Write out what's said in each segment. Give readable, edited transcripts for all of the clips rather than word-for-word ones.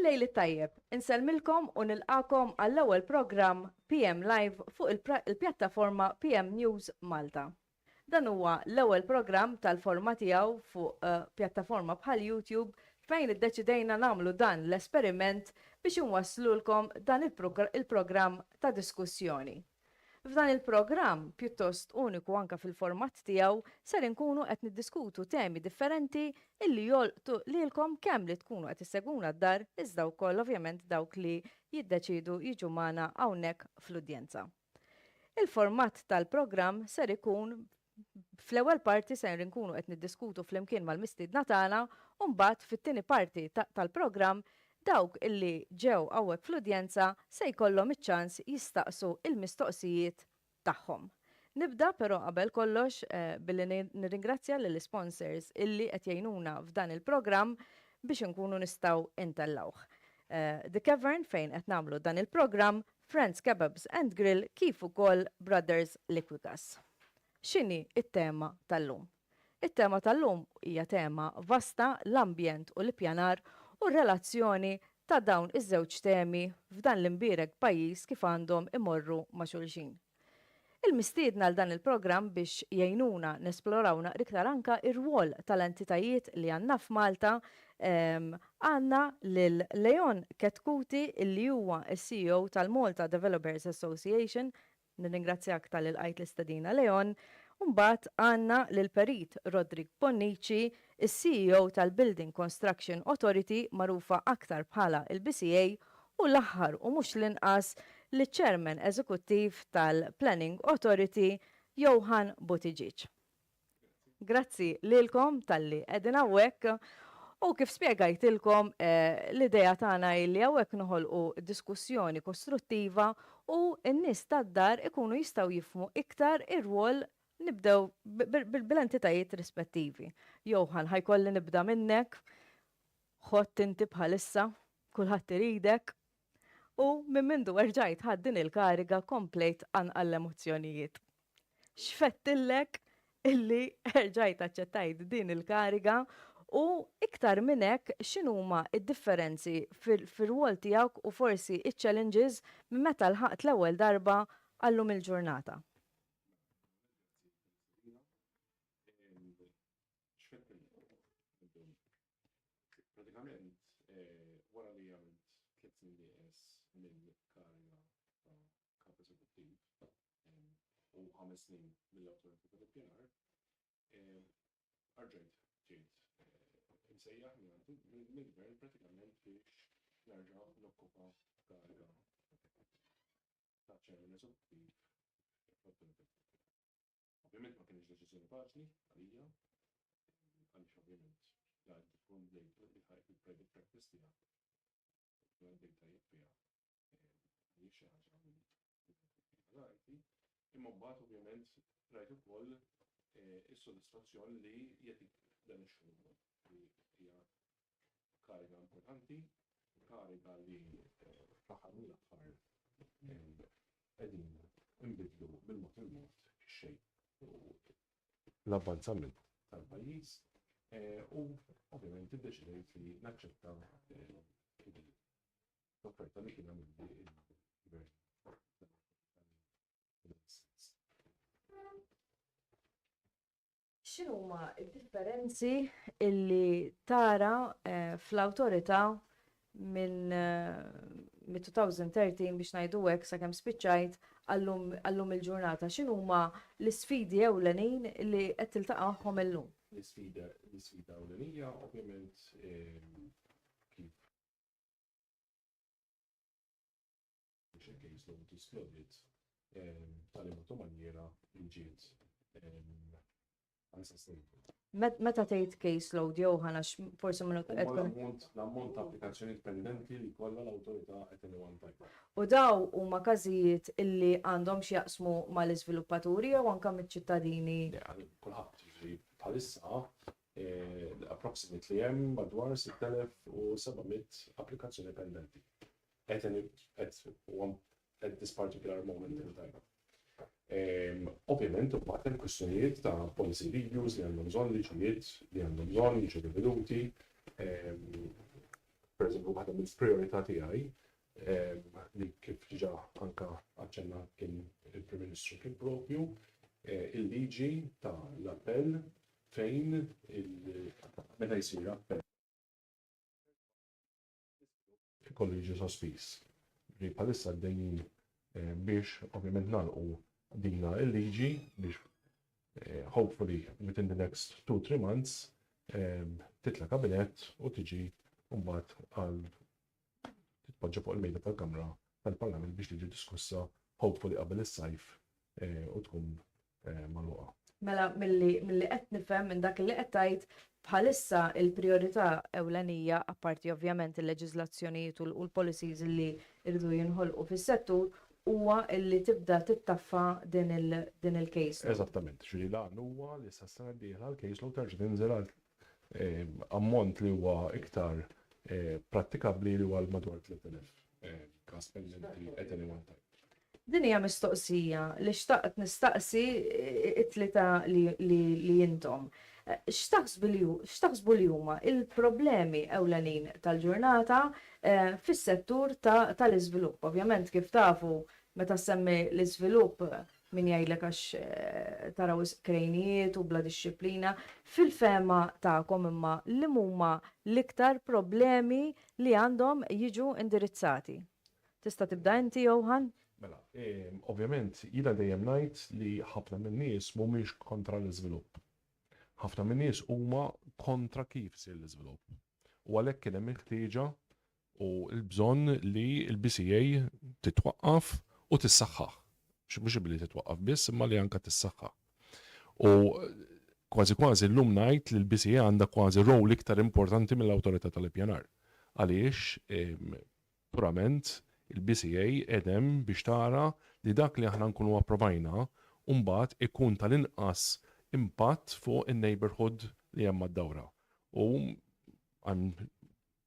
Il-lejli tajjeb, insellmilkom u nilqakom għall-ewwel programm PM Live fuq il-pjattaforma PM News Malta. Dan huwa l-ewwel programm tal-forma tiegħu fuq pjattaforma bħal YouTube fejn iddeċidejna nagħmlu dan l-esperiment biex inwasslulkom dan il-programm ta' diskussjoni. F'dan il-programm, pjuttost uniku anka fil-format tiegħu, ser inkunu qed niddiskutu temi differenti illi jolqtu lilkom kemm li tkunu qed isseguna d-dar iżda wkoll ovvjament dawk li jiddeċidu jiġu magħna hawnhekk fl-udjenza. Il-format tal-programm ser ikun fl-ewwel parti ser inkunu qed niddiskutu flimkien mal-mistiedna tagħna u mbagħad fit-tieni parti tal-programm dawk illi ġew hawnhekk fl-udjenza se jkollhom iċ-ċans jistaqsu il-mistoqsijiet tagħhom. Nibda però qabel kollox billi nirringrazzja lill-sponsors illi qed jgħinuna f'dan il-programm biex inkunu nistgħu intellawh. The Cavern fejn qed nagħmlu dan il-programm, Friends Kebabs and Grill kif ukoll Brothers Liquigas. X'inhi it-tema tal-lum? It-tema tal-lum hija tema vasta l-ambjent u l-ippjanar u r-relazzjoni ta' dawn iż-żewġ temi f'dan l-imbierek pajjiż kif għandhom imorru ma' xulxin. Il-mistiedna għal dan il-programm biex jgħinuna nesploraw naqra iktar anka ir-rwol tal-entitajiet li għandna f'Malta għandna lil Leon Ketkuti illi huwa s-CEO tal-Malta Developers Association, nirringrazzjak tal-ilqajt l-istadina Leon, Mbagħad għandna lil Perit Rodrik Bonnici, is-CEO tal-Building Construction Authority magħrufa aktar bħala il-BCA u l-aħħar u mhux l-inqas liċ-Chairman Eżekuttiv tal-Planning Authority Johan Buttigieg. Grazzi lilkom tal-li qegħdin hawnhekk u kif spjegajtilkom l-idea tagħna li hawnhekk noħolqu diskussjoni kostruttiva u n-nies tad-dar ikunu jistgħu jifhmu iktar ir-rwol. Nibdew bil-entitajiet rispettivi. Johan, ħajkolli nibda minnek, ħott inti bħalissa, kulħadd iridek, u minn mindu erġajt ħaddin il-kariga komplejt għall emozzjonijiet. Xfettillek illi erġajt aċċettajt din il-kariga u iktar minn hekk x'inhuma id-differenzi fir-rwol tiegħek u forsi iċ-challenges minn meta lħaqt l-ewwel darba għallum il-ġurnata. Pratikament, wara li għamilt 3 snin DS mill-kariga ta' kap eżekuttiv u 5 snin mill-awtorità tal-ippjanar, arġajt ġejt insejjaħ mill-gvern pratikament biex nerġa' nokkupa kariga ta' ċermen eżekuttiv fl-awtorità. Ovvjament ma kienx deċiżjoni faċli għalija, għaliex ovvjament għad tkun dejta il-private practice tiegħek. Għad dejta jibbiha. Mhix xi ħaġa rajti, imma mbagħad ovvjament rajt ukoll is-sodisfazzjoni li jagħtik dan ix-xogħol li hija kariga importanti, kariga li fl-aħħar mill-aħħar qegħdin inbidlu bil-mod il-mod ix-xejn u l-avvanzament tal-pajjiż. U ovvjament iddeċidejt li naċċetta l-offerta li kien għamilli il-gvern. X'inhuma d-differenzi illi tara fl-awtorità minn 2013 biex ngħidu hekk sakemm spiċċajt għallum il-ġurnata? X'inhuma l-isfidi ewlenin li qed tiltaqa' magħhom illum? L-isfida ewlenija ovvjament kif case law tisplodit tal-imatu maniera li ġiet unsustainable. Meta tgħid case load Johan għax forsi minnu l-ammont ta' applikazzjoni pendenti li kollha l-awtorità qed inwantajt. U daw huma każijiet illi għandhom x'jaqsmu mal-iżviluppaturi jew anke miċ-ċittadini? Kulħadd bħalissa approximately hemm madwar 6,700 applikazzjoni pendenti. At this particular moment in time. Ovvjament, mbagħad hemm kwistjonijiet ta' policy reviews li għandhom bżonn liġijiet li għandhom bżonn jiġu riveduti. pereżempju waħda mill-priorità tiegħi li kif ġa anka aċċenna kien il-Prim Ministru kien propju il-liġi ta' l-appell fejn meta jsir appell ikollu jiġi sospiż. Li bħalissa għaddejjin biex ovvjament nagħlqu dina il-liġi biex hopefully within the next 2-3 months titla' kabinett u tiġi mbagħad għal titpoġġa fuq il-mejda tal-Kamra tal-Parlament biex tiġi diskussa hopefully qabel is-sajf u tkun magħluqa. Mela milli qed nifhem minn dak li qed tgħid bħalissa il-priorità ewlenija apparti ovvjament il-leġiżlazzjonijiet u l-policies li rridu jinħolqu fis-settur huwa li tibda tittaffa din il-case. Eżattament, ġieli l-għan huwa li s-sena d-dieħla l-case law terġa' tinżel għal ammont li huwa iktar prattikabbli li huwa madwar 3000 każ pendenti at any one time. Din hija mistoqsija li xtaqt nistaqsi it-tlieta li intom. X'taħsbu li huma il-problemi ewlenin tal-ġurnata fis-settur tal-iżvilupp. Ovvjament kif tafu meta semmi l-iżvilupp min jgħidlek għax taraw krejnijiet u bla disċiplina, fil-fema tagħkom imma li huma l-iktar problemi li għandhom jiġu indirizzati. Tista' tibda inti Johan? Mela, ovvjament jiena dejjem ngħid li ħafna min-nies mhumiex kontra l-iżvilupp. Ħafna min-nies huma kontra kif isir l-iżvilupp. U għalhekk kien hemm il-ħtieġa u l-bżonn li l-BCA titwaqqaf u tissaħħaħ. Mhux billi titwaqqaf biss imma li anke tissaħħaħ. U kważi llum ngħid li l-BCA għandha kważi rol iktar importanti mill-awtorità tal-ippjanar. Għaliex purament il-BCA edem biex tara li dak li aħna nkunu approvajna mbagħad ikun tal-inqas impatt fuq in-neighborhood li hemm mad-dawra. U I'm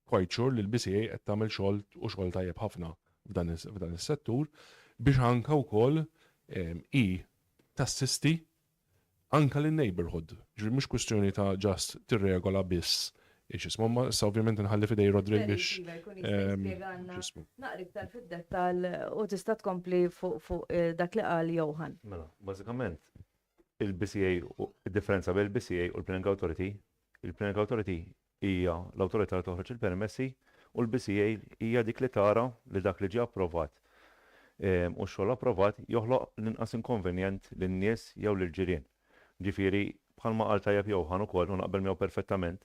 quite sure li l-BCA qed tagħmel xogħol tajjeb ħafna f'dan is-settur biex anke wkoll tassisti anke lin-neighborhood. Ġifieri mhux kwistjoni ta' just tirregola biss Isma, sa' ovvjament nħalli fidej Rodri biex. Naqri iktar fid-dettal u tista' tkompli fuq dak li qal Johan. Mela, bażikament il-BCA u id-differenza bejn il-BCA u l-Planning Authority, il-Planning Authority hija l-awtorità li toħroġ il-permessi u l-BCA hija dik li tara li dak li ġie approvat u x-xogħol approvat joħloq l-inqas inkonvenjent lin-nies jew lill-ġirien. Ġifieri bħalma qal tajjeb Johan ukoll u naqbel miegħu perfettament.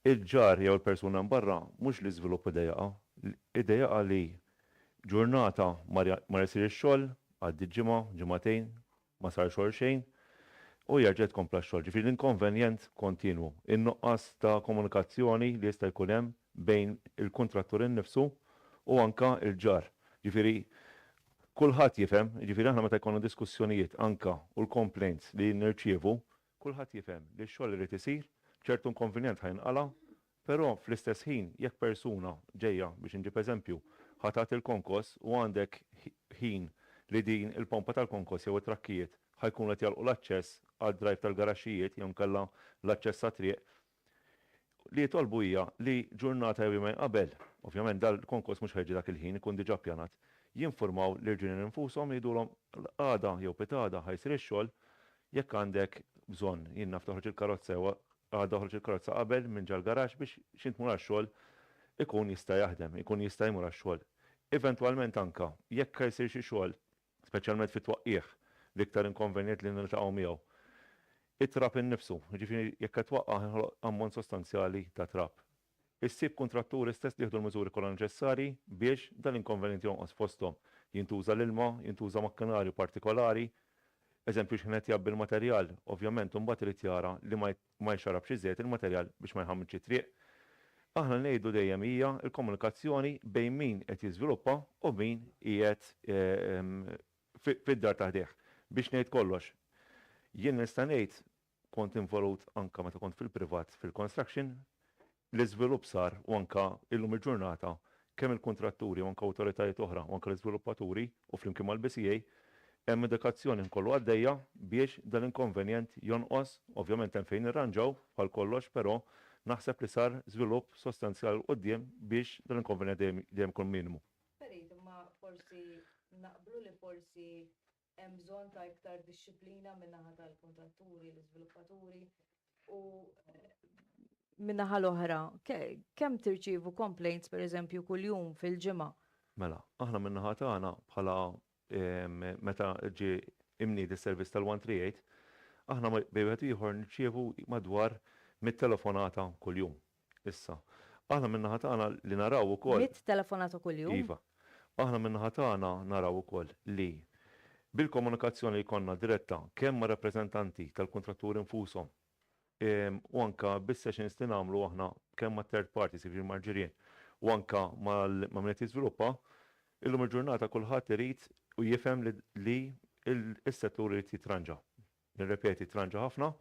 Il-ġar jew il-persuna mbarra mhux li żvilupp idejja li ġurnata ma jsir ix-xogħol għaddi ġimgħa, ġimagħtejn, ma sar xogħol xejn u jerġa' tkompla x-xogħol. Ġifieri l-inkonvenjent kontinwu. In-nuqqas ta' komunikazzjoni li jista' jkun hemm bejn il-kontrattur innifsu u anke il-ġar. Ġifieri kulħadd jifhem, ġifieri aħna meta jkollna diskussjonijiet anke u l-complaints li nirċievu, kulħadd jifhem li x-xogħol irid isir ċertu inkonvenjent ħajnqala, però fl-istess ħin jekk persuna ġejja biex inġib eżempju ħatat il-konkos u għandek ħin li din il-pompa tal-konkos jew it-trakkijiet ħajkun qed jalqu l-aċċess għad-drive tal-garaxxijiet jew nkella l-aċċess għat-triq li jitolbu hija li ġurnata jew jumejn qabel, ovvjament dal-konkos mhux ħejġi dak il-ħin ikun diġà ppjanat, jinformaw l-irġielin infushom li jgħidulhom għada jew pitada ħajsir ix-xogħol jekk għandek bżonn jien naf toħroġ il-karozza għadha ħroġ il-karozza qabel minn ġal garax biex xint mur għax-xogħol ikun jista' jaħdem, ikun jista' jmur għax-xogħol. Eventwalment anke jekk jsir xi xogħol, speċjalment fit-twaqqieħ l-iktar inkonvenjent li niltaqgħu miegħu. It-trap innifsu, jiġifieri jekk qed twaqqaħ ammont sostanzjali ta' trap. Issib kontratturi stess li jieħdu l-miżuri kollha neċessarji biex dan l-inkonvenjent jonqos fosthom. Jintuża l-ilma, jintuża makkinarju partikolari. Eżempju x'ħinet jabbi l-materjal, ovvjament imbagħad irid jara li ma jxarabx iżjed il-materjal biex ma jħammilx it-triq. Aħna ngħidu dejjem hija l-komunikazzjoni bejn min qed jiżviluppa u min qiegħed fid-dar taħdih. Biex ngħid kollox. Jien nista' ngħid kont involut anke meta kont fil-privat fil-construction, l-iżvilupp sar u anke illum il-ġurnata kemm il-kontratturi u anke awtoritajiet oħra u anke l-iżviluppaturi u flimkien mal-BCA hemm edukazzjoni nkollu għaddejja biex dan inkonvenjent jonqos, ovvjament hemm fejn irranġaw bħal kollox, però naħseb li sar żvilupp sostanzjali quddiem biex dal-inkonvenjent dejjem kun minimu. Perit, ma forsi naqblu li forsi hemm bżonn ta' iktar disċiplina min-naħa tal-kontratturi, l-iżviluppaturi u min-naħa l-oħra, kemm tirċievu complaints pereżempju kuljum fil-ġimgħa? Mela, aħna min-naħa tagħna bħala meta ġie imniedi is-servizz tal-138, aħna bejwet ieħor nirċievu madwar 100 telefonata kuljum. Issa, aħna min-naħa tagħna li naraw ukoll. 100 telefonata kuljum? Iva. Aħna min-naħa tagħna naraw ukoll li bil-komunikazzjoni li konna diretta kemm ma' rappreżentanti tal-kontratturi infushom u anka bis-sessions li nagħmlu aħna kemm ma' third parties jiġri marġirien u anka ma' min qed jiżviluppa, illum il-ġurnata kulħadd irid u jifhem li s-settur irid jitranġa. Nirrepeti tranġa ħafna.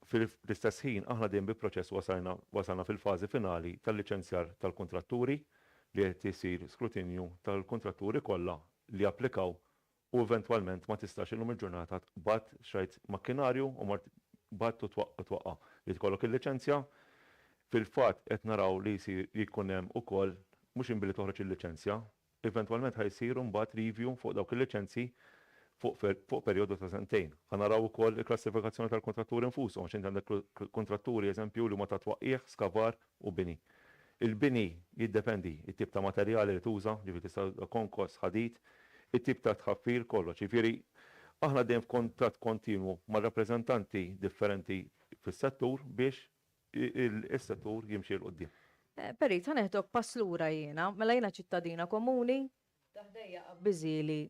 Fil-istess ħin aħna dejjem bi proċess wasalna fil-fażi finali tal-liċenzjar tal-kontratturi li qed isir skrutinju tal-kontratturi kollha li applikaw u eventwalment ma tistax illum il-ġurnata tbagħat xejn makkinarju u tbagħat twaqqa li tkollok il-liċenzja. Fil-fatt qed naraw li jsir jkun hemm ukoll mhux inbilli toħroġ il-liċenzja, eventwalment ħajsiru mbagħad review fuq dawk il-liċenzji fuq perjodu ta' sentejn. Ħanaraw ukoll il-klassifikazzjoni tal-kontratturi infushom għax inti għandek kontratturi eżempju li huma ta' twaqqih, skavar u bini. Il-bini jiddependi it-tip ta' materjali li tuża, ġifieri tista' konkos, ħadid, it-tip ta' tħaffir kollox. Ġifieri aħna dejjem f'kuntatt kontinwu ma' rappreżentanti differenti fis-settur biex is-settur jimxi l qudiem. Perit, ħaneħdok pass lura jiena, mela jiena ċittadina komuni, taħdejja qabbiżili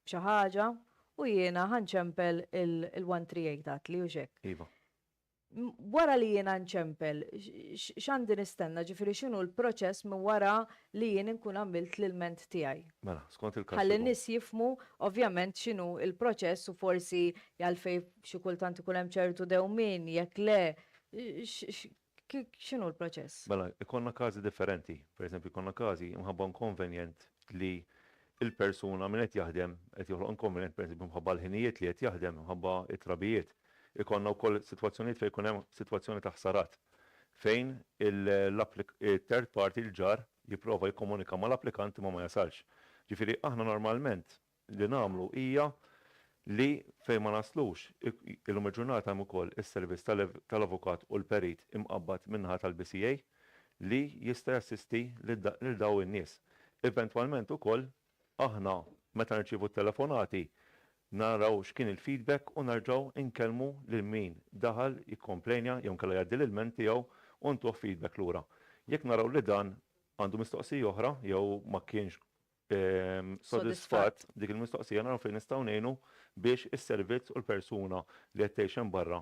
xi ħaġa u jiena ħanċempel il-138 għatli u xek. Iva. Wara li jiena nċempel, x'għandi nistenna ġifieri x'inhu l-proċess minn wara li jien inkun għamilt l-ilment tiegħi. Mela, skont il-każ. Ħalli n-nies jifhmu ovvjament x'inhu il-proċess u forsi għalfej xi kultant ikun hemm ċertu dewmien jekk le x'inhu l-proċess. Mela, ikonna każi differenti. Pereżempju, ikonna każi imħabba inconvenient li il-persuna minn qed jaħdem qed joħloq inconvenient pereżempju mħabba l-ħinijiet li qed jaħdem mħabba it-trabijiet. Ikonna wkoll sitwazzjonijiet fejn ikun hemm sitwazzjoni ta' ħsarat fejn il-third party l-ġar jipprova jikkomunika mal-applikant ma jasalx. Ġifieri aħna normalment li nagħmlu hija li fejn ma naslux illum il-ġurnata hemm ukoll is-servizz tal-avukat u l-perit imqabbad minnaħa tal-BCA li jista' jassisti lil daw in-nies. Eventwalment ukoll aħna meta nirċievu telefonati naraw x'kien il-feedback u narġgħu inkellmu lil min daħal jikkomplenja jew kellha jgħaddi l-ilment tiegħu u ntuh feedback lura. Jekk naraw li dan għandu mistoqsija oħra jew ma kienx sodisfatt dik il-mistoqsija naraw fejn nistgħu ngħinu biex is-servizz u l-persuna li qed tgħix barra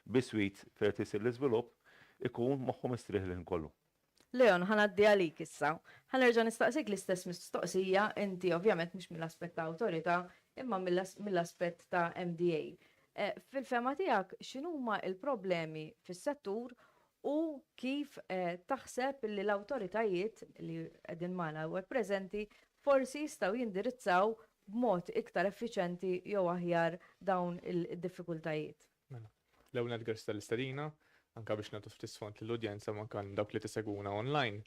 biswit fejn isir l-iżvilupp ikun moħħu mistrieħ lil kollu. Leon, ħanaddi għalik issa. Ħanerġa' nistaqsik l-istess mistoqsija, inti ovvjament mhux mill-aspett ta' awtorità, imma mill-aspett ta' MDA. Fil-fema tiegħek x'inhuma l-problemi fis-settur u kif taħseb li l-awtoritajiet li qegħdin magħna u preżenti forsi jistgħu jindirizzaw b'mod iktar effiċjenti jew aħjar dawn id-diffikultajiet. L-ewwel grazzi tal-istedina, anka biex nagħtu ftit sfond lill-udjenza manka dawk li tiseguna online.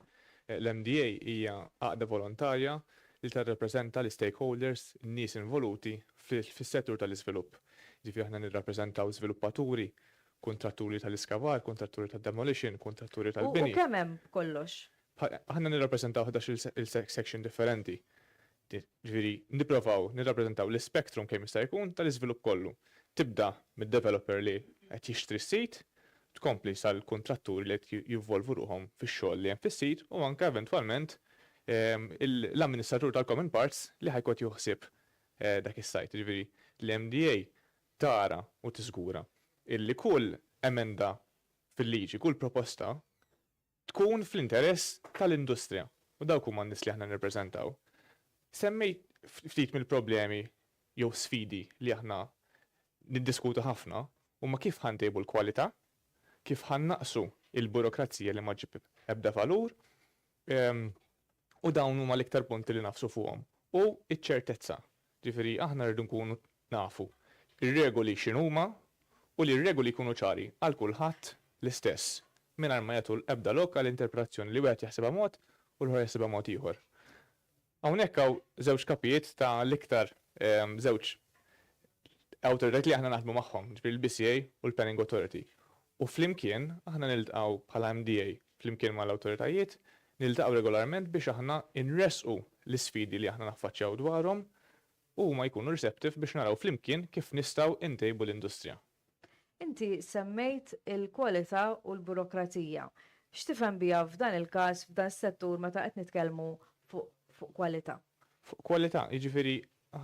L-MDA hija għaqda volontarja li tirrappreżenta l-stakeholders, in-nies involuti fis-settur tal-iżvilupp. Ġifieri aħna nirrappreżentaw żviluppaturi, kontratturi tal-iskavar, kontratturi tad-demolition, kontratturi tal-bini. U kemm hemm kollox? Aħna nirrappreżentaw 11 il-section differenti. Ġifieri nipprovaw nirrappreżentaw l-spektrum kemm jista' jkun tal-iżvilupp kollu. Tibda mid-developer li qed jixtri s-sit, tkompli sal-kontratturi li qed jivvolvu ruhom fix-xogħol li hemm fis-sit u anke eventwalment l-amministratur tal-Common Parts li ħajkun juħsib dak is-sajt. Ġifieri l-MDA tara u tiżgura illi kull emenda fil-liġi, kull proposta tkun fl-interess tal-industrija u dawk huma n-nies li aħna nirrepreżentaw. Semmejt ftit mill-problemi jew sfidi li aħna niddiskutu ħafna huma kif ħantejbu l-kwalità, kif ħannaqsu il-burokrazija li ma ġib ebda valur u dawn huma l-iktar punti li nafsu fuqhom. U iċ-ċertezza. Ġifieri aħna rridu nkunu nafu ir-regoli x'inhuma u li r-regoli jkunu ċari għal kulħadd l-istess mingħajr ma jagħtu l-ebda lok għal interpretazzjoni li wieħed jaħsibha mod u l-ħor jaħsibha mod ieħor. Hawnhekk hawn żewġ kapijiet ta' l-iktar żewġ awtoritajiet li aħna naħdmu magħhom, ġifieri l-BCA u l-Planning Authority. U flimkien aħna niltqgħu bħala MDA flimkien mal-awtoritajiet niltaqgħu regolarment biex aħna nresqu l-isfidi li aħna naffaċċjaw dwarhom u ma jkunu receptive biex naraw flimkien kif nistgħu intejbu l-industrija. Inti semmejt il-kwalità u l-burokrazija. X'tifhem biha f'dan il-każ f'dan is-settur meta qed nitkellmu fuq kwalità? Fuq kwalità, jiġifieri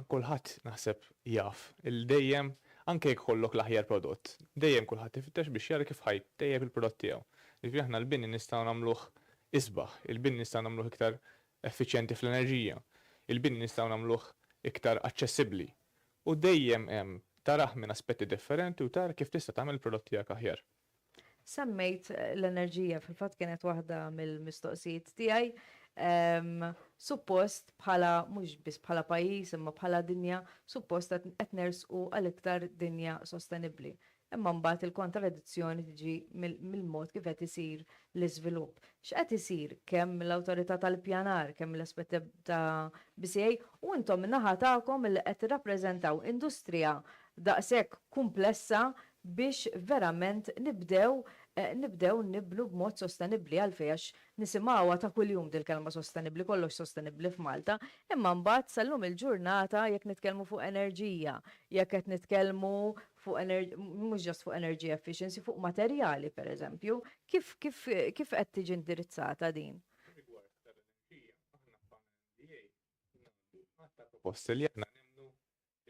kulħadd naħseb jaf il-dejjem anke jekk kollok l-aħjar prodott. Dejjem kulħadd ifittex biex jara kif ħajb dejjem il-prodott tiegħu. Jiġifieri aħna l-bini nistgħu nagħmluh isbaħ, il-bini nistgħu nagħmluh iktar effiċjenti fl-enerġija, il-bini nistgħu nagħmluh iktar aċċessibbli. U dejjem hemm taraħ minn aspetti differenti u tara kif tista' tagħmel il-prodott tiegħek aħjar. Semmejt l-enerġija fil-fatt kienet waħda mill-mistoqsijiet tiegħi. Suppost bħala mhux biss bħala pajjiż imma bħala dinja suppost qed nersqu għal iktar dinja sostenibbli. Imma mbagħad il-kontradizzjoni tiġi mill-mod kif qed isir l-iżvilupp. X'qed isir kemm l-awtorità tal-ippjanar, kemm l-aspetti ta' BCA u intom min-naħa tagħkom li qed tirrappreżentaw industrija daqshekk komplessa biex verament nibdew niblu b'mod sostenibbli għalfejn nisimgħuha ta' kuljum dil-kelma sostenibbli, kollox sostenibbli f'Malta, imma mbagħad sallum il-ġurnata jekk nitkellmu fuq enerġija, jekk qed nitkellmu fuq mhux ġast fuq energy efficiency, fuq materjali pereżempju, kif qed tiġi indirizzata din? Proposti li aħna nemmnu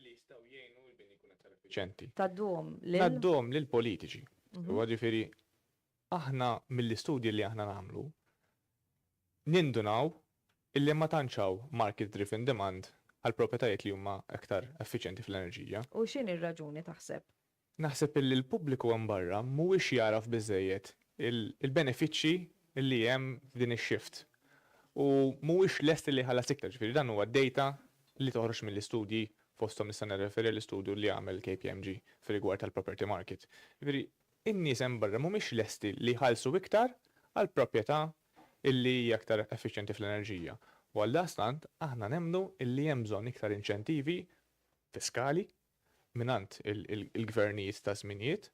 li jistgħu jgħinu l-bini jkun aktar effiċjenti. Taddhom lil politiċi. Ġifieri aħna mill-istudji li aħna nagħmlu nindunaw illi ma tantxaw market driven demand għal proprjetajiet li huma aktar effiċjenti fl-enerġija. U x'inhi r-raġuni taħseb? Naħseb illi l-pubbliku hemm barra mhuwiex jaraf biżejjed il-benefiċċji li hemm f'din ix-shift. U mhuwiex lest li ħallas iktar, ġifieri dan huwa d-data li toħroġ mill-istudji fosthom nista' nirreferi l-istudju li għamel KPMG fir-rigward tal-property market. Ġifieri in-nies hemm barra mhumiex lesti li jħallsu iktar għal proprjetà illi hija aktar effiċjenti fl-enerġija. U għaldaqstant aħna nemmnu illi hemm bżonn iktar inċentivi fiskali mingħand il-gvernijiet ta' żminijiet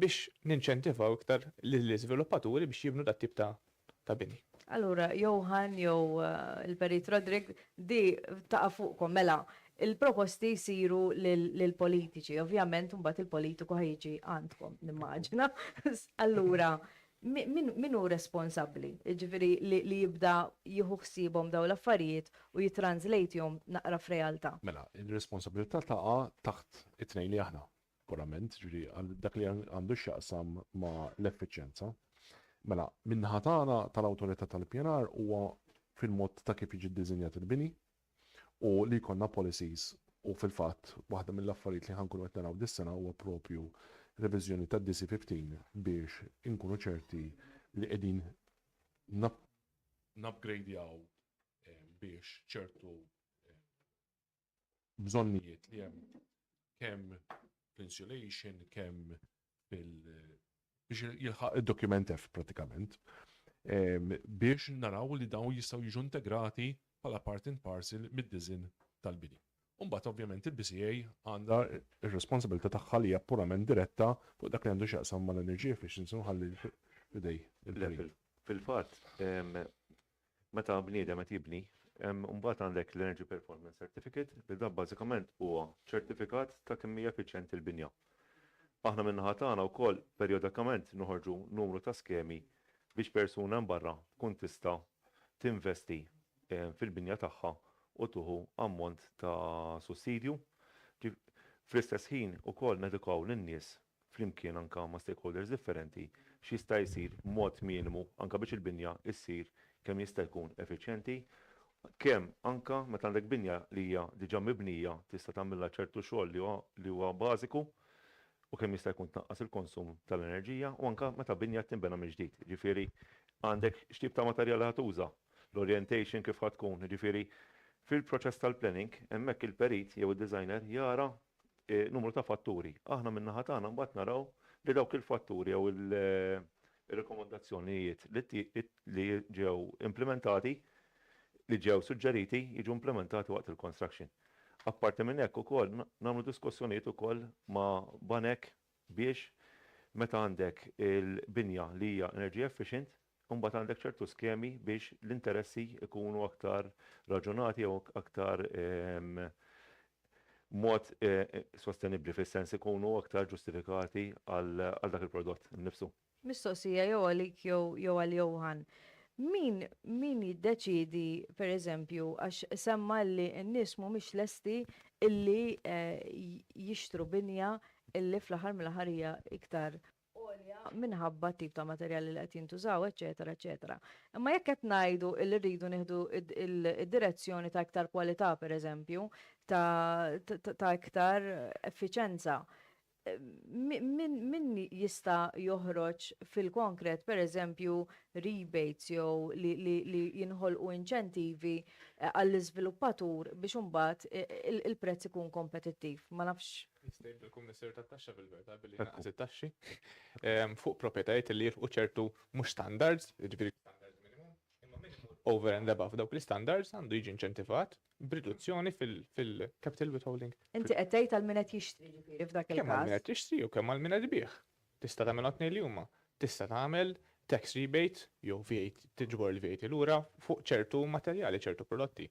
biex ninċentivaw iktar l-iżviluppaturi biex jibnu dat tip ta' bini. Allura, Johan jew il-Perit Rodrik di taqa' fuqkom mela. Il-proposti jisiru lill-politiċi, ovvjament mbagħad il-politiku ħajġi għandkom, nimmaġina. Allura, min hu responsabbli? Ġifieri li jibda jieħu ħsiebhom dawn l-affarijiet u jitranslejtihom naqra f'realtà. Mela, il-responsabilità taqa' taħt it-tnejn li aħna, purament, ġifieri dak li għandu x'jaqsam ma' l-effiċjenza. Mela, min-naħa tagħna tal-awtorità tal-ippjanar huwa fil-mod ta' kif jiġi ddiżinjat il-bini u li jkollna policies u fil-fatt waħda mill-affarijiet li ħankunu qed naraw dis-sena huwa propju reviżjoni tad DC15 biex inkunu ċerti li qegħdin napgradejaw biex ċertu bżonnijiet li hemm kemm fl-insulation, kemm biex jilħaq id-dokument F pratikament biex naraw li dawn jistgħu jiġu integrati bħala part and parcel mid-dizin tal-bini. Umbat ovvjament il-BCA għandha ir-responsabilità tagħha li hija purament diretta fuq dak li għandu x'jaqsam mal-energy efficiency u ħalli fidej il-perin. Fil-fatt, meta bniedem qed jibni, mbagħad għandek l-Energy Performance Certificate li dan bażikament huwa ċertifikat ta' kemm hija effiċjenti l-binja. Aħna min-naħa tagħna wkoll perjodikament noħorġu numru ta' skemi biex persuna mbarra tkun tista' tinvesti fil-binja tagħha u tuħu ammont ta' sussidju. Fl-istess ħin ukoll nedukaw lin-nies flimkien anke ma' stakeholders differenti x'jista' jsir mod minimu anke biex il-binja ssir kemm jista' jkun effiċjenti, kemm anke meta għandek binja li hija diġà mibnija tista' tagħmilha ċertu xogħol li huwa bażiku u kemm jista' jkun tnaqqas il-konsum tal-enerġija u anke meta binja tinbena mill-ġdid. Ġifieri għandek x'tip ta' materjal ħad tuża, l-orientation kif ħad tkun, ġifieri fil-proċess tal-planning hemmhekk il-perit jew id-designer jara numru ta' fatturi. Aħna min-naħa tagħna mbagħad naraw li dawk il-fatturi jew il-rekomendazzjonijiet li ġew implementati, li ġew suġġeriti jiġu implementati waqt il-construction. Apparti minn hekk ukoll nagħmlu diskussjonijiet ukoll ma' banek biex meta għandek il-binja li hija energy efficient, mbagħad għandek ċertu skemi biex l-interessi ikunu aktar raġunati jew aktar mod sostenibbli fis-sens ikunu aktar ġustifikati għal dak il-prodott innifsu. Mistoqsija jew għalik jew għal Johan. Min jiddeċidi, per eżempju, għax semma li n-nies mhumiex lesti illi jixtru binja illi fl-aħħar mill-aħħar hija iktar għolja minħabba tip ta' materjali li qed jintużaw, eċetera, eċetera. Imma jekk qed ngħidu illi rridu nieħdu id-direzzjoni ta' iktar kwalità, per eżempju, ta' iktar effiċenza. Min jista' joħroġ fil-konkret, per eżempju, rebates jew li jinħolqu inċentivi għall-iżviluppatur biex imbagħad il-prezz ikun kompetittiv. Ma nafx. Jistejbilkom nisir tat-taxxa fil-verità billi naqas it-taxxi fuq proprjetajiet li jirfqu ċertu mhux standards, jiġifieri standards minimum, imma minimum over and above dawk l-standards għandu jiġi inċentivat b'riduzzjoni fil-capital withholding. Inti qed tgħid għal min qed jixtri ġifieri f'dak Kemm għal min il-każ. qed tixtri u kemm għal min qed ibih. Tista' tagħmel għotnej li huma. Tista' tagħmel tax rebate jew VAT tiġbor il-VAT lura fuq ċertu materjali, ċertu prodotti.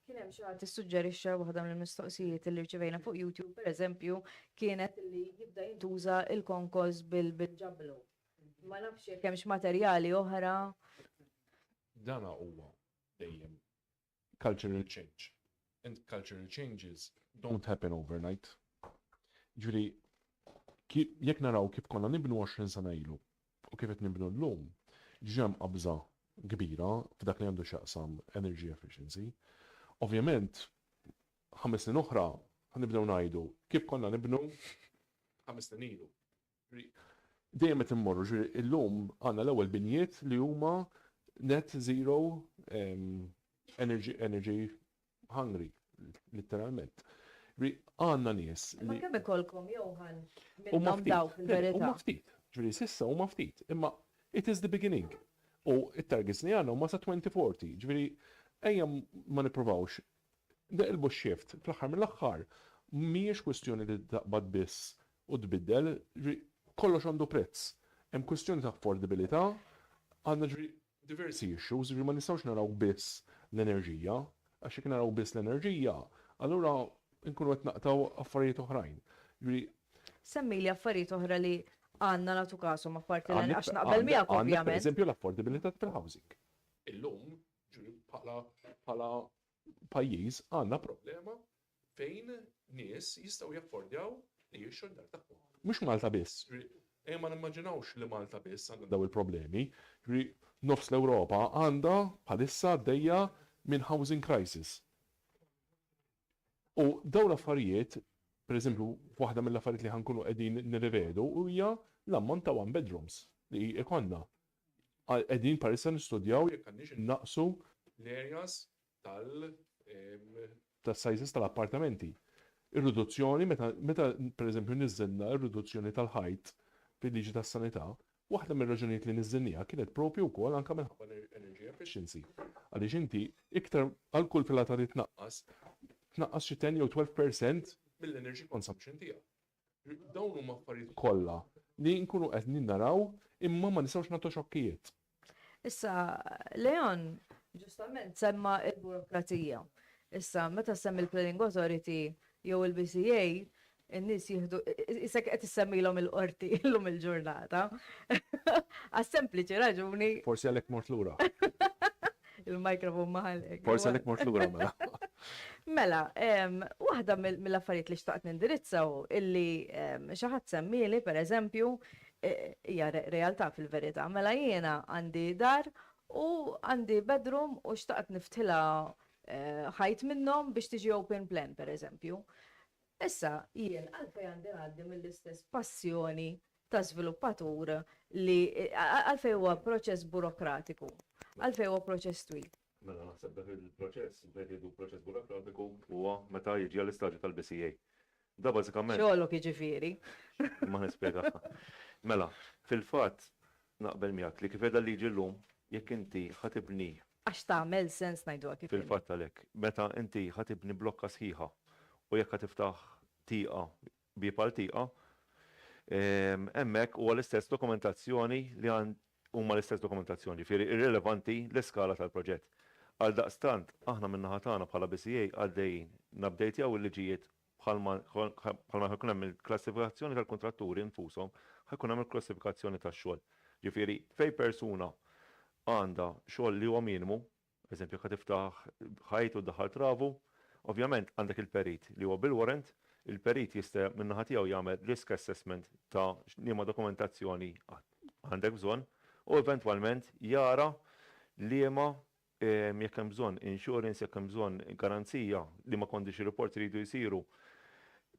Kien hemm xi ħadd tissuġġerixxa waħda mill-mistoqsijiet li rċevejna fuq YouTube, pereżempju, kienet li jibda jintuża il-konkos bil-ġablu. Ma nafx jekk hemmx materjali oħra. Dana huwa dejjem cultural change. And cultural changes don't happen overnight. Ġifieri, jekk naraw kif konna nibnu 20 sena ilu u kif qed nibnu llum, ġem qabża kbira f'dak li għandu xaqsam energy efficiency. Ovvjament, 5 snin oħra ħanibdew ngħidu kif konna nibnu 5 snin ilu. Dejjem qed immorru ġifieri illum għandna l-ewwel binjiet li huma net zero energy hungry, letteralment. Għandna nies Ma li kemm ikolkom Johan huma minnhom dawk ftit. fil-verità. Huma ftit. Ġifieri sissa huma ftit. Imma it is the beginning. U it-targets li għandna huma sa 2040. Ġifieri ejja ma nippruvawx neqilbu x-shift fl-aħħar mill-aħħar mhijiex kwestjoni li taqbad biss u tbiddel, kollox għandu prezz. Hemm kwestjoni ta' affordabilità, għandna diversi issues, ma nistgħux naraw biss l-enerġija, għax jekk naraw biss l-enerġija, allura nkunu qed naqtaw affarijiet oħrajn. Semmi li affarijiet oħra li għandna nagħtu kasom apparti għax naqbel miegħek Per ovvjament. eżempju l-affordabilità fil-housing. Illum, bħala pajjiż għandna problema fejn nies jistgħu jaffordjaw li jixxu d-dar tagħhom. Mhux Malta biss. Ma nimmaġinawx li Malta biss għandha daw il-problemi. Nofs l-Ewropa għandha bħalissa għaddejja minn housing crisis. U daw l-affarijiet, per eżempju, waħda mill-affarijiet li ħankunu qegħdin nirrivedu hija l-ammont ta' one bedrooms li ikonna. Qegħdin parissa nistudjaw jekk għandix innaqsu l-areas tas-sizes tal-appartamenti. Ir-riduzzjoni, meta per eżempju niżżenna ir-riduzzjoni tal-ħajt fil-liġi tas-sanità, waħda mir-raġunijiet li niżżennija kienet propju wkoll anke minħabba energy efficiency. Għaliex inti iktar għal kull filata li tnaqqas xi 10 jew 12% mill-energy consumption tiegħek. Dawn huma affarijiet kollha li nkunu qed naraw imma ma nistgħux nagħtu xokkijiet. Issa, Leon, ġustament semma il-burokrazija. Issa, meta semmi il-Planning Authority jew il-BCA, in-nies jieħdu, issa qed issemmilhom il-qorti illum il-ġurnata. Għas sempliċi raġuni Forsi għalhekk mort lura. il-mikrofon maħalek. Forsi għalhekk mort lura mela. Mela, waħda mill-affarijiet li xtaqt nindirizzaw illi xi ħadd semmili, pereżempju, hija realtà fil-verità. Mela jiena għandi dar u għandi bedroom u xtaqt niftilha ħajt minnhom biex tiġi open plan, pereżempju. Issa, jien għalfej għandi għaddi mill-istess passjoni ta' sviluppatur li għalfej huwa proċess burokratiku, għalfej huwa proċess twil. Mela naħseb dak il-proċess, vedidu proċess burokratiku huwa meta jiġi għall-istadju tal-BCA. Da bażikament Xogħolok jiġifieri. ma nispjega. Mela, fil-fatt naqbel miegħek li kif qiegħda liġi llum jekk inti ħatibni Għax tagħmel sens ngħiduha kif inhi. fil-fatt għalhekk, meta inti ħatibni blokka sħiħa u jekk ħatiftaħ tieqa bieb għal tieqa, hemmhekk huwa l-istess dokumentazzjoni li huma l-istess dokumentazzjoni, ġifieri irrelevanti l-iskala tal-proġett. Għal daqstant, aħna min-naħa tagħna bħala BCA għaddejjin nabdejtjaw il-liġijiet bħalma ħajkun hemm il-klassifikazzjoni tal-kontratturi infushom, ħajkun hemm il-klassifikazzjoni tax-xogħol. Ġifieri fej persuna għandha xogħol li huwa minimu, eżempju jekk tiftaħ ħajt u ddaħħal travu, ovvjament għandek il-perit li huwa bil-warrant, il-perit jista' min-naħa tiegħu jagħmel risk assessment ta' liema dokumentazzjoni għandek bżonn u eventwalment jara liema jekk hemm bżonn insurance, jekk hemm bżonn garanzija li ma condition reports iridu jsiru.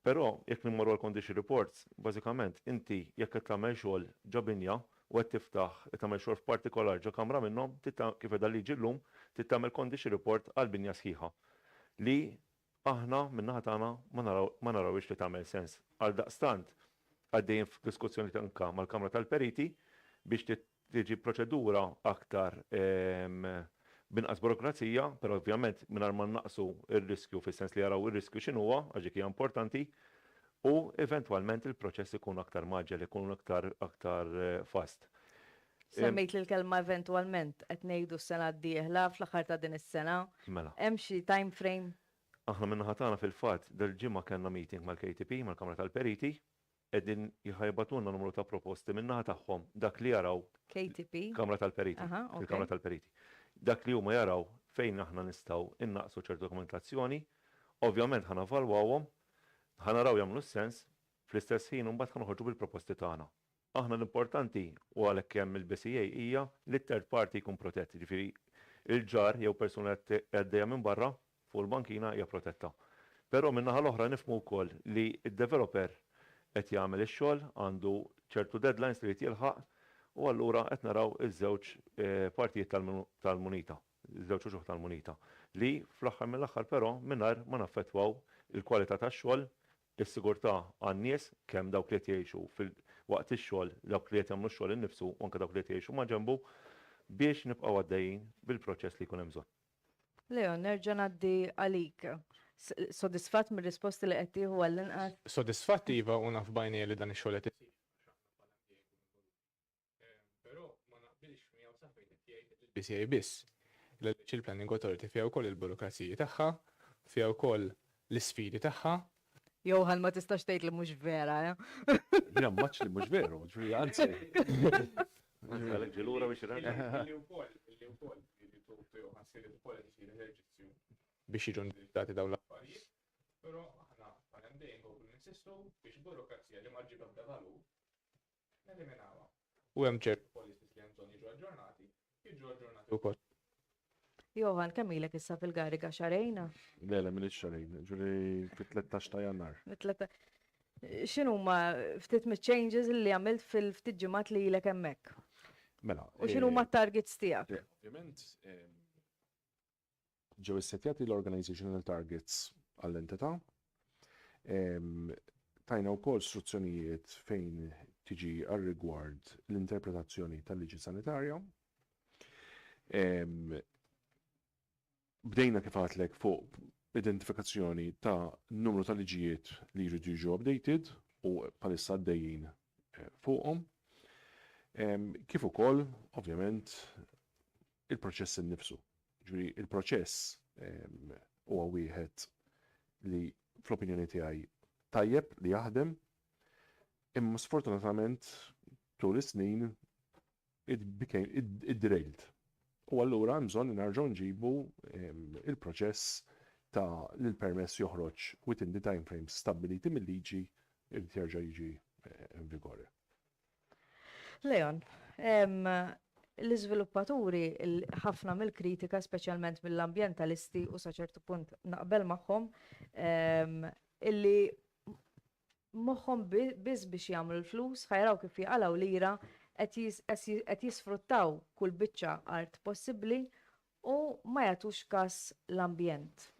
Però jekk nimmorru l-condition reports, bażikament inti jekk qed tagħmel xogħol ġobinja u qed tiftaħ qed tagħmel xogħol f'partikolar ġo kamra minnhom kif qiegħda liġi llum titagħmel condition report għal binja sħiħa li aħna min-naħa tagħna ma narawx li tagħmel sens. Għal daqstant għaddejjin f'diskussjoni anke mal-Kamra tal-Periti biex tiġi proċedura aktar binqas burokrazija, però ovvjament mingħajr ma naqsu r-riskju fis-sens li jaraw ir-riskju x'inhuwa għax hija importanti u eventwalment il-proċess ikun aktar maġġel, ikun aktar fast. Semmejt l-kelma eventwalment qed ngħidu s-sena d-dieħla fl-aħħar ta' din is-sena. Mela. Hemm xi time frame? Aħna min-naħa tagħna fil-fatt dal-ġimgħa kellna meeting mal-KTP, mal-Kamra tal-Periti, qegħdin jħajbatulna numru ta' proposti min-naħa tagħhom dak li jaraw KTP? Kamra tal-Periti, Aha, ok. il-Kamra tal-Periti. Dak li huma jaraw fejn aħna nistgħu innaqsu ċertu dokumentazzjoni, ovvjament ħanavalwawhom, ħanaraw jagħmlu sens, fl-istess ħin imbagħad ħanoħorġu bil-proposti tagħna. Aħna l-importanti u għalhekk hemm il-BCA hija li t-third party jkun protetti, ġifieri il-ġar jew persuna għaddejja minn barra fuq il-bankina hija protetta. Però min-naħa l-oħra nifhmu wkoll li d-developer qed jagħmel ix-xogħol għandu ċertu deadlines li jilħaq u allura qed naraw iż-żewġ partijiet tal-munita, iż-żewġ uġuħ tal-munita, li fl-aħħar mill-aħħar però mingħajr ma naffettwaw il-kwalità tax-xogħol, is-sigurtà għan-nies kemm dawk li qed jgħixu waqt ix-xogħol, dawk li qed jagħmlu x-xogħol innifsu u anke dawk li qed jgħixu ma' ġenbu biex nibqgħu għaddejjin bil-proċess li jkun hemm bżonn. Leon, nerġa' ngħaddi għalik. Sodisfatt mir-risposti li qed tieħu għall-inqas? Sodisfatt iva u naf bajnejja li dan ix-xogħol qed isir. Però ma naqbilx miegħu sa fejn qed jgħid il-BCA biss. Il-Planning Authority fiha wkoll il-burokrazija tagħha, fiha wkoll l-isfidi tagħha. Johan ma tistax tgħid li mhux vera, Jina maċ li mhux veru, ġifieri anzi. Għalhekk ġilura biex biex jiġu indirizzati dawn l-affarijiet, però aħna bħalem dejjem nkomplu ninsistu biex burokrazija li ma ġib ebda valur neliminawha. U hemm ċertu policies li hemm bżonn jiġu aġġornati, jiġu aġġornati wkoll. Johan, kemm ilek issa fil-gariga xarejna? Lele minn ix-xarin, ġifieri fit-13 ta' Jannar. X'inhuma ftit mit-changes li għamilt fil-ftit ġimgħat li ilek hemmhekk? Mela. U x'inhuma t-targets tiegħek? Ovvjament, ġew issettjati l-organizational targets għall-entità. Tajna wkoll istruzzjonijiet fejn tiġi għar-rigward l-interpretazzjoni tal-liġi sanitarja. Bdejna kif għatlek fuq identifikazzjoni ta' numru ta' liġijiet li jridu jiġu updated u palissa għaddejjin fuqhom. Kif ukoll, ovvjament, il-proċess innifsu. Ġifieri il-proċess huwa wieħed li fl-opinjoni tiegħi tajjeb li jaħdem, imma sfortunatament tul is-snin id-derailed. U allura hemm bżonn nerġgħu nġibu il-proċess ta' li l-permess joħroġ within the time frames stabiliti mill-liġi li jerġa' jiġi vigore. Leon, l-iżviluppaturi ħafna mill-kritika, speċjalment mill-ambjentalisti u sa ċertu punt naqbel magħhom, illi moħħhom biss biex jagħmlu l-flus ħajraw kif jaqalaw lira qed jisfruttaw kull biċċa art possibbli u ma jagħtux każ l-ambjent.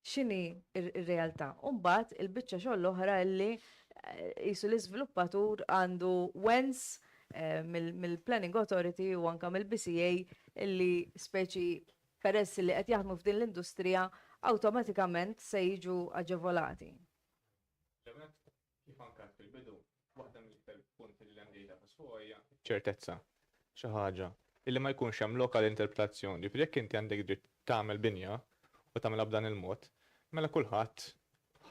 x'inhi r-realtà. U mbagħad il-biċċa xogħol l-oħra li qisu l-iżviluppatur għandu wens mill-Planning Authority u anke mill-BCA illi speċi peress li qed jaħdmu f'din l-industrija awtomatikament se jiġu aġevolati. Kif anke fil-bidu, waħda mill-iktar punti li għandejta fuq hija ċertezza xi ħaġa illi ma jkunx hemm lokal interpretazzjoni. Ġifieri jekk inti għandek dritt tagħmel binja u tagħmilha b'dan il-mod, mela kulħadd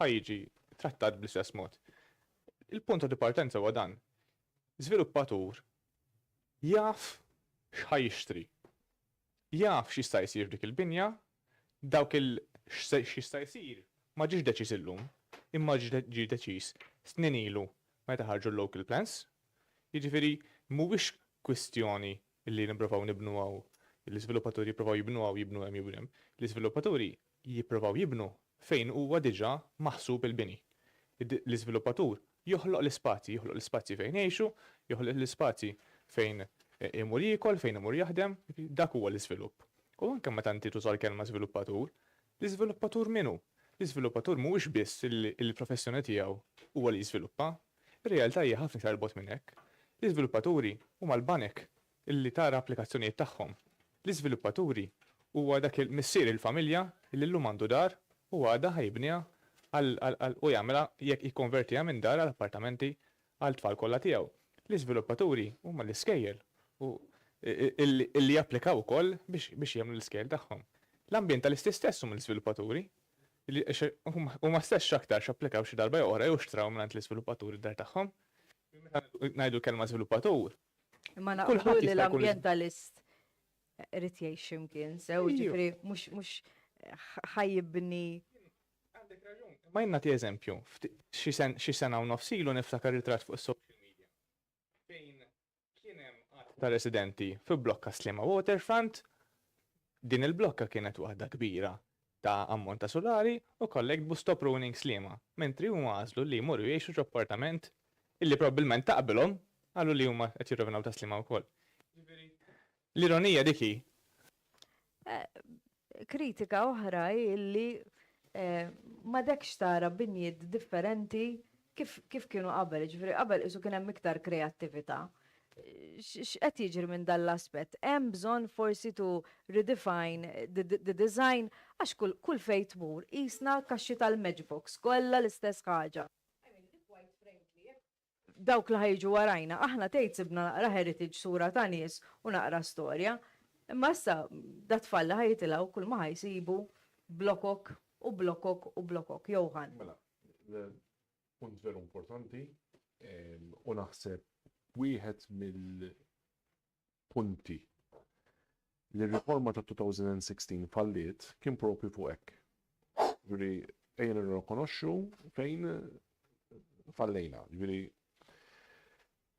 ħajġi trattat bl-istess mod. Il-punt di partenza huwa dan. Żviluppatur jaf x'ħaj jixtri. Jaf x'jista' jsir dik il-binja, dawk x'jista' jsir ma ġiex deċiż illum, imma ġie deċiż snin ilu meta ħarġu l-local plans. Jiġifieri mhuwiex kwistjoni li nippruvaw nibnu għaw, l-iżviluppaturi jippruvaw jibnu għaw jibnu hemm. L-iżviluppaturi jippruvaw jibnu fejn huwa diġà maħsub il-bini. L-iżviluppatur joħloq l-ispazji fejn jgħixu, joħloq l-ispazji fejn imur jikol, fejn imur jaħdem, dak huwa l-iżvilupp. U anke meta inti tuża l-kelma żviluppatur, l-iżviluppatur minnu? L-iżviluppatur mhuwiex biss il-professjoni tiegħu huwa li jiżviluppa. Ir-realtà hija ħafna iktar bot minn hekk. L-iżviluppaturi huma l-banek illi tara applikazzjonijiet tagħhom. L-iżviluppaturi huwa dak il-missier il-familja illi llum għandu dar u għada ħajbniha u jagħmilha jekk jikkonvertiha minn dar għal appartamenti għal tfal kollha tiegħu. L-iżviluppaturi huma l-iskejjel illi japplikaw ukoll biex jagħmlu l-iskejjel tagħhom. L-ambjentalisti stess huma l-iżviluppaturi huma stess aktar x'applikaw xi darba oħra jew xtraw minn l-iżviluppaturi d-dar tagħhom. Ngħidu kelma żviluppatur. Imma naqblu li l-ambjentalist irid jgħix x'imkien sew, ġifri mhux ħajibni. Għandek raġun. Ma jinnati eżempju, xi sena u nofsilu niftakar ritratt fuq is-social media. Fejn kien hemm ta' residenti fi blokka Slima Waterfront, din il-blokka kienet waħda kbira ta' ammonta solari u kollek bu stop ruining Slima, mentri huma għażlu li jmorru jgħixu f'appartament illi probabbilment taqbilhom għallu li huma qed jirrovinaw ta' Slima wkoll. L-ironija diki. Kritika oħra illi ma dekx tara binjiet differenti kif kienu qabel, ġifri qabel isu kien hemm iktar kreattività. X'qed jiġri minn dan l-aspett? Hemm bżonn forsi to redefine the design għax kull fejn tmur qisna kaxxi tal-Matchbox kollha l-istess ħaġa. Dawk li ħajġu warajna, aħna tgħid sibna naqra heritage sura ta' nies u naqra storja. Imma issa dat tfal li ħajtilgħu kull ma ħajsibu blokok u blokok u blokok. Johan. Mela, punt veru importanti u naħseb wieħed mill-punti li r-riforma ta' 2016 falliet kien propju fuq hekk. Ġifieri ejja nirrikonoxxu fejn fallejna. Ġifieri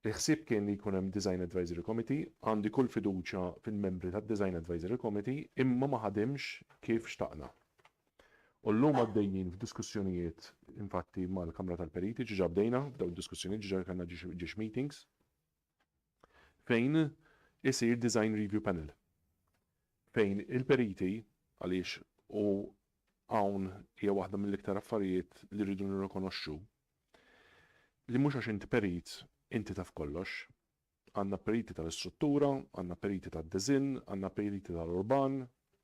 il-ħsieb kien li jkun hemm Design Advisory Committee, għandi kull fiduċja fil-membri tad-Design Advisory Committee, imma ma ħadimx kif xtaqna. U llum għaddejjin f'diskussjonijiet infatti mal-Kamra tal-Periti ġiġa bdejna, bdew diskussjonijiet ġiġa kellna ġiex meetings, fejn isir Design Review Panel. Fejn il-periti għaliex u hawn hija waħda mill-iktar affarijiet li rridu nirrikonoxxu li mhux għax inti perit inti taf kollox. Għandna periti tal-istruttura, għandna periti tad-design, għandna periti tal-urban,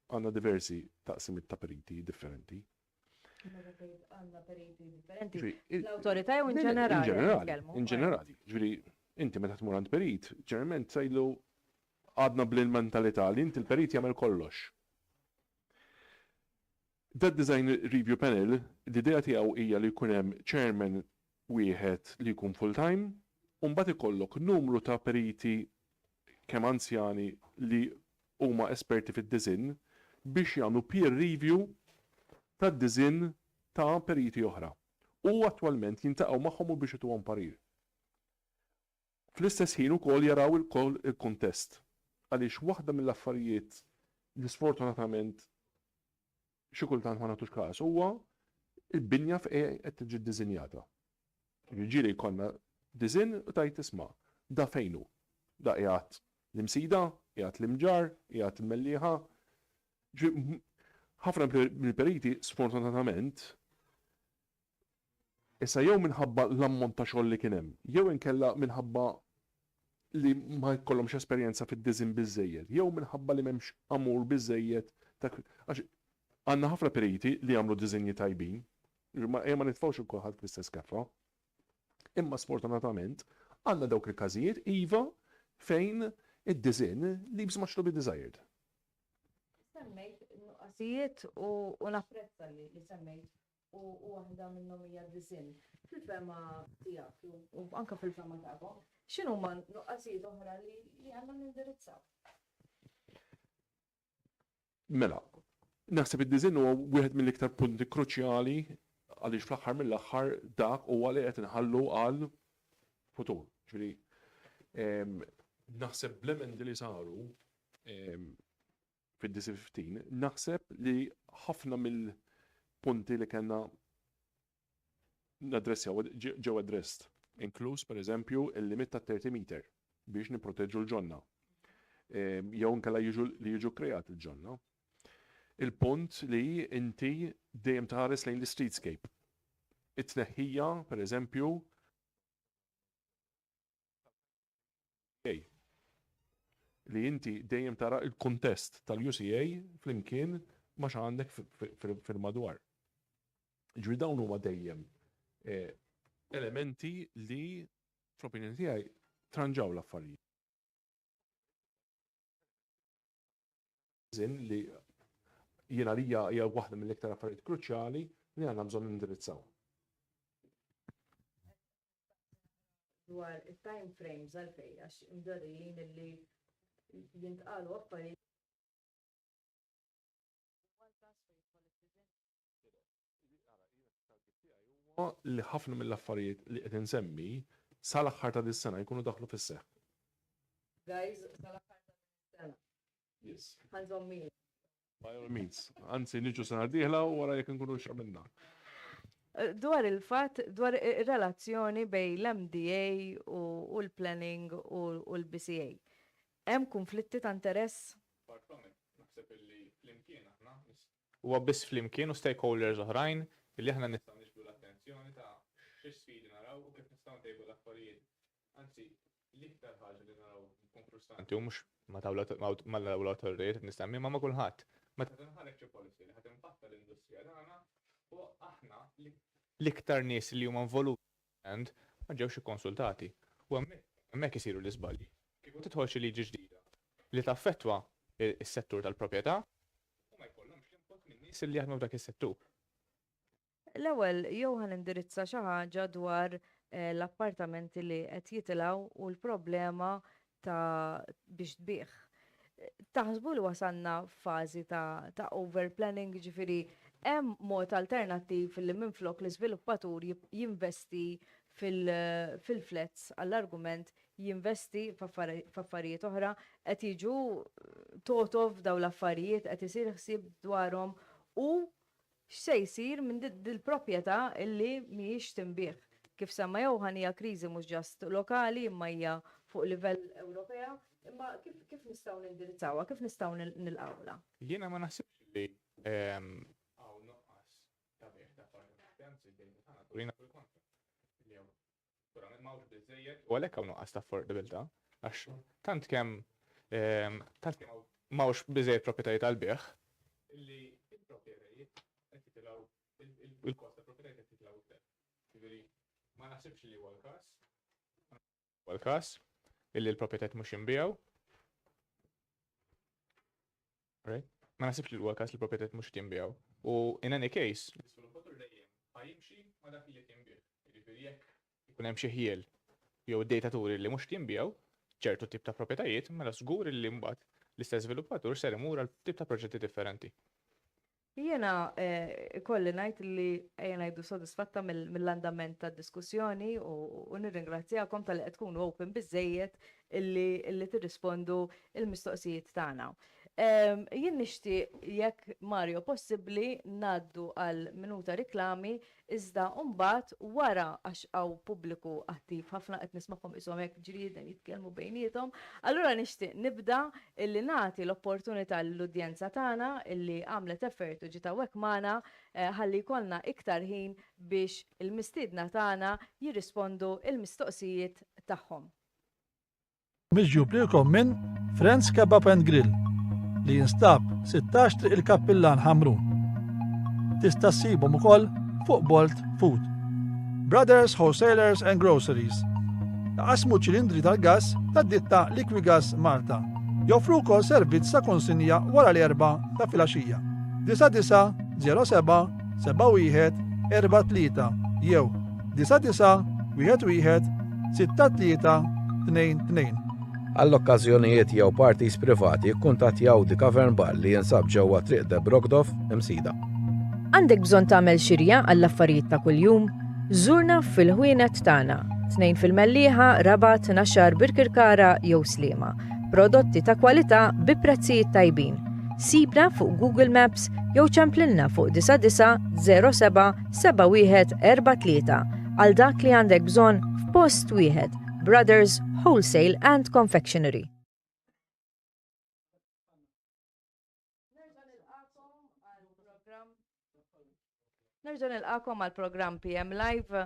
għandna diversi taqsimiet ta' periti differenti. Għandna periti differenti. L-awtorità jew in ġenerali? In ġenerali. Ġifieri inti meta tmur għand perit, ġeneralment sajlu għadna bl-mentalità li inti l-perit jagħmel kollox. That Design Review Panel, l-idea tiegħu hija li jkun hemm chairman wieħed li jkun full-time, u mbagħad ikollok numru ta' periti kemm anzjani li huma esperti fid-design biex jagħmlu peer review tad-design ta' periti oħra. U attwalment jintaqgħu magħhom u biex ituhom parir. Fl-istess ħin ukoll jaraw il-kuntest. Għaliex waħda mill-affarijiet li sfortunatament xi kultant ma nagħtux każ huwa il-binja qed tiġi ddiżinjata. Jiġieli jkollna design u tajt isma' da fejnu. Da qiegħed l-imsida, qiegħed l-imġar, qiegħed il-mellieħa. ħafna mill-periti sfortunatament issa jew minħabba l-ammont ta' xogħol li kien hemm, jew inkella minħabba li ma jkollhomx esperjenza fid-diżin biżejjed, jew minħabba li m'hemmx amur biżejjed għax għandna ħafna periti li jagħmlu diżinji tajbin, ma nitfgħux kulħadd fl-istess kaffa. Imma sfortunatament għandna dawk il-każijiet iva fejn id-diżin leaves much to be desired. Semmejt nuqqasijiet u napprezza li semmejt u waħda minnhom hija d-disin. Fil-fema tiegħek u anke fil-fema tagħkom, x'inhuma nuqqasijiet oħra li għandna nindirizzaw? Mela, naħseb id-diżin huwa wieħed mill-iktar punti kruċjali għaliex fl-aħħar mill-aħħar dak huwa li qed inħallu għal futur. Ġifieri naħseb bl-emendi li saru fid-DC15, naħseb li ħafna mill-punti li kellna nadressjaw ġew addressed, inkluż pereżempju il-limit ta' 30 meter biex nipproteġġu l-ġonna. Jew inkella li jiġu krejat il-ġonna. Il-punt li inti dejjem tħares lejn l-streetscape. It-tneħħija, pereżempju, li inti dejjem tara il-kontest tal-UCA flimkien ma x'għandek fil-madwar. Ġifieri dawn huma dejjem elementi li fl-opinjoni tiegħi tranġaw l-affarijiet. Li jiena hija waħda mill-iktar affarijiet kruċjali li għandna bżonn nindirizzaw. Dwar it-time frames għalfejn għax imdorrijin li jintqalu affarijiet. Li ħafna mill-affarijiet li qed insemmi sal-aħħar ta' dis-sena jkunu daħlu fis-seħħ. Guys, sal-aħħar ta' dis-sena. Yes. Ħanżomm min. By all means. Anzi, niġu sena d-dieħla u wara jekk nkunu x'għamilna. Dwar il-fatt, dwar ir-relazzjoni bejn l-MDA u l-planning u l-BCA. Hemm konflitti ta' interess? Naħseb illi flimkien aħna. Huwa biss flimkien u stakeholders oħrajn illi aħna nistgħu niġbdu l-attenzjoni ta' x'isfidi naraw u kif nistgħu ntejbu l-affarijiet. Anzi, l-iktar ħaġa li naraw nkun frustranti u mhux mal-awtoritajiet nistenni ma' kulħadd. Meta tinħareġ xi policy li ħadd impatta l-industrija tagħna u aħna l-iktar nies li huma involuti ma ġewx ikkonsultati. U hemmhekk isiru l-iżbalji. Kieku tidħol xi liġi ġdida li taffettwa is-settur tal-proprjetà u ma jkollhomx input minn nies li jaħdmu f'dak is-settur. L-ewwel jew ħanindirizza xi ħaġa dwar l-appartamenti li qed jitilgħu u l-problema ta' biex tbieħ. Taħsbu li wasalna f'fażi ta' overplanning, ġifieri hemm mod alternattiv li minflok l-iżviluppatur jinvesti fil-flats għall-argument jinvesti f'affarijiet oħra qed jiġu totof dawn l-affarijiet qed isir ħsieb dwarhom u x'se jsir minn dil-proprjetà illi mhijiex tinbieħ. Kif semma jew hija kriżi mhux ġast lokali imma hija fuq livell Ewropea, imma kif nistgħu nindirizzawha, kif nistgħu nilqawla? Jiena ma naħsibx li hawn noqqas ta' bieħ ta' parti tagħna turina fil-kontra. Purament m'hawnx biżżejjed u għalhekk hawn noqqas ta' affordabilità għax tant kemm m'hawnx biżżejjed proprjetajiet għall-bieħ illi l-proprjetajiet qed jitilgħu il-kost ta' proprjetajiet qed jitilgħu iktar. Jiġifieri ma naħsibx li huwa l-każ illi l-proprjetajiet mhux jinbiegħu. Ma naħsibx li huwa l-każ li l-proprjetajiet mhux jinbiegħu. U in any case, l-iżviluppatur dejjem ħajimxi ma dak li qed jinbieħ. Jiġifieri jekk ikun hemm xi ħiel jew id-dejtaturi li mhux jinbiegħu ċertu tip ta' proprjetajiet, mela żgur li mbagħad l-istess żviluppatur ser imur għal tip ta' proġetti differenti. Jiena kolli ngħid li ejja ngħidu sodisfatta mill-andament tad-diskussjoni u nirringrazzjakom tal-li qed tkunu open biżżejjed illi tirrispondu il-mistoqsijiet tagħna. Jien nixtieq jekk Mario possibbli ngħaddu għal minuta riklami iżda mbagħad wara għax hawn pubbliku attiv ħafna qed nisma'hom ishom hekk ġrieden jitkellmu bejniethom. Allura nixtieq nibda illi nagħti l-opportunità lill-udjenza tagħna illi għamlet effort u ġiet hawnhekk magħna ħalli jkollna iktar ħin biex il-mistiedna tagħna jirrispondu il-mistoqsijiet tagħhom. Miġġub lilkom minn Friends Kebab and Grill li jinstab 16 Triq il-Kappillan Ħamrun. Tista' ssibhom ukoll fuq Bolt Food. Brothers Wholesalers and Groceries. Qasmu ċilindri tal-gas tad-ditta Liquigas Malta. Joffru wkoll servizz ta' konsinja wara l-4 ta' filgħaxija. 9907 71 43 jew 99 11 63 22. Għall-okkażjonijiet jew parties privati kkuntattjaw The Cavern Bar li jinsab ġewwa Triq de Brogdorf Msida. Għandek bżonn tagħmel xirja għall-affarijiet ta' kuljum? Żurna fil-ħwienet tagħna. 2 fil-Mellieħa, Rabat, Naxxar, Birkirkara jew Sliema. Prodotti ta' kwalità bi prezzijiet tajbin. Sibna fuq Google Maps jew ċemplilna fuq 9907 71 43 għal dak li għandek bżonn f'post wieħed. Brothers Wholesale and Confectionery. Nerġa' nilqakom għal programm PM Live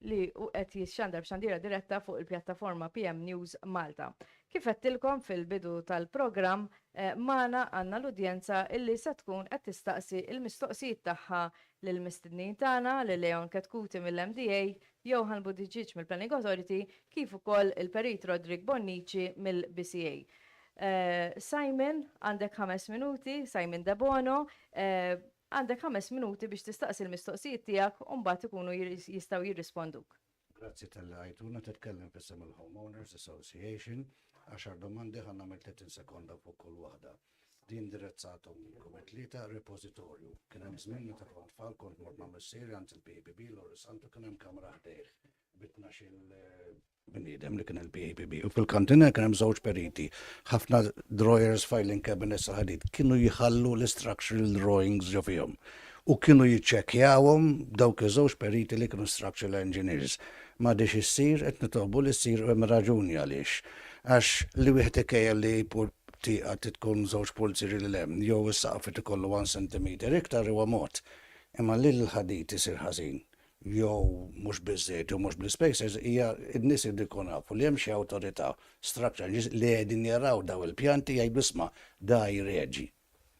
li qed jixxandar b'xandiera diretta fuq il-pjattaforma PM News Malta. Kif qedtilkom fil-bidu tal-programm magħna għandna l-udjenza illi se tkun qed tistaqsi il-mistoqsijiet tagħha lill-mistednin tagħna lil Leon Katkuti mill-MDA, Johan Budiġiġ mill-Planning Authority, kif ukoll il-Perit Rodrik Bonnici mill-BCA. Simon, għandek 5 minuti, Simon Dabono, għandek 5 minuti biex tistaqsi l-mistoqsijiet tiegħek u mbagħad ikunu jistgħu jirrisponduk. Grazzi tal-għajtuna titkellem fissem il-Homeowners Association, 10 domandi ħanna nagħmel 30 sekonda fuq kull waħda. Din direzzatom komitlita repozitorju. Kien hemm żmien meta kont tfal kont mort nagħmel seri għand il-PAPB l-Orisantu kien hemm kamra ħdejh bitnax il-bniedem li kien il-PAPB. U fil-kantina kien hemm żewġ periti. Ħafna drawers, filing cabinets ħadid kienu jħallu l-structural drawings ġo fihom. U kienu jiċċekkjawhom dawk iż-żewġ periti li kienu structural engineers. Ma dix issir qed nitolbu li ssir hemm raġuni għaliex. Għax li wieħed ikejjel li tiqa tkun żewġ pulziri li hemm jew is-saqf ikollu 1 centimeter iktar huwa mod. Imma li l-ħadid isir ħażin jew mhux biżżejjed jew mhux bl-spacers hija n-nies irid ikun nafu li hemm xi awtorità structure li qegħdin jaraw daw il-pjanti jgħidu isma' da jreġi.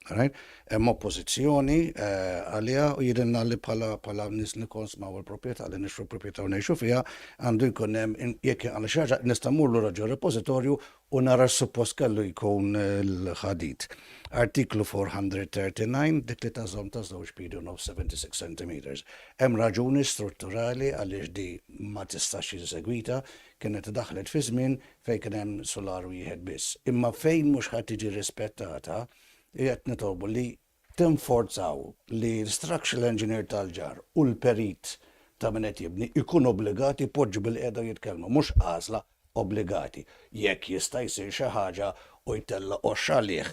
Hemm oppożizzjoni għaliha u jidilna li bħala nies li konsmaw il-proprjetà li nixtru proprjetà u ngħixu fiha għandu jkun hemm jekk għal xi ħaġa nista' mmur lura ġo repożitorju u nara suppost kellu jkun l-ħadid. Artiklu 439 dik li tażomm ta' żewġ pidun of 76 centimeters. Hemm raġuni strutturali għaliex di ma tistax jiżegwita kienet daħlet fi żmien fejn kien hemm solar wieħed biss. Imma fejn mhux ħadd tiġi rispettata jgħet nitolbu li tinforzaw li l-structural engineer tal-ġar u l-perit ta' min qed jibni ikun obbligati poġġu bil-qiegħda jitkellmu, mhux għażla obbligati. Jekk jista' jsir xi ħaġa u jtella oxxa għalih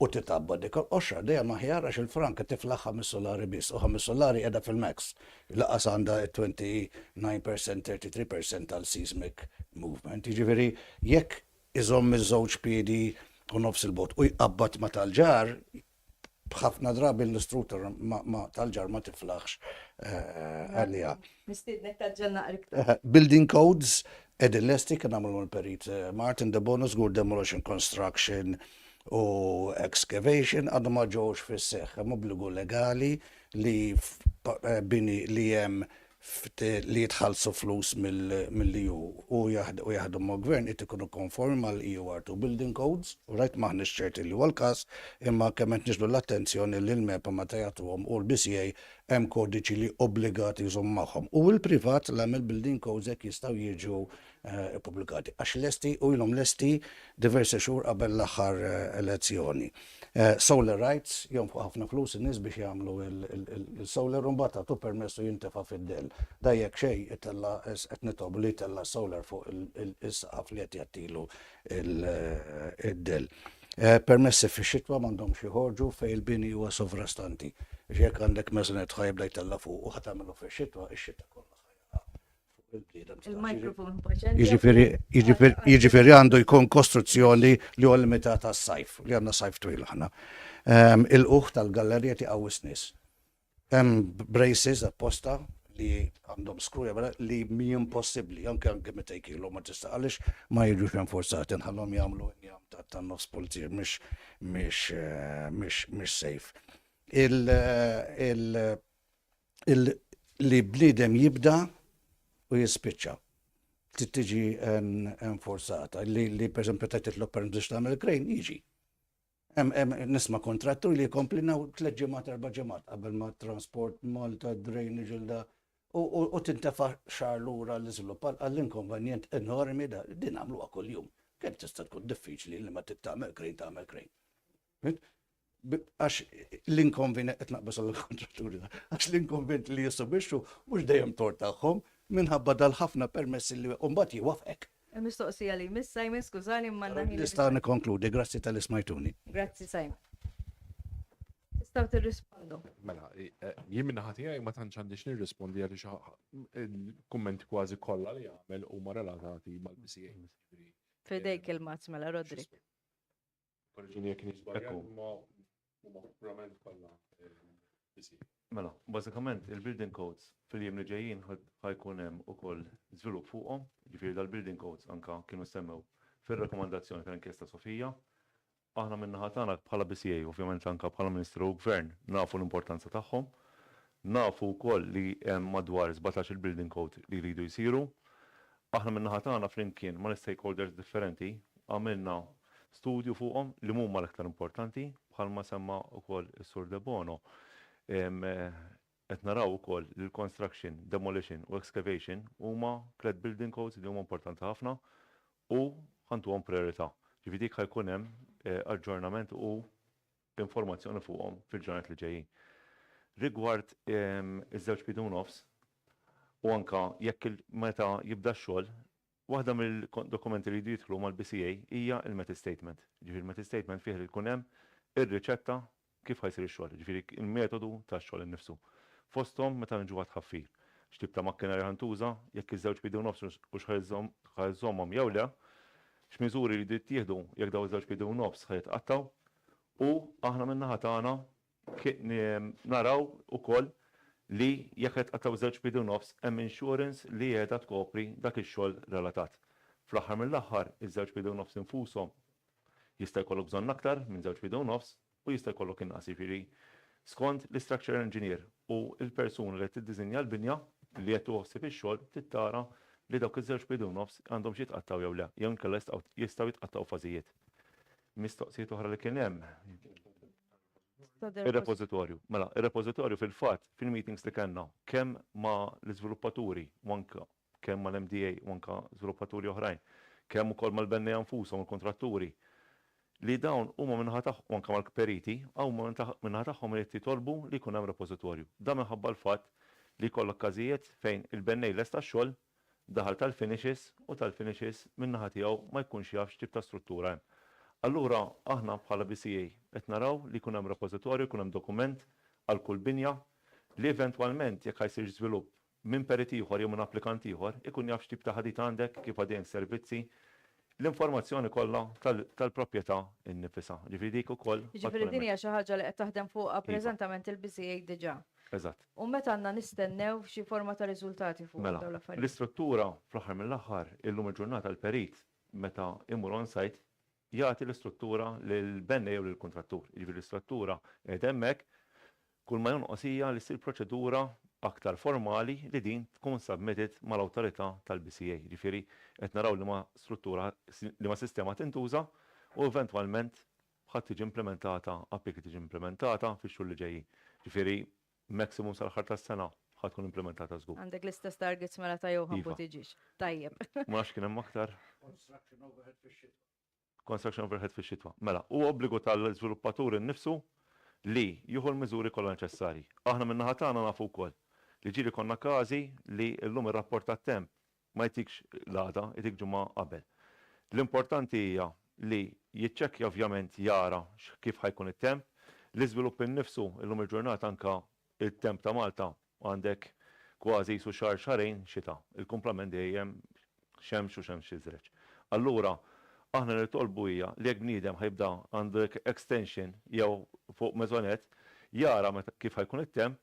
u titabba dik oxxa dejjem aħjar għax il-franka tiflaħ 5 solari biss u 5 solari qiegħda fil-max. Laqas għandha 29% 33% tal-seismic movement. Jiġifieri jekk iżomm iż-żewġ piedi u nofs il-bot u jqabbat ma tal-ġar b'ħafna drabi l-istruttur tal-ġar ma tiflaħx għalija. Mistiednek tal-ġenna iktar. Building codes edilesti kien għamlu l-perit Martin Dabono żgur demolition construction u excavation għadhom ma ġewx fis-seħħ hemm obbligu legali li bini li hemm li jitħallsu flus mill-EU u jaħdu ma' gvern qed ikunu konformi mal-EU2 building codes u rajt maħniex ċerti li huwa l-każ imma kemm qed niġbdu l-attenzjoni li l-MEPA meta jagħtuhom u l-BCA hemm kodiċi li obbligati jżomm magħhom. U l-privat l-għamel building codes hekk jistgħu jiġu pubblikati għax lesti u ilhom lesti diversi xhur qabel l-aħħar elezzjoni. Solar rights jom fuq ħafna flus in-nies biex jagħmlu il-solar u mbagħad tagħtu permessu jintefa' fid-dell. Dajjek xejn qed nitolbu li jtella solar fuq is-saqaf li qed jagħtilu id-dell. Permessi fix-xitwa m'għandhomx joħorġu fejn il-bini huwa sovrastanti. Jekk għandek meżanet ħajbda jtella fuq u ħatamelu fix-xitwa, ix-xitwa kollha ħajja fuq il-blieda. Il-mikrofon Jiġifieri għandu jkun kostruzzjoni li huwa limitata għas-sajf, li għandna sajf twil aħna. Il-uħ tal-gallerija tiqawwis nies. Hemm braces apposta li għandhom skruja li mi impossibbli, anke meta jkielu ma tista' għaliex ma jiġux enforzati nħallhom jagħmlu injam tan-nofs pulizija mhix safe. Li bliedem jibda u jispiċċa. Tiġi enforzata. Li pereżempju ta' titlob per biex tagħmel krejn jiġi. Nisma' kontrattur li jkomplina 3 ġimgħat 4 ġimgħat qabel ma transport Malta, drainage il-da u tintefa' xahar lura l-iżvilupp għall-inkonvenjent enormi da din għamluha kuljum. Kemm tista' tkun diffiċli li ma tagħmel krejn. Għax l-inkonvenjent qed naqbes għall-kontratturi għax l-inkonvenjent li jissubixxu mhux dejjem tort tagħhom minħabba dal-ħafna permessi li mbagħad jiwafqek. Mistoqsija li miss Simon, skużani ma naħi. Nista' nikkonkludi, grazzi tal-ismajtuni. Grazzi Simon. Tistgħu tirrispondu. Mela, jien minna ħatijaj ma tantx għandix nirrispondi għaliex il-kummenti kważi kollha li jagħmel huma relatati mal-BCA. Fidejk il-mazz mela Rodri. Korġini jekk nisbaljak huma purament kollha BCA. Mela, bażikament il-building codes fil-jiem li ġejjin ħajkun hemm ukoll żvilupp fuqhom, ġifieri dal-building codes anka kienu semmew fir-rakkomandazzjoni tal-inkjesta Sofija. Aħna min-naħa tagħna bħala BCA, ovvjament anke bħala Ministru u Gvern, nafu l-importanza tagħhom. Nafu wkoll li hemm madwar 17 il-building code li jridu jsiru. Aħna min-naħa tagħna flimkien ma' stakeholders differenti għamilna studju fuqhom li huma l-aktar importanti bħalma semma wkoll is-Sur De Bono. Qed naraw ukoll li l-construction, demolition u excavation huma 3 building codes li huma importanti ħafna u ħantuhom priorità. Ġifieri dik ħajkun hemm aġġornament u informazzjoni fuqhom fil-ġranet li ġejjin. Rigward iż-żewġ bidun-nofs u anke jekk meta jibda x-xogħol, waħda mill-dokumenti li jridu jidħlu mal-BCA hija il-method statement. Ġifieri il-method statement fih li jkun hemm ir-riċetta kif ħajsir ix-xogħol, ġifieri il-metodu tax-xogħol innifsu. Fosthom meta nġu għad ħaffir. X'tib ta' makkinarja ħantuża, jekk iż-żewġ bidun-nofs u x'ħajżommhom jew le, x'miżuri li jittieħdu jekk daw iż-żewġ bidun-nofs ħajtqattaw u aħna min-naħa tagħna naraw ukoll li jekk jitqattaw żewġ bidun-nofs hemm insurance li qiegħda tkopri dak ix-xogħol relatat. Fl-aħħar mill-aħħar iż-żewġ bidun-nofs infushom jista' jkollok bżonn aktar minn żewġ bidun-nofs u jista' jkollok inqas jiġifieri skont l-structure engineer u l-persuna li tiddiżinja l-binja li qed tuħsib ix-xogħol tittara li dawk iż-żewġ bidun-nofs għandhom xi jitqattaw jew le, jew inkella jistgħu jitqattaw fażijiet. Mistoqsijiet oħra li kien hemm. Ir-repożitorju. Mela, ir-repożitorju fil-fatt fil-meetings li kellna kemm ma' l-iżviluppaturi u anke kemm mal-MDA u anke żviluppaturi oħrajn, kemm ukoll mal-bennejja nfushom il-kontratturi li dawn huma minħa tagħhom anke mal-periti huma minħa tagħhom li jitolbu li jkun hemm repożitorju. Dan minħabba l-fatt li jkollok każijiet fejn il-bennej lesta x-xogħol daħal tal-finishes u tal-finishes min-naħa tiegħu ma jkunx jaf x'tip ta' struttura hemm. Allura aħna bħala BCA qed naraw li jkun hemm repożitorju, jkun hemm dokument għal kull binja li eventwalment jekk ħajsir żvilupp minn perit ieħor jew minn applikant ieħor ikun jaf x'tip ta' ħadit għandek kif għaddejn servizzi l-informazzjoni kollha tal-proprjetà innifisha. Ġifieri dik ukoll. Ġifieri din hija xi ħaġa li qed taħdem fuqha preżentament il-BCA diġà. Eżatt. U meta għandna nistennew xi forma ta' riżultati fuq dawn l-affarijiet. L-istruttura fl-aħħar mill-aħħar illum il-ġurnata l-perit meta imur on-site jagħti l-istruttura lill-bennej jew lill-kontrattur. Jiġifieri l-istruttura qed hemmhekk kull ma jonqos hija li ssir proċedura aktar formali li din tkun submitted mal-awtorità tal-BCA. Jiġifieri qed naraw li ma struttura li ma sistema tintuża u eventwalment ħadd tiġi implementata applik tiġi implementata fix-xhur li ġejjin. Jiġifieri maximum sal-aħħar tas-sena ħadd tkun implementata żgur. Għandek l-istess targets mela ta' jew ħambu tiġix. Tajjeb. Ma nafx kien hemm aktar. Construction overhead fix-xitwa. Mela, u obbligu tal-żviluppaturi nnifsu li jieħu l-miżuri kollha neċessarji. Aħna min-naħa tagħna nafu wkoll li ġieli konna każi li llum ir-rapport tat-temp ma jtikx l-għada, jtik ġimgħa qabel. L-importanti hija li jiċċekkja ovvjament jara kif ħajkun it-temp, l-iżvilupp innifsu illum il-ġurnata anka il-temp ta' Malta għandek kważi su xarejn xita. Il-kumplament dejjem xemx u xemx iżreċ. Allura, aħna nitolbu hija li jekk bniedem ħajbda għandek extension jew fuq meżonet jara kif ħajkun it-temp,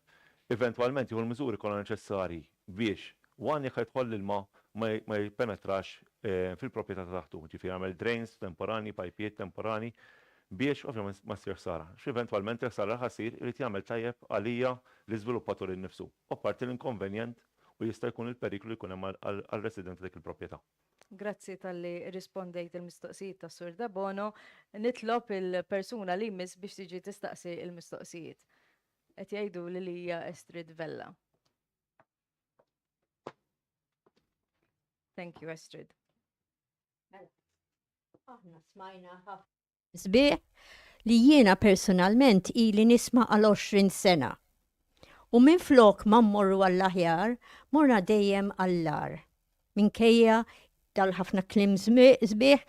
eventwalment jieħu l-miżuri kollha neċessarji biex jekk ħajtħoll l-ilma ma jippenetrax fil-proprjetà ta' taħtu, ġifieri jagħmel drains temporani, pajpijiet temporani biex ovvjament ma ssir sara. X'eventwalment sara ħassir irid jagħmel tajjeb għalija l-iżviluppatur innifsu. U parti l-inkonvenjent u jista' jkun il-periklu li jkun hemm għall-residenti dik il-proprjetà. Grazzi tal-li rispondejt il-mistoqsijiet ta' Sur Dabono. Nitlob il-persuna li jmiss biex tiġi tistaqsi il-mistoqsijiet. Qed jgħidu li hija Estrid Vella. Thank you, Estrid. Aħna smajna sbieħ li jiena personalment ili nisma' għal 20 sena. U minn flok ma mmorru għall-aħjar, morna dejjem għall-lar. Minkejja dal-ħafna klim sbieħ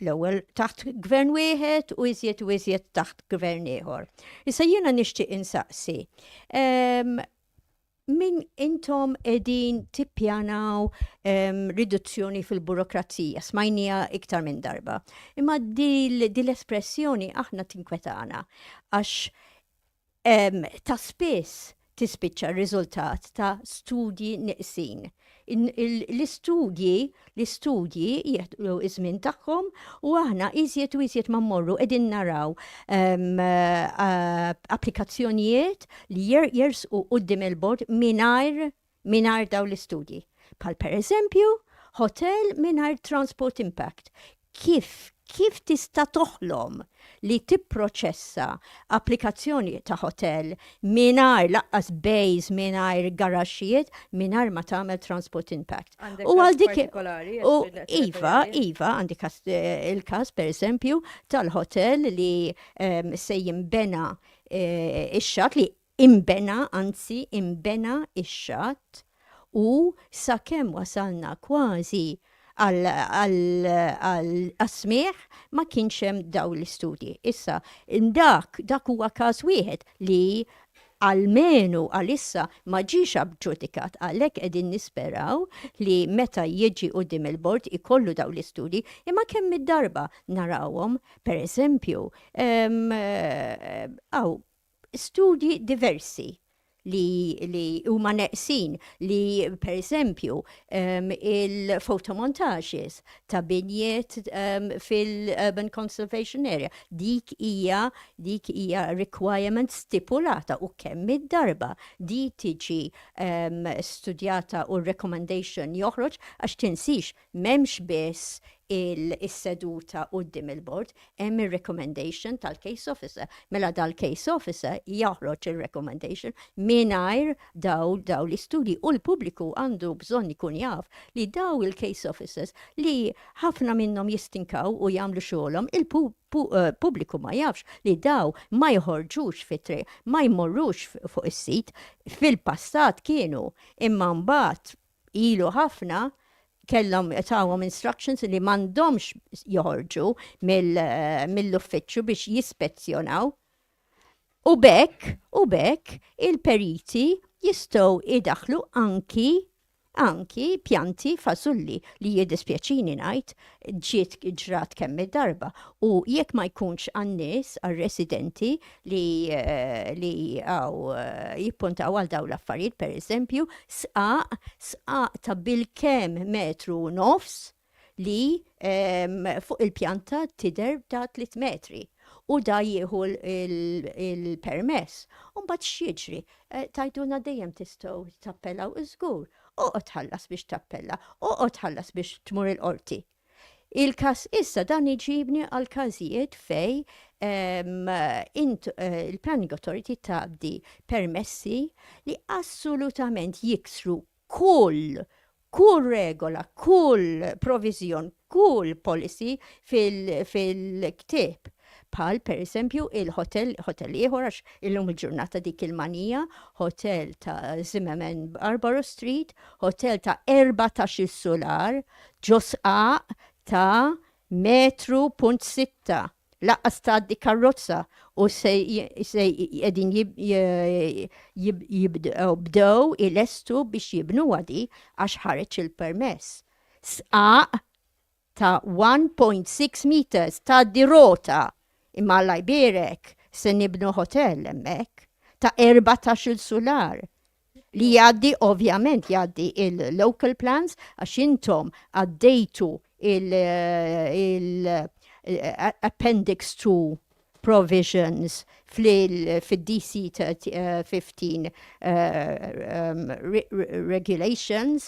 l-ewwel taħt gvern wieħed u iżjed taħt gvern ieħor. Issa jiena nixtieq insaqsi. Min intom edin tippjanaw riduzzjoni fil-burokrazija, smajnija iktar minn darba. Imma di l-espressjoni aħna tinkwetana, għax ta' spiss tispiċċa r-riżultat ta' studji neqsin. L-istudji jieħdu iż-żmien tagħhom u aħna iżjed u iżjed ma mmorru qegħdin naraw applikazzjonijiet li jersqu quddiem il-bord mingħajr dawn l-istudji. Bħal pereżempju hotel mingħajr transport impact. Kif tista' toħlom li tipproċessa applikazzjoni ta' hotel mingħajr laqqas bays, mingħajr garaxxijiet, mingħajr ma tagħmel transport impact. U għal dik Iva, għandek il-każ pereżempju tal-hotel li se jinbena ix-xatt li imbena ix-xatt u sakemm wasalna kważi għal-asmiħ ma kienx hemm daw l-istudji. Issa, dak huwa każ wieħed li għalmenu għalissa ma ġiex abġudikat għalhekk qegħdin nisperaw li meta jiġi quddiem il-bord ikollu daw l-istudji imma kemm id-darba narawhom pereżempju studji diversi li huma neqsin li per esempio il-fotomontages ta' binjiet fil-Urban Conservation Area. Dik hija requirement stipulata u kemm id-darba di tiġi studjata u recommendation joħroġ għax tinsix m'hemmx biss il-seduta quddiem il-bord, hemm il-recommendation tal-case officer. Mela dal-case officer jaħroġ il-recommendation mingħajr daw l-istudji u l-pubbliku għandu bżonn ikun jaf li daw il-case officers li ħafna minnhom jistinkaw u jagħmlu xogħolhom il-pubbliku ma jafx li daw ma jħorġux fit-triq, ma jmorrux fuq is-sit. Fil-passat kienu imma mbagħad ilu ħafna kellhom tawhom instructions li m'għandhomx joħorġu mill-uffiċċju biex jispezzjonaw. U bekk il-periti jistgħu idaħlu anki pjanti fasulli li jiddispjaċini ngħid ġrat kemm id-darba. U jekk ma jkunx għan-nies għar-residenti li jippuntaw għal dawn l-affarijiet, pereżempju, sqaq ta' bil-kemm metru nofs li fuq il-pjanta tidher ta' 3 metri. U da jieħu il-permess. U mbagħad x'jiġri? Tajduna dejjem tistgħu tappellaw iżgur. Oqgħod tħallas biex tappella, oqgħod tħallas biex tmur il-qorti. Il-każ issa dan iġibni għal każijiet fej il-Planning Authority tgħaddi permessi li assolutament jiksru kull regola, kull proviżjon, kull policy fil-ktieb. Bħal per esempio il-hotel ieħor għax illum il-ġurnata dik il-manija, hotel ta' Zimmerman Barbaro Street, hotel ta' 14 solar, ġosqa ta' metru punt 6 laqqas tgħaddi karozza u se qegħdin bdew ilestu biex jibnu għadi għax ħareġ il-permess. Sqaq ta' 1.6 meters ta' dirota imma lajbirek se nibnu hotel hemmhekk ta' 14 solar li jgħaddi ovvjament jgħaddi il-local plans għax intom għaddejtu il-appendix 2 provisions fil-DC 15 regulations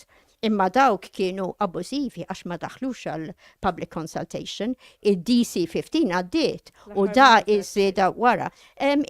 imma dawk kienu abusivi għax ma daħlux għal public consultation, il-DC 15 għaddiet u da iż-żieda wara.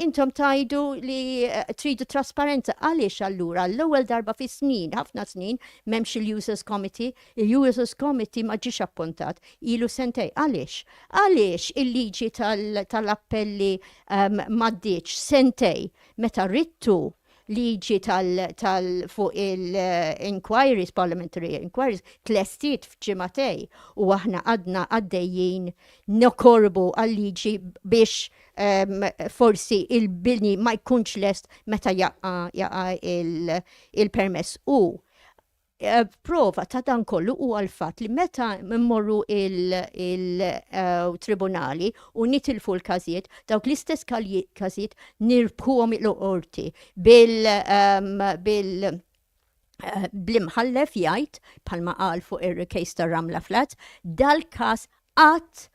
Intom tajdu li tridu trasparenza għaliex allura l-ewwel darba fi snin, ħafna snin, m'hemmx il-Users Committee, il-Users Committee ma ġiex appuntat ilu sentej. Għaliex? Għaliex il-liġi tal-appelli m'għaddietx sentej meta rittu liġi fuq il-inquiries, parliamentary inquiries, tlestiet f'ġimatej u aħna għadna għaddejjin nokorbu għal-liġi biex forsi il-bini ma jkunx lest meta jaqa il-permess u prova ta' dan kollu u għal-fat li meta mmorru il-tribunali u nitilfu l-kazijiet, dawk l-istess kazijiet nirbħuhom il-qorti bl-imħallef jgħid bħalma qal fuq ir-case ta' Ramla Flats, dal-każ qatt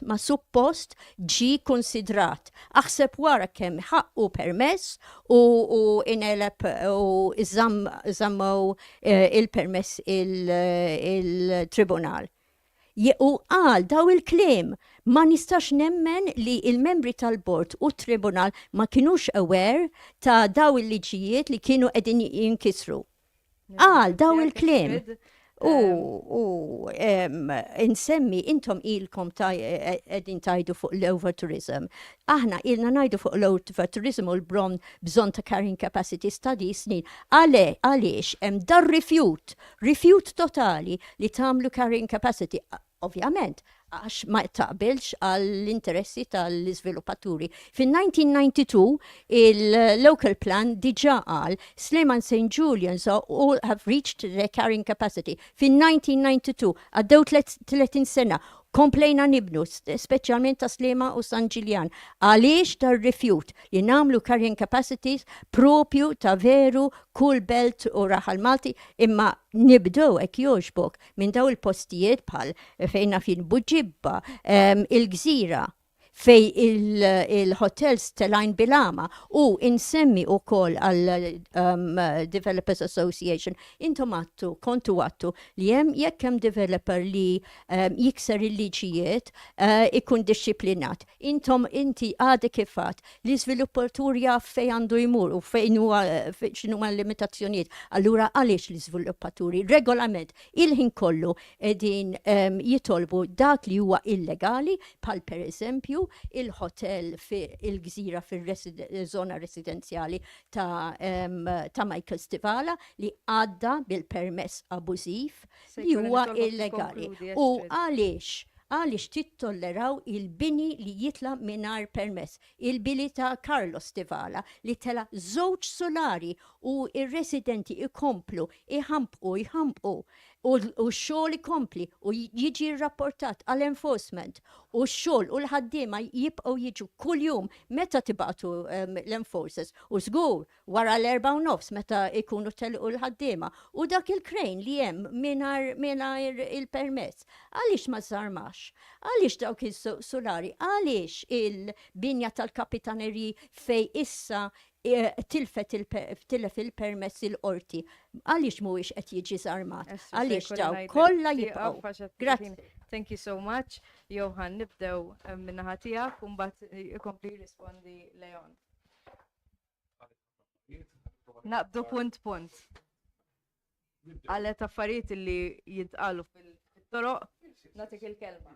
ma suppost ġi konsidrat. Aħseb wara kemm ħaqqu permess u inelep u żammew il-permess il-tribunal. U qal daw il-kliem ma nistax nemmen li il-membri tal-bord u tribunal ma kinux aware ta' daw il-liġijiet li kienu qegħdin jinkisru. Qal daw il-kliem. U insemmi intom ilkom edin tajdu fuq l-overtourism. Aħna ilna najdu fuq l-overtourism u bżon ta' carrying capacity study snin. Għaliex dar refute totali li tamlu carrying capacity. Ovvjament, għax ma taqbilx għall-interessi tal-izviluppaturi. Fin-1992, il-local plan diġa qal Sleman St. Julian's all have reached their carrying capacity. Fin-1992, għaddew 30 sena, komplejna nibnu, specialment ta' Slema u San Ġiljan. Għaliex dar refute li namlu carrying capacities propju ta' veru kull belt u raħal Malti imma nibdew ek joġbok minn daw il-postijiet bħal fejna fin Buġibba, il-Gżira fej il-hotels telajn Bilama u insemmi u kol għal Developers Association intom kontu għattu li jekkem developer li jikser il-liġijiet ikun disciplinat. Inti għade kifat li sviluppatur jaf fej għandu jmur u fejn xinu ma limitazzjoniet. Allura għalix li sviluppaturi regolament il-ħin kollu edin jitolbu dak li huwa illegali pal per eżempju il-hotel il-Gżira fil-zona residenzjali ta' Michael Stivala li għadda bil-permess abużiv li huwa illegali. U għaliex tittolleraw il-bini li jitla minar permess. Il-bini ta' Carlos Stivala li tela żewġ solari u il-residenti ikomplu, jħampqu u x-xogħol ikompli u jiġi rapportat għall-enforcement u x-xogħol u l-ħaddiema jibqgħu jiġu kuljum meta tibgħatu l-enforcers u żgur wara l-4:nofs meta ikunu telqu l-ħaddiema u dak il-krejn li hemm mingħajr il-permess. Għaliex ma żarmax? Għaliex dawk is-solari? Għaliex il-binja tal-kapitanerji fej issa tilfet il-permess il-qorti. Għaliex mhuwiex qed jiġi żarmat? Għaliex daw kollha jibqgħu. Grazzi. Thank you so much. Johan, nibdew minnaħa tiegħek u mbagħad ikompli jirrispondi Leon. Naqbdu punt. Għalet affarijiet li jitqalu fil-toroq, nagħtik il-kelma.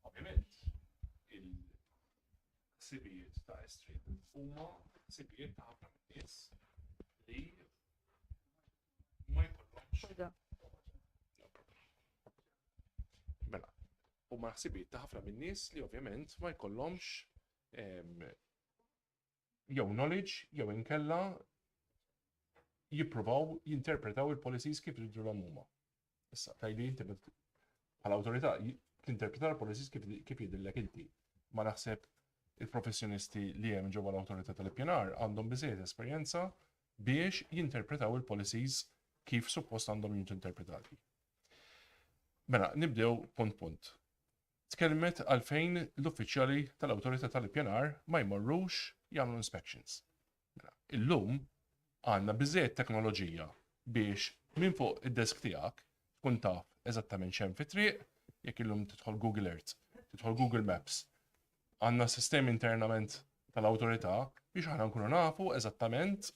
Ovvjament, il-sibijiet ta' Street huma sibijiet ta' ħafna nies li ma jkollhomx. Mela, u maħsibiet ta' ħafna min-nies li ovvjament ma jkollhomx jew knowledge jew inkella jippruvaw jinterpretaw il-policies kif jridu huma. Issa tajli inti bħal-awtorità tinterpreta l-policies kif jidillek inti. Ma naħseb il-professjonisti li hemm ġewwa l-awtorità tal-ippjanar għandhom biżejjed esperjenza biex jinterpretaw il-policies kif suppost għandhom jiġu interpretati. Mela, nibdew punt. Tkellmet għalfejn l-uffiċjali tal-awtorità tal-ippjanar ma jmorrux jagħmlu inspections. Mela, illum għandna biżejjed teknoloġija biex minn fuq id-desk tiegħek tkun taf eżattament x'hemm fit-triq, jekk illum tidħol Google Earth, tidħol Google Maps. Għandna sistemi internament tal-awtorità biex aħna nkunu nafu eżattament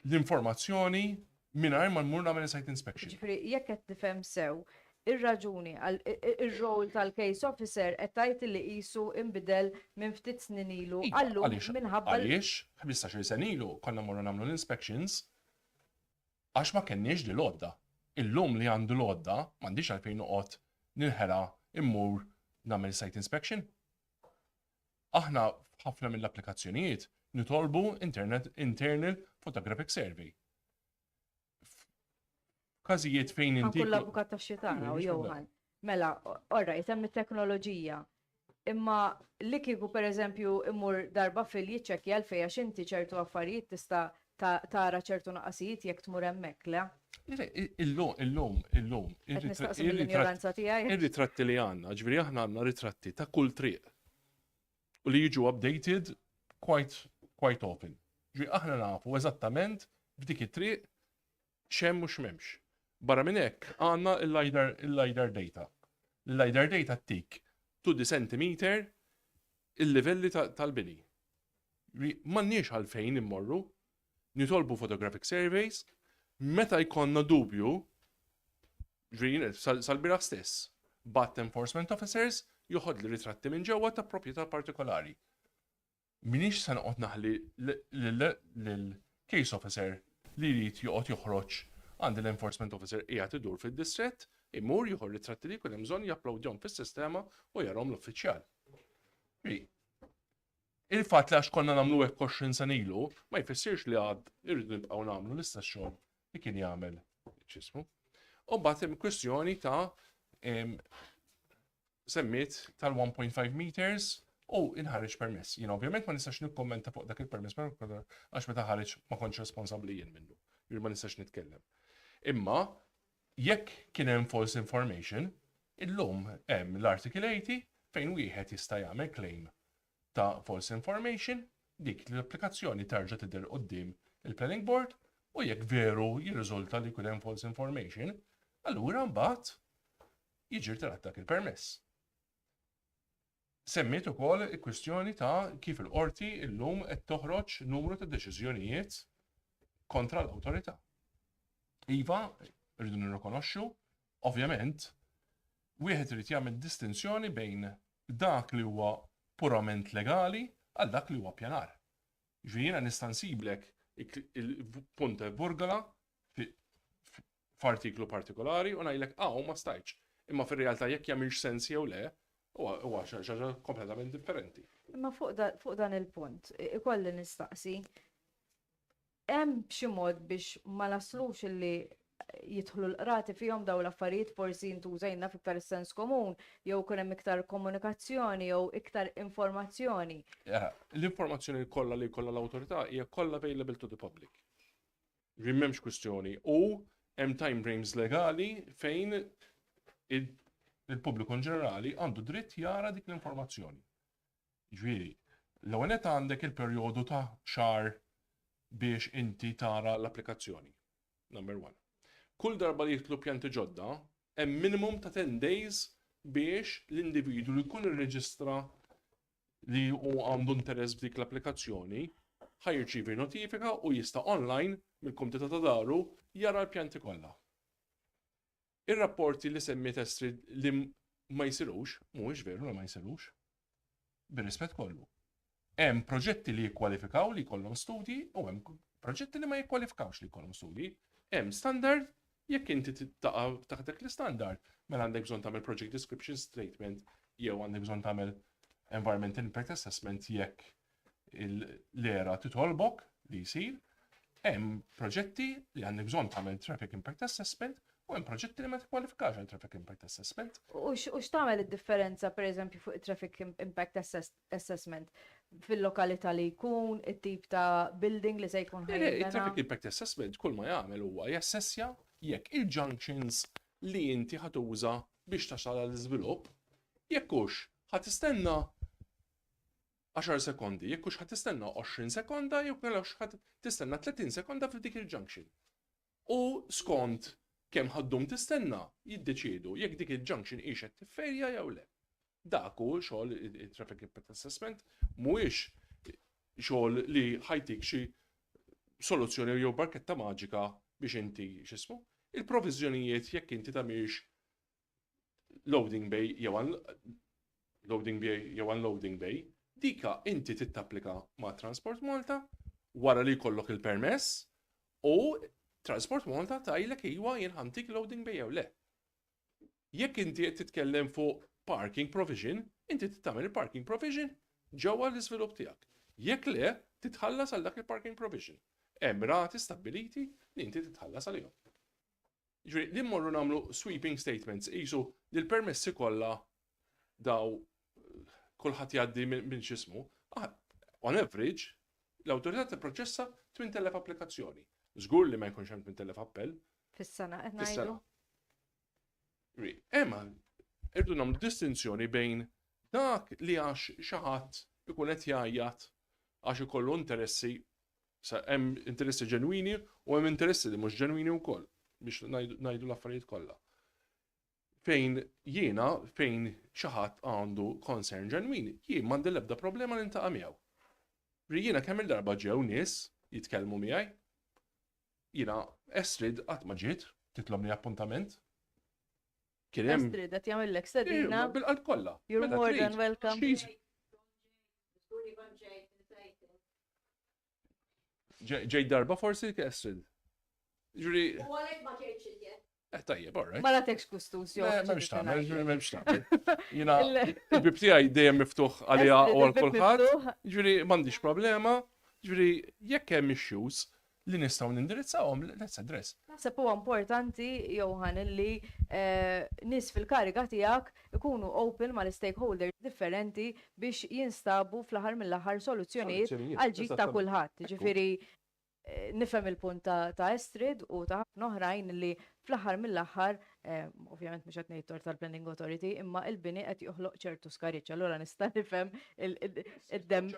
l-informazzjoni mingħajr ma nmur nagħmel site inspection. Ġifieri jekk qed tifhem sew, ir-raġuni ir-rol tal-case officer qed tgħid li qisu inbidel minn ftit snin ilu għallum minħabba Għaliex 15-il sen ilu konna morru nagħmlu l-inspections għax ma kenniex di l-għodda. Illum li għandu l-għodda m'għandix għalfejn noqgħod ninħela immur nagħmel site inspection. Aħna ħafna mill-applikazzjonijiet nitolbu internal photographic survey. Każijiet fejn inti. Kull avukat tax-xitana u Johan. Mela, orrajt hemm it-teknoloġija. Imma li kieku pereżempju immur darba fil-jiċċekkja għalfejn għax inti ċertu affarijiet tista' tara ċertu naqasijiet jekk tmur hemmhekk, le? Illum. Qed nistaqsi mill-ignoranza tiegħi. Ir-ritratti li għandna, ġifieri aħna għandna ritratti ta' kull triq. U li jiġu updated quite often. Ġifieri aħna nafu eżattament f'dik it-triq x'hemm u x'memx. Barra minn hekk għandna il-LiDAR data. Il-LiDAR data tik to the centimeter il-livelli tal-bini. M'għandniex għalfejn immorru nitolbu photographic surveys meta jkollna dubju sal-bira stess. But enforcement officers joħod li ritratti minn ġewwa ta' proprjetà partikolari. Minix se noqgħod naħli l-case officer li jrid joqgħod joħroġ għandi l-enforcement officer qiegħed idur fid-distrett, imur jieħu ritratti li jkun hemm bżonn japplowdjhom fis-sistema u jarahom l-uffiċjal. Il-fatt li għax konna nagħmlu hekk 20 sen ilu ma jfissirx li għad irridu nibqgħu nagħmlu l-istess xogħol li kien jagħmel ċismu. U mbagħad hemm kwestjoni ta' semmiet tal-1.5 meters u inħarġ permess. Jien ovvjament ma nistax nikkommenta fuq dak il-permess għax meta ħareġ ma kontx responsabbli jien minnu. Jien ma nistax nitkellem. Imma jekk kien hemm false information, illum hemm l-Article 80 fejn wieħed jista' jagħmel claim ta' false information, dik l-applikazzjoni terġa' tidher quddiem il-Planning Board u jekk veru jirriżulta li jkun hemm false information, allura mbagħad jiġi rtirat dak il-permess. Semmiet ukoll il-kwistjoni ta' kif il-qorti illum qed toħroġ numru ta' deċiżjonijiet kontra l-awtorità. Iva, rridu nirrikonoxxu, ovvjament, wieħed irid jagħmel distinzjoni bejn dak li huwa purament legali għal dak li huwa pjanar. Jiena nista' nsiblek il-punt burgala f'artiklu partikolari u ngħidlek ma stajtx. Imma fir-realtà jekk jagħmilx sens jew le, huwa xi ħaġa kompletament differenti. Imma fuq dan il-punt, ikolli nistaqsi, hemm b'xi mod biex ma naslux illi jidħlu l-qrati fihom daw l-affarijiet forsi jintużajna fiktar sens komun, jew kun hemm iktar komunikazzjoni jew iktar informazzjoni. L-informazzjoni kollha li jkollha l-awtorità hija kollha available to the public. M'hemmx kwistjoni. U hemm time frames legali fejn il-pubbliku ġenerali għandu dritt jara dik l-informazzjoni. Ġifieri, l-ewwel għandek il-perjodu ta' xahar biex inti tara l-applikazzjoni. Number 1. Kull darba li jitlu pjanti ġodda, hemm minimum ta' 10 days biex l-individu li jkun irreġistra li għandu interess b'dik l-applikazzjoni ħajrċievi notifika u jista' online mill-kumdita ta' daru jara l-pjanti kollha. Ir-rapporti li semmiet Estrid li ma jsirux, mhuwiex veru li ma jsirux. Bir-rispett kollu. Hemm proġetti li jikkwalifikaw li jkollhom studji u hemm proġetti li ma jikkwalifikawx li jkollhom studji. Hemm standard Jekk inti taħdek l-standard, mela għandek bżonn tagħmel project description statement jew għandek bżonn tagħmel environmental impact assessment jekk l-era titolbok li jsir, hemm proġetti li għandek bżonn tagħmel traffic impact assessment u hemm proġetti li ma tikkwalifikax għal traffic impact assessment. U x'tagħmel id-differenza pereżempju fuq it-traffic impact assessment fil-lokalità li jkun, it-tip ta' building li se jkun Il-traffic impact assessment kull ma jagħmel huwa jassessja jekk il-junctions li inti ħatuża biex taxal l-iżvilupp, jekk hux ħatistenna 10 sekondi, jekk hux ħatistenna 20 sekonda, jew kellux ħatistenna 30 sekonda f'dik il-junction. U skont kemm ħaddum tistenna jiddeċiedu jekk dik il-junction hix qed tifferja jew le. Dak hu xogħol il-traffic impact assessment mhuwiex xogħol li ħajtik xi soluzzjoni jew barketta maġika biex inti x'ismu. Il-proviżjonijiet jekk inti tagħmilx loading bay jew unloading bay, dika inti tittapplika ma' Transport Malta wara li jkollok il-permess u Transport Malta tajlek iwa jinħantik loading bay jew le. Jekk inti qed titkellem fuq parking provision, inti tagħmel il-parking provision ġewwa l-iżvilupp tiegħek. Jekk le, titħallas għal dak il-parking provision. Hemm rati stabbiliti li inti titħallas għalihom. Ġifieri li mmorru nagħmlu sweeping statements qisu li l-permessi kollha daw kulħadd jgħaddi minn x'ismu. On average, l-awtorità tipproċessa 8,000 applikazzjoni. Żgur li ma jkunx hemm 8,000 appell. Fis-sena qed ngħidu. Emma, irdu nagħmlu distinzjoni bejn dak li għax xi ħadd ikun qed jgħajjat għax ikollu interessi, hemm interessi ġenwini u hemm interessi li mhux ġenwini wkoll biex ngħidu l-affarijiet kollha. Fejn xi ħadd għandu concern ġenwini, jien m'għandi l-ebda problema li ntaqa' miegħu. Jiena kemm il-darba ġew nies jitkellmu miegħi, jiena Estrid qatt ma ġiet titlobni appuntament. Kien hemm Estrid qed jagħmellek stedina. bil-qalb kollha. You're more than welcome. Ġej darba forsi Estrid. Ġuri. Tajjeb, all right. Ma nagħtekx kustus jew. M'hemmx tagħmel, m'hemmx tagħmel. Jiena il-bib tiegħi dejjem miftuħ għaliha u għal kulħadd. Ġifieri m'għandix problema. Ġifieri jekk hemm issues li nistgħu nindirizzawhom, let's address. Naħseb huwa importanti Johan li nies fil-kariga tiegħek ikunu open mal-stakeholders differenti biex jinstabu fl-aħħar mill-aħħar soluzzjonijiet għal ġid ta' kulħadd. Ġifieri nifhem il-punt ta' Estrid u ta' ħafna oħrajn li fl-aħħar mill-aħħar, ovvjament mhux qed ngħid tort tal-Planning Authority, imma il-bini qed joħloq ċertu skarriċ. Allura nista' nifhem id-dem.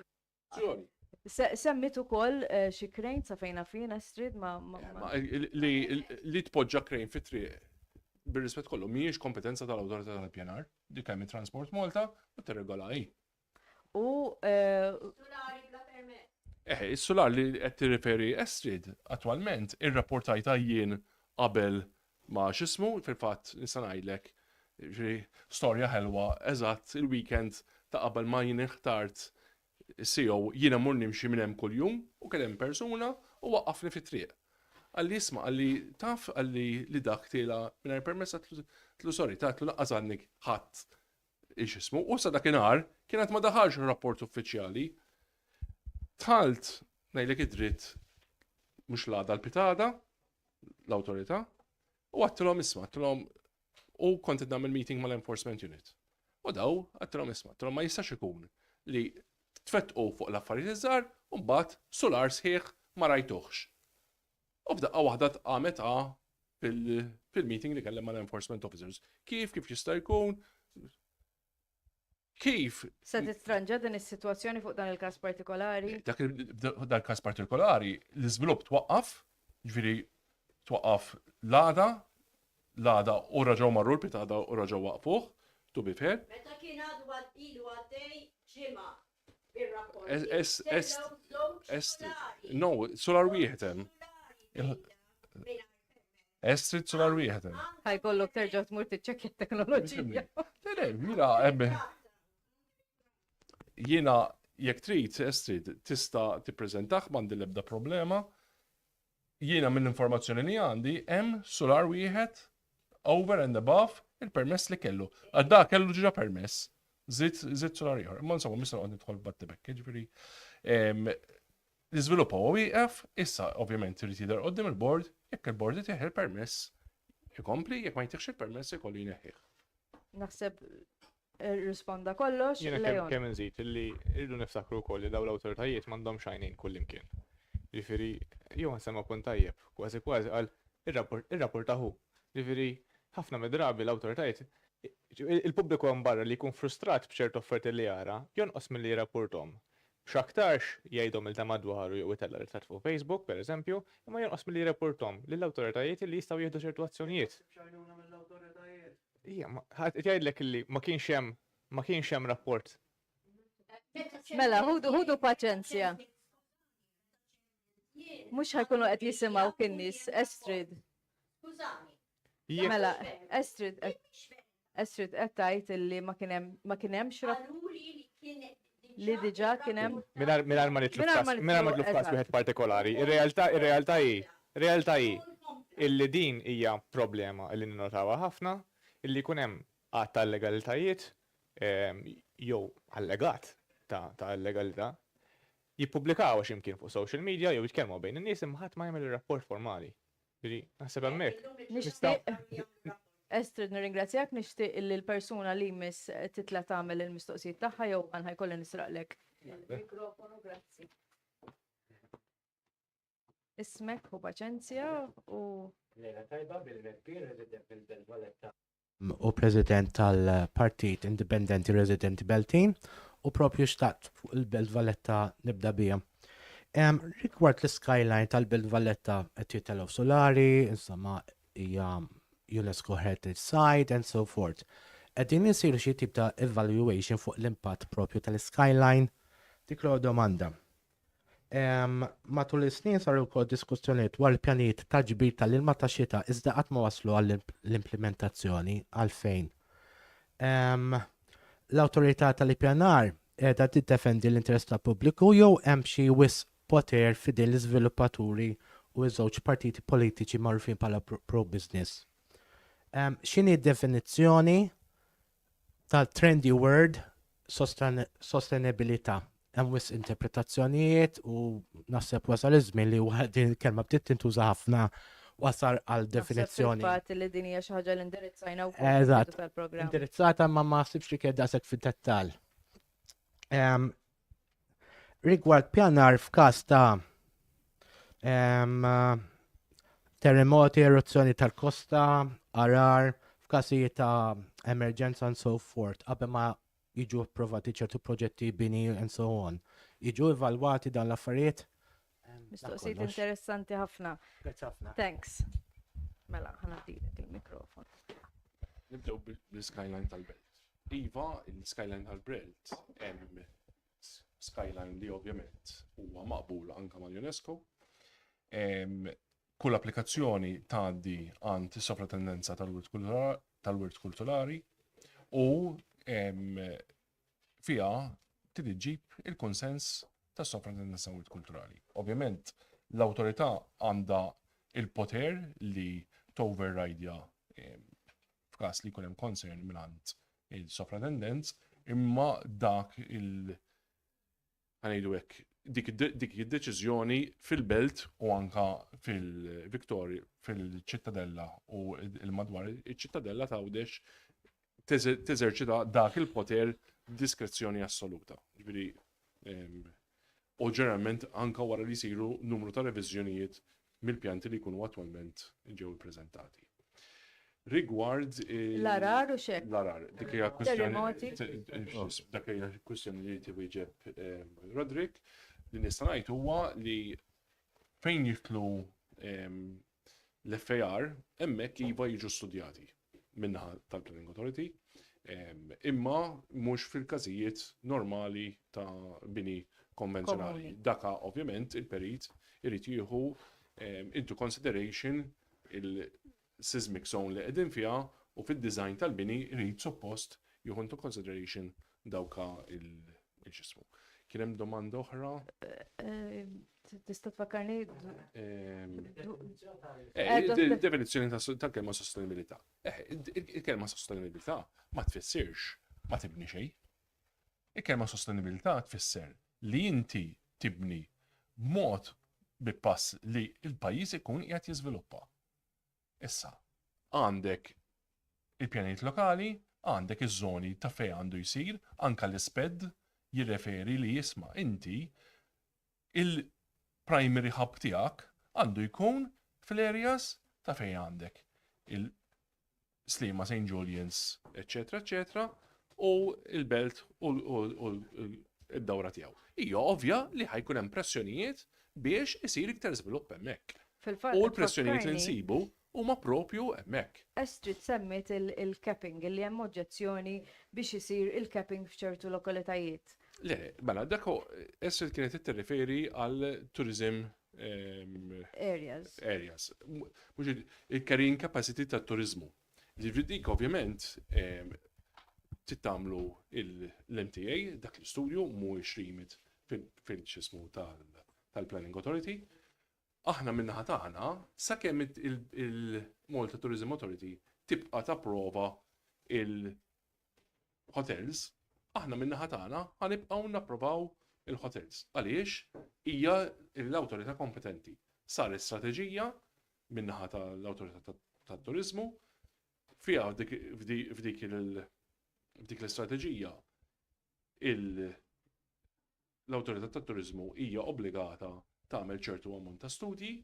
Semmit ukoll xi krejn sa fejn fin Estrid ma. Li tpoġġa krejn fit-triq bir-rispett kollu mhijiex kompetenza tal-Awtorità tal-Pjanar, dik hemm it-Transport Malta u tirregola hi. Is-solar li qed tirriferi Estrid attwalment irrapportajta jien qabel ma x'ismu fil-fatt nista' ngħidlek storja ħelwa eżatt il-weekend ta' qabel ma jien iħtart CEO jiena mur nimxi minn hemm kuljum u kien hemm persuna u waqqafni fit-triq. Għalli isma' għalli taf għalli li dak tiela mingħajr permess tlu sorry tatlu laqqas għandek ħadd x'ismu u sa dakinhar kienet ma daħalx rapport uffiċjali. Tħalt ngħidlek id-dritt mhux l-għada l-pitada l-awtorità u għattilhom isma' għattilhom u kont qed nagħmel meeting mal-enforcement unit. U daw għattilhom isma' għattilhom ma jistax ikun li tfettqu fuq l-affarijiet iż-żgħar u mbagħad solar sħiħ ma rajtuhx. U f'daqqa waħda tqamet fil-meeting li kellem mal-enforcement officers. Kif jista' jkun? Kif? Se titranġa din is-sitwazzjoni fuq dan il-każ partikolari? Dak il-każ partikolari l-iżvilupp twaqqaf, ġifieri twaqqaf l-għada u raġaw marru l-pitada u raġaw waqfuh, tu bifer. Meta kien għadu ilu għaddej ġimgħa bir-rapport. No, solar wieħed hemm. Estrid solar wieħed hemm. Ħajkollok terġa' tmur tiċċekkja t-teknoloġija. Mira, jiena jekk trid Estrid tista' tippreżentaħ m'għandi l-ebda problema. jiena mill-informazzjoni li għandi hemm solar wieħed over and above il-permess li kellu. Għadda kellu ġiġa permess. Zid solar ieħor. Ma insomma misra qed nidħol battibek. Ġifieri l-iżvilupp huwa wieqef, issa ovvjament irid jidher qudiem il-bord, jekk il-bord itieħ il-permess ikompli, jekk ma jtieħx il-permess ikollu jneħħih. Naħseb risponda kollox. Jiena Leon. kemm inżid illi rridu niftakru wkoll li dawn l-awtoritajiet m'għandhomx għajnejn kullimkien. Ġifieri jew nsemma punt tajjeb, kważi qal ir-rapportaħu. Ġifieri ħafna mid-drabi l-awtoritajiet il-pubbliku hemm barra li jkun frustrat b'ċertu offerti li jara, jonqos milli jirrapportom. X'aktarx jgħidhom il-tema dwaru jew itella ritratt fuq Facebook, pereżempju, imma jonqos milli jirrapportom lill-awtoritajiet li jistgħu jieħdu ċertu azzjonijiet. Jgħidlek illi ma kienx hemm rapport. Mela, ħudu paċenzja. Mhux ħajkunu qed jisimgħu kien-nies, Estrid. Mela, Estrid qed tgħid illi ma kien hemmx li diġà kien hemm. Mingħajr ma nitlu f'każ wieħed partikolari. Ir-realtà hi illi din hija problema illi ninnotawha ħafna, illi jkun hemm qatt ta' legalitajiet jew allegat ta' legalità jippubblikaw x'imkien fuq social media jew jitkellmu bejn in-nies imma ħadd ma jagħmel ir-rapport formali. Naħseb hemmhekk. Estrid, nirringrazzjak, nixtieq illi l-persuna li jmiss titla' tagħmel il-mistoqsijiet tagħha jew għan ħajkolli nisraqlek. Mikrofonu, grazzi. Ismek u paċenzja u. U President tal-Partit Indipendenti Residenti Beltin u propju xtaqt fuq il-Belt Valletta nibda bija. Rigward l-skyline tal-Belt Valletta qed jitellgħu solari, insomma hija UNESCO Heritage Site and so forth. Qegħdin isiru xi tip ta' evaluation fuq l-impatt propju tal-skyline dik domanda. Matul is-snin saru wkoll diskussjonijiet dwar il-pjanijiet ta' ġbir tal-ilma ta' xita iżda qatt ma waslu għall-implementazzjoni għalfejn. L-awtorità tal-ippjanar qiegħda tiddefendi l-interess ta' pubbliku jew hemm xi wisq poter fidel l-iżviluppaturi u ż-żewġ partiti politiċi magħrufin bħala pro-business. X'inhi d-definizzjoni tal-trendy word sostenibilità? Hemm wisq interpretazzjonijiet u naħseb wasal iż-żmien li din il-kelma bdiet tintuża ħafna wasal għal definizzjoni. Naħseb li din hija xi ħaġa li indirizzajna Eżatt, tal-programm. indirizzata ma sibx li kien daqshekk fid-dettall. Rigward pjanar f'każ ta' terremoti, eruzzjoni tal-kosta, arar, f'każijiet ta' emerġenza and so forth, qabel ma jiġu approvati ċertu proġetti bini and so on. Jiġu evalwati dan l-affarijiet? Mistoqsijiet interessanti ħafna. ħafna. Thanks. Mela, ħanadilek il-mikrofon. Nibdew bil-skyline tal-belt. Iva, il-skyline tal-belt hemm skyline li ovvjament huwa maqbul anke mal-UNESCO. Kull applikazzjoni tgħaddi għand is-sovratendenza tal-wirt kulturali u fiha tiġib il-konsens tas-sovratendenza tal-wirt kulturali. Ovvjament l-awtorità għandha il-poter li toverridja f'każ li jkun hemm concern mingħand il-sovratendenz imma dak dik id-deċiżjoni fil-belt u anka fil-Viktoria, fil-ċittadella u il-madwar iċ-ċittadella tawdex teżerċita dak il-poter diskrezzjoni assoluta. U ġeneralment anka wara li jsiru numru ta' reviżjonijiet mill-pjanti li jkunu attwalment ġew ippreżentati. Rigward L-arar u xek. L-arar, dik hija kwistjoni li tiwieġeb Rodrik, li nista' ngħid huwa li fejn jitlu l-FAR hemmhekk iva jiġu studjati minnaħa tal-Planning Authority, imma mhux fil-każijiet normali ta' bini konvenzjonali. Daka ovvjament il-perit irid jieħu into consideration il-seismic zone li qegħdin fiha u fid-design tal-bini irid suppost jieħu into consideration dawka il-ġismu. kien hemm domanda oħra. Tista' tfakkarni Definizzjoni tal-kelma sostenibilità. Il-kelma sostenibilità ma tfissirx ma tibni xejn. Il-kelma sostenibilità tfisser li inti tibni b'mod bi pass li l-pajjiż ikun qiegħed jiżviluppa. Issa, għandek il-pjanijiet lokali, għandek iż-żoni ta' fejn għandu jsir, anke l-isped jirreferi li jisma' inti il-primary hub tiegħek għandu jkun fl-areas ta' fejn għandek il-Sliema St. Julian's, eccetera, eccetera, u il-belt u id-dawra tiegħu. Hija ovvja li ħajkun hemm pressjonijiet biex isir iktar żvilupp hemmhekk. U l-pressjonijiet li nsibu huma propju hemmhekk. Estrid semmit il-capping, li hemm oġġezzjoni biex isir il-capping f'ċertu lokalitajiet. Le, mela, dak Estrid kienet tirreferi għal tourism areas. Mhux il-carrying capacity tat-turizmu. Dik ovvjament tittamlu l-MTA, dak l-istudju mhuwiex rimit fil-ċismu tal-Planning Authority. Aħna minnaħa tagħna sakemm il-Malta Tourism Authority tibqa' tapprova il-hotels, aħna minnaħa tagħna ħanibqgħu napprovaw il-hotels. Għaliex hija l-awtorità kompetenti. Saret strateġija minnaħa tal-awtorità tat-turizmu fiha f'dik l-istrateġija l-awtorità tat-turizmu hija obbligata tagħmel ċertu ammont ta' studji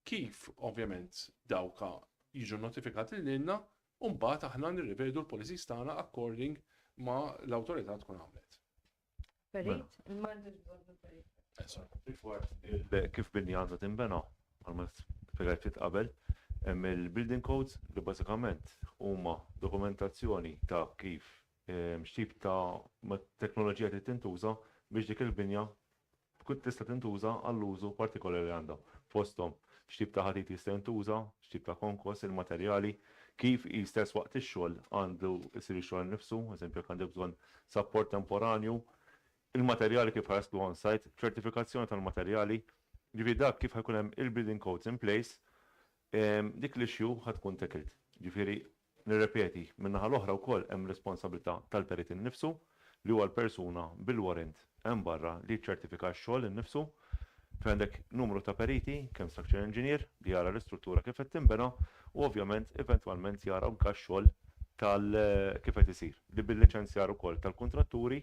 kif ovvjament dawka jiġu notifikati lilna u mbagħad aħna nirrivedu l-policies tagħna according ma l-awtorità tkun għamlet. Perit? Kif binni għandha tinbena, għalma spjegajt fit qabel, hemm il-building codes li bażikament huma dokumentazzjoni ta' kif x'tip ta' teknoloġija li tintuża biex dik il-binja tkun tista' tintuża għall-użu partikolari għandha. Fosthom x'tip ta' ħadit jista' jintuża, x'tip ta' konkos, il-materjali, kif jistess waqt ix-xogħol għandu jsir ix-xogħol nifsu, eżempju jekk għandek bżonn support temporanju, il-materjali kif ħajslu on-site, ċertifikazzjoni tal-materjali, ġifieri dak kif ħajkun hemm il-building codes in place, dik l-issue ħatkun tekelt. Ġifieri nirrepeti, min-naħa l-oħra wkoll hemm responsabilità tal-perit innifsu li huwa l-persuna bil-warrant hemm barra li ċertifika x-xogħol innifsu. Għandek numru ta' periti, kemm structure engineer, li jara l-istruttura kif qed tinbena u ovvjament eventwalment jara anke x-xogħol kif qed isir. Li bil-liċenzjar ukoll tal-kuntratturi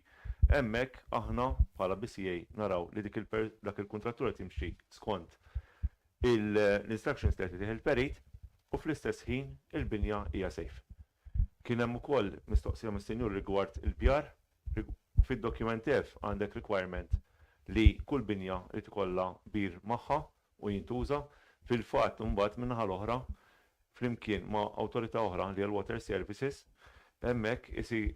hemmhekk aħna bħala BCA naraw li dak il-kuntrattura timxi skont l-instructions li qed itih il-perit u fl-istess ħin il-binja hija safe. Kien hemm ukoll mistoqsija mis-senjur rigward il-pjar, fid-dokument F għandek requirement li kull binja li tkollha bir magħha u jintuża fil-fatt imbagħad min-naħa l-oħra flimkien ma' awtorità oħra li għal-Water Services hemmhekk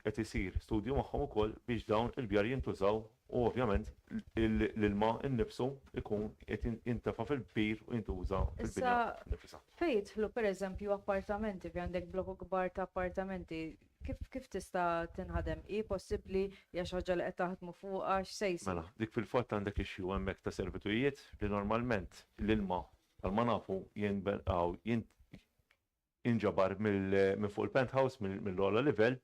qed isir studju magħhom ukoll biex dawn il-bjar jintużaw u ovvjament l-ilma innifsu ikun qed jintefa' fil-bir u jintuża fil-binja nifisha. Fejn jidħlu pereżempju appartamenti fi għandek blokku kbar ta' appartamenti, kif tista' tinħadem? Hi possibbli hija xi ħaġa li qed taħdmu fuqha x'se jsir? Mela, dik fil-fatt għandek issue hemmhekk ta' servitujiet li normalment l-ilma bħalma nafu jinġabar minn fuq il-penthouse mill-ogħla livell,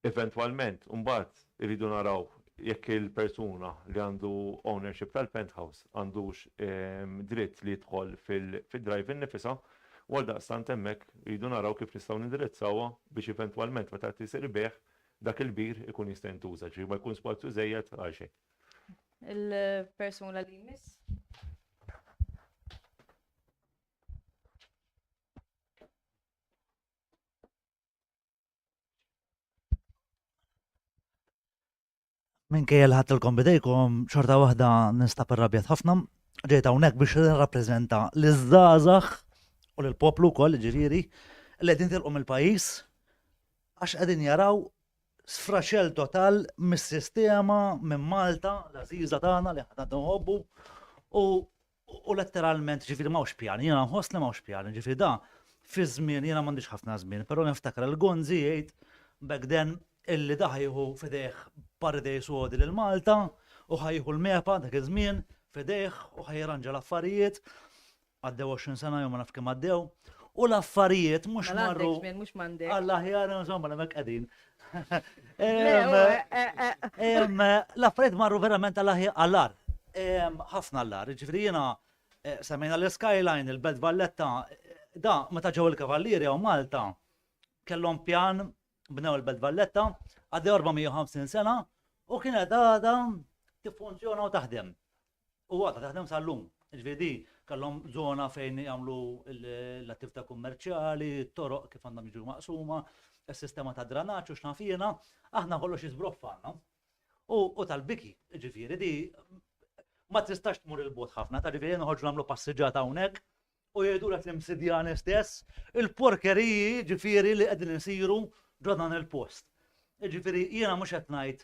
eventwalment mbagħad iridu naraw jekk il-persuna li għandu ownership tal-penthouse għandux dritt li jidħol fil-drive innifisha, u għaldaqstant hemmhekk iridu naraw kif nistgħu nindirizzawha biex eventwalment meta tisir beħ dak il-bir ikun jista' jintuża, ġifieri ma jkun spazju żejjed għal xejn. Il-persuna li jmiss? Minkejja li ħadtilkom bidejkom xorta waħda nistab irrabjat ħafna, ġejt hawnhekk biex nirrappreżenta liż-żgħażagħ u l-poplu wkoll ġifieri li qegħdin tilqu mill-pajjiż għax qegħdin jaraw sfraxell total mis-sistema minn Malta, l-għażiża tagħna li ħadd nħobbu u letteralment ġifieri m'hawnx pjan, jiena nħoss li m'hawnx pjan, ġifieri da fi żmien jiena m'għandix ħafna żmien, però niftakar il-Gonzi jgħid back then illi daħ jieħu fidejh paradise sodi lil Malta u ħajħu l-mepa dak iż-żmien fidejh u ħajranġa l-affarijiet għaddew 20 sena jew ma naf kemm għaddew u l-affarijiet mhux marru mhux m'għandek. Alla ħjar insomma l-mek qegħdin. Le, L-affarijiet marru verament għall-ar. Ħafna għall-ar. Ġifieri jiena semmejna l-Skyline, il-Belt Valletta, da meta ġew il-Kavallieri u Malta kellhom pjan bnew il-Belt Valletta għaddew 450 sena u kienet għadha tiffunzjona u taħdem. U għadha taħdem sal-lum. Ġifieri kellhom żona fejn jagħmlu l-attività kummerċjali, toroq kif għandhom jiġu maqsuma, is-sistema ta' dranaġġ u x'nafina, aħna kollox jiżbroffa għandna. U tal-biki, ġifieri di ma tistax tmur il-bot ħafna, ta' ġifieri noħorġu nagħmlu passiġġata hawnhekk u jgħidulek l-imsidjani stess il-porkeriji ġifieri li qegħdin isiru ġo dan il-post. Ġifieri jiena mhux qed ngħid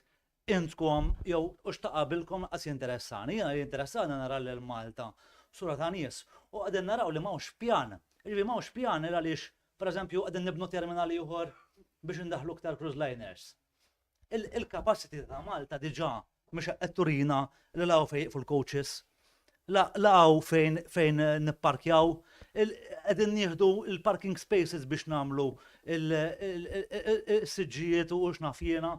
intkom jew u x'taqabilkom qas jinteressani, jiena jinteressani nara lil Malta sura ta' nies u qegħdin naraw li m'hawnx pjan. Ġifieri m'hawnx pjan għaliex pereżempju qegħdin nibnu terminali ieħor biex indaħħlu iktar cruise liners. Il-capacity ta' Malta diġà mhux qed turina li laqgħu fejn full coaches, laqgħu fejn nipparkjaw, qegħdin nieħdu il-parking spaces biex nagħmlu il-siġġijiet u x'naf jiena.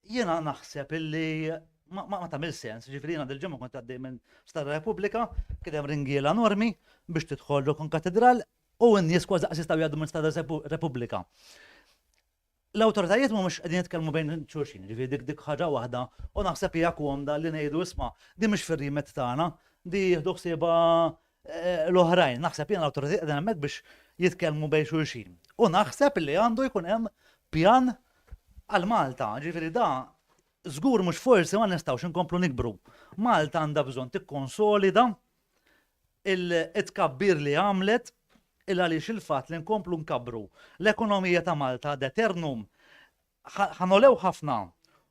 Jiena naħseb illi ma tagħmel sens, ġifieri jiena dil-ġimgħa kont għaddej minn Star Repubblika, kien hemm ringiela enormi biex tidħol kon katedral u n-nies kważi qas jistgħu jgħaddu minn Star Repubblika. L-awtoritajiet mhumiex qegħdin jitkellmu bejn xulxin, ġifieri dik ħaġa waħda u naħseb hija komda li ngħidu isma' di mhix fir-rimet tagħna, di jieħdu ħsiebha l-oħrajn. Naħseb jiena l-awtoritajiet qegħdin hemmhekk biex jitkellmu bejn xulxin. U naħseb li għandu jkun hemm pjan għal Malta, ġifieri da żgur mhux forsi ma nistgħux inkomplu nikbru. Malta għandha bżonn tikkonsolida il-tkabbir li għamlet għaliex il-fatt li nkomplu nkabbru l-ekonomija ta' Malta ad eternum ħanolew ħafna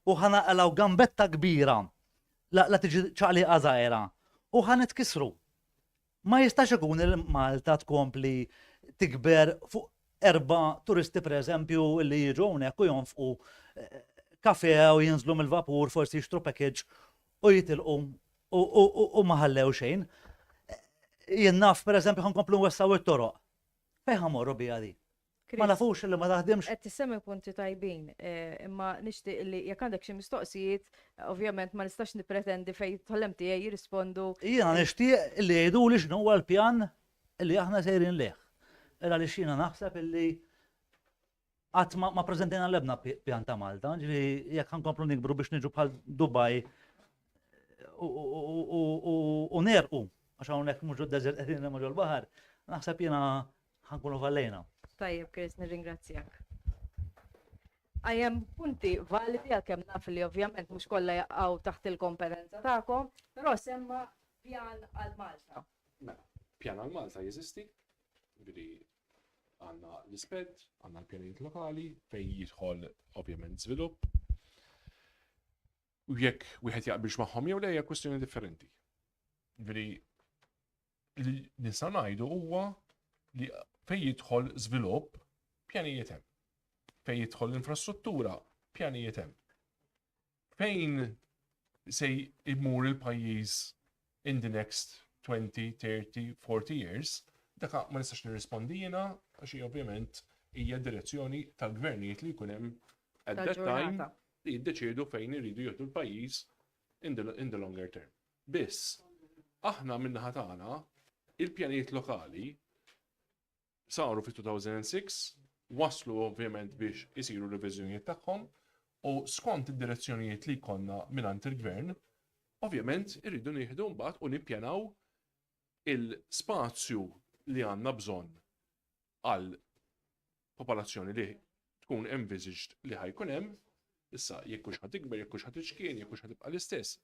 u ħanaqlaw gambetta kbira la tiġi ċaqliqa żgħira u ħanitkisru. Ma jistax ikun il-Malta tkompli tikber fuq 4 turisti pereżempju li jiġu hawnhekk u jonfqu kafe u jinżlu mill-vapur, forsi jixtru package u jitilqu u ma ħallew xejn. Jien naf pereżempju ħankomplu nwessaw it-toroq. Fejn ħamorru biha di? Ma nafux li ma taħdimx. Qed tissemmi punti tajbin, imma nixtieq li jekk għandek xi mistoqsijiet, ovvjament ma nistax nippretendi fejn tħollem tiegħi jirrispondu. Jiena nixtieq li jgħiduli x'inhu huwa l-pjan li aħna sejrin leh. Għaliex jiena naħseb illi qatt ma preżentajna l-ebna pjan ta' Malta, ġifieri jekk ħankomplu nikbru biex niġu bħal Dubai u nerqu għax hawnhekk mhux id-deżert qegħdin mhux l-baħar, naħseb jiena ħankunu fallejna. Tajjeb, Chris, nirringrazzjak. Għajem punti validi għalkemm naf li ovvjament mhux kollha jaqgħu taħt il-kompetenza tagħkom, però semma pjan għal Malta. Pjan għal Malta jeżisti, ġifieri għandna l-isped, għandna l-pjanijiet lokali fejn jidħol ovvjament żvilupp. U jekk wieħed jaqbilx magħhom jew lejja kwestjoni differenti. Ġifieri li nista' ngħidu huwa li fejn jidħol żvilupp pjanijiet hemm. Fejn jidħol l-infrastruttura pjanijiet hemm. Fejn se jmur il-pajjiż in the next 20, 30, 40 years, dak ma nistax nirrispondi jiena għax ovvjament hija direzzjoni tal-gvernijiet li jkun hemm at that time li jiddeċiedu fejn iridu jgħidu l-pajjiż in the longer term. Biss, aħna min-naħa tagħna il-pjanijiet lokali saru fi-2006, waslu ovvjament biex isiru reviżjonijiet tagħhom u skont id-direzzjonijiet li jkollna mingħand il-gvern, ovvjament irridu nieħdu mbagħad u nippjanaw il-spazju li għandna bżonn għal popolazzjoni li tkun envisaged li ħajkun hemm, issa jekk hux ħatikber, jekk hux ħatiġkien, jekk hux ħatibqa' l-istess.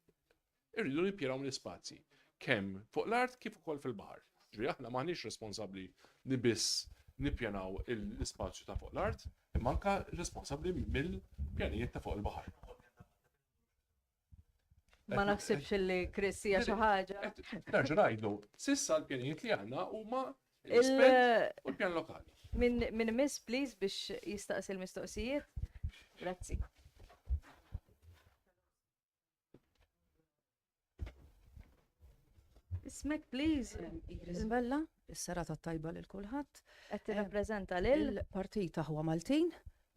Irridu nippjanaw l-ispazji kemm fuq l-art kif ukoll fil-baħar. Ġifieri aħna m'aħniex responsabbli li biss nippjanaw l-ispazju ta' fuq l-art, imma anke responsabbli mill-pjanijiet ta' fuq il-baħar. Ma naħsibx li Chris hija xi ħaġa. Nerġa' ngħidlu, sissa l-pjanijiet li għandna huma l-isped u l-pjan lokali. Min miss please biex jistaqsi l-mistoqsijiet. Grazzi. Ismek, please. Iris Bella, is-serata tajba lil kulħadd. Qed tirrappreżenta lil Il-partit huwa Maltin,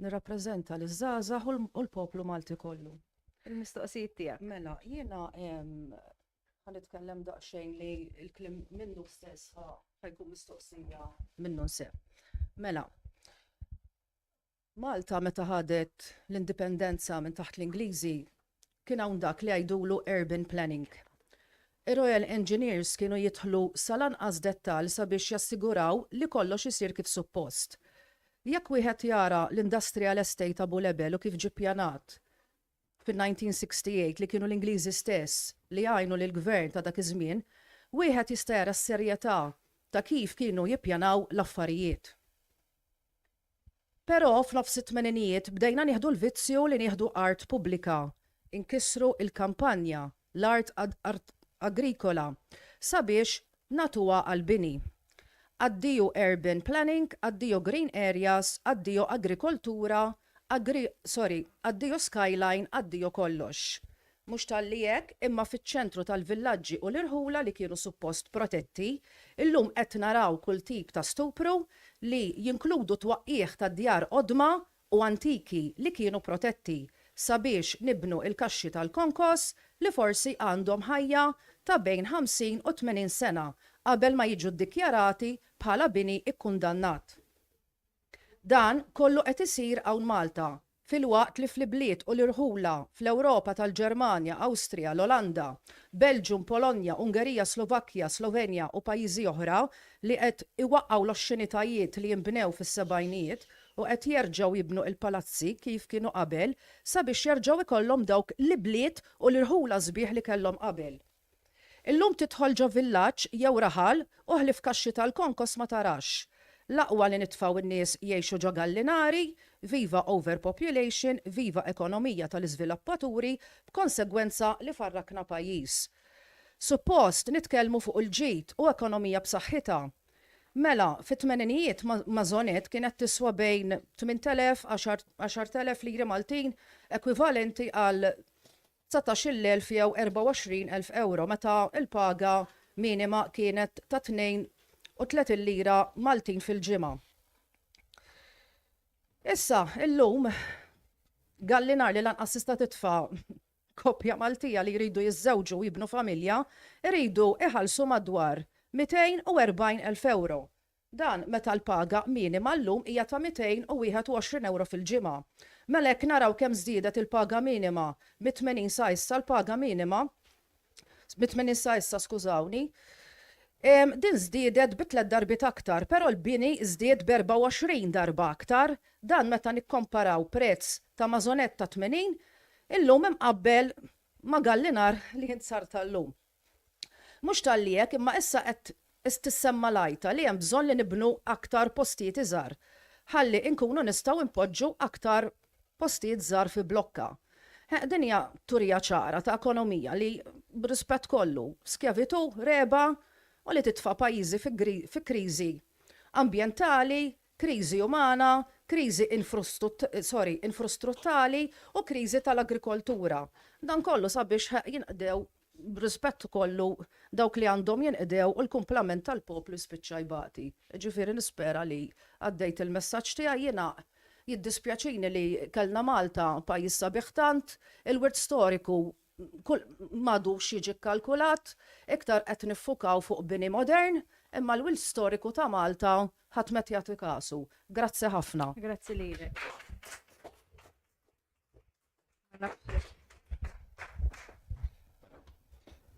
nirrappreżenta l-żgħażagħ u l-poplu Malti kollu. il-mistoqsijiet tiegħek. Mela, jiena ħanitkellem daqsxejn li l-klim minnu stess ħajkun mistoqsija minnu nseb. Mela, Malta meta ħadet l-indipendenza minn taħt l-Ingliżi kien hawn dak li jgħidulu urban planning. Ir-Royal Engineers kienu jidħlu sal-anqas dettal sabiex jassiguraw li kollox isir kif suppost. Jekk wieħed jara l-Industrial Estate ta' Bulebel u kif ġie ppjanat fin-1968 li kienu l-Ingliżi stess li għajnu lill gvern ta' dak iż-żmien, wieħed jista' jara s-serjetà ta' kif kienu jippjanaw l-affarijiet. Però f'nofs it-tmeninijiet bdejna nieħdu l-vizzju li nieħdu art pubblika, inkissru il-kampanja, l-art agrikola, sabiex natuha għal-bini. Addiju urban planning, addiju green areas, addiju agrikoltura, addiju skyline, addiju kollox. Mux tal-li hekk, imma fiċ-ċentru tal-villaġġi u l-irħula li kienu suppost protetti, illum qed naraw kull tip ta' stupru li jinkludu twaqqieħ ta' djar qodma u antiki li kienu protetti sabiex nibnu il-kaxxi tal-konkos li forsi għandhom ħajja ta' bejn 50 u 80 sena qabel ma jiġu ddikjarati bħala bini ikkundannat. Dan kollu qed isir hawn Malta, fil-waqt li fl-bliet u l-irħula fl-Ewropa tal-Ġermanja, Awstrija, l-Olanda, Belġium, Polonja, Ungerija, Slovakkja, Slovenja u pajjiżi oħra li qed iwaqqgħu l-oxxinitajiet li jinbnew fis-sebgħinijiet u qed jerġgħu jibnu il-palazzi kif kienu qabel sabiex jerġgħu ikollhom dawk l-bliet u l-irħula sbieħ li kellhom qabel. Illum tidħol ġo villaġġ jew raħal u ħlif kaxxi tal-konkos ma tarax. L-aqwa li nitfaw in-nies jgħixu ġo gallinari, viva overpopulation, viva ekonomija tal-iżviluppaturi, b'konsegwenza li farrakna pajjiż. Suppost nitkellmu fuq il-ġid u ekonomija b'saħħitha. Mela, fit-tmeninijiet mażonet kienet tiswa bejn 8,000 10,000 liri Maltin, ekwivalenti għal 19,000 jew 24,000 euro, meta il-paga minima kienet ta' 32 lira Maltin fil-ġimgħa. Issa, illum, gallinar li lanqas tista' titfa' koppja Maltija li jridu jiżżewġu u jibnu familja, jridu iħallsu madwar 240,000 euro. Dan meta l-paga minima llum hija ta' 221 euro fil-ġimgħa. Mela hekk naraw kemm żdiedet il-paga minima mit-80 sa issa l-paga minima mit-80 sa issa skużawni. Din żdiedet b'3 darbit aktar, però l-bini żdied b'24 darba aktar, dan meta nikkomparaw prezz ta' mażonet ta' 80, illum imqabbel ma' gallinar li jinsar tal-lum. Mhux tal-li hekk imma issa qed tissemma lajta li hemm bżonn li nibnu aktar postijiet iżgħar. Ħalli nkunu nistgħu npoġġu aktar postijiet żgħar fi blokka. Din hija turija ċara ta' ekonomija li b'rispett kollu skjavitu, reba u li titfa' pajjiżi fi kriżi ambjentali, kriżi umana, kriżi infrastrutturali u kriżi tal-agrikoltura. Dan kollu sabiex jinqdew b'rispett kollu dawk li għandhom jinqdew u l-kumplament tal-poplu spiċċajbati. Ġifieri nispera li għaddejt il-messaġġ tiegħi jiena jiddispjaċini li kellna Malta pajjiż sabiħ tant, il-wirt storiku m'għadux jiġi kkalkulat, iktar qed niffukaw fuq bini modern, imma l-wirt storiku ta' Malta ħadd met jagħti kasu. Grazzi ħafna. Grazzi lilek.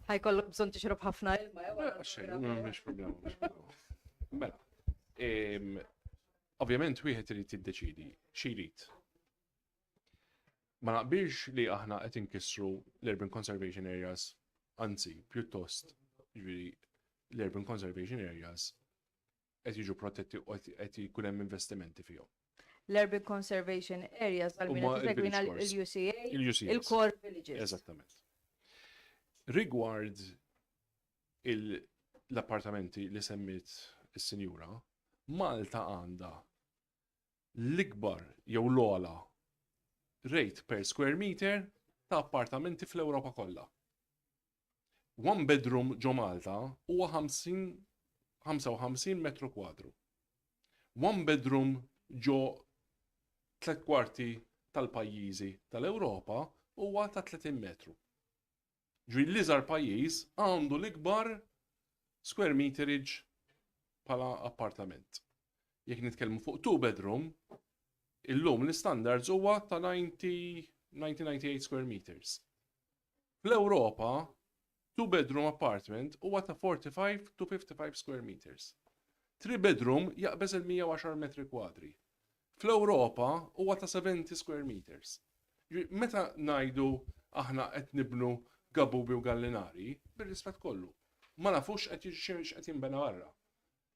Ħajkollok bżonn tixrob ħafna ilma. Mhux problema. Mela, ovvjament wieħed irid jiddeċidi xi jrid. Ma naqbilx li aħna qed inkissru l-urban conservation areas, anzi, pjuttost, jiġifieri l-urban conservation areas qed jiġu protetti u qed jkun hemm investimenti fihom. L-urban conservation areas għal-mina t-segwina l-UCA, il-core villages. Eżattament. Rigward l-appartamenti li semmit is-sinjura, Malta għandha l-ikbar jew l-ogħla rate per square meter ta' appartamenti fl-Ewropa kollha. one bedroom ġo Malta huwa 55 metru kwadru. One bedroom ġo 3 kwarti tal-pajjiżi tal-Ewropa huwa ta' 30 metru. Ġri l-iżgħar pajjiż għandu l-ikbar square meterage bħala appartament. Jekk nitkellmu fuq 2 bedroom, illum l-standards huwa ta' 98 square meters. Fl-Ewropa, 2 bedroom apartment huwa ta' 45 to 55 square meters. 3 bedroom jaqbeż il-110 metri kwadri. Fl-Ewropa huwa ta' 70 square meters. Meta ngħidu aħna qed nibnu Gabubi u Gallinari, bir-rispett kollu, ma nafux qed jinbena barra.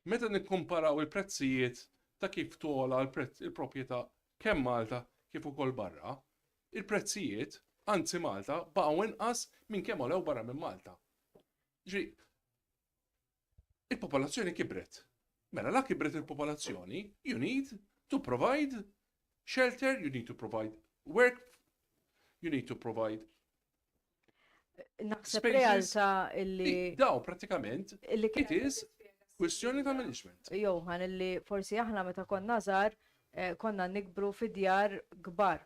Meta nikkumparaw il-prezzijiet ta' kif tola il-proprjetà kemm Malta kif ukoll barra, il-prezzijiet anzi Malta baqgħu inqas minn kemm għolew barra minn Malta. Il-popolazzjoni kibret. Mela la kibret il-popolazzjoni, you need to provide shelter, you need to provide work, you need to provide Naħseb spaces. realtà illi Daw pratikament, illi it is kwestjoni ta' management. Johan illi forsi aħna meta konna żgħar konna nikbru fi djar kbar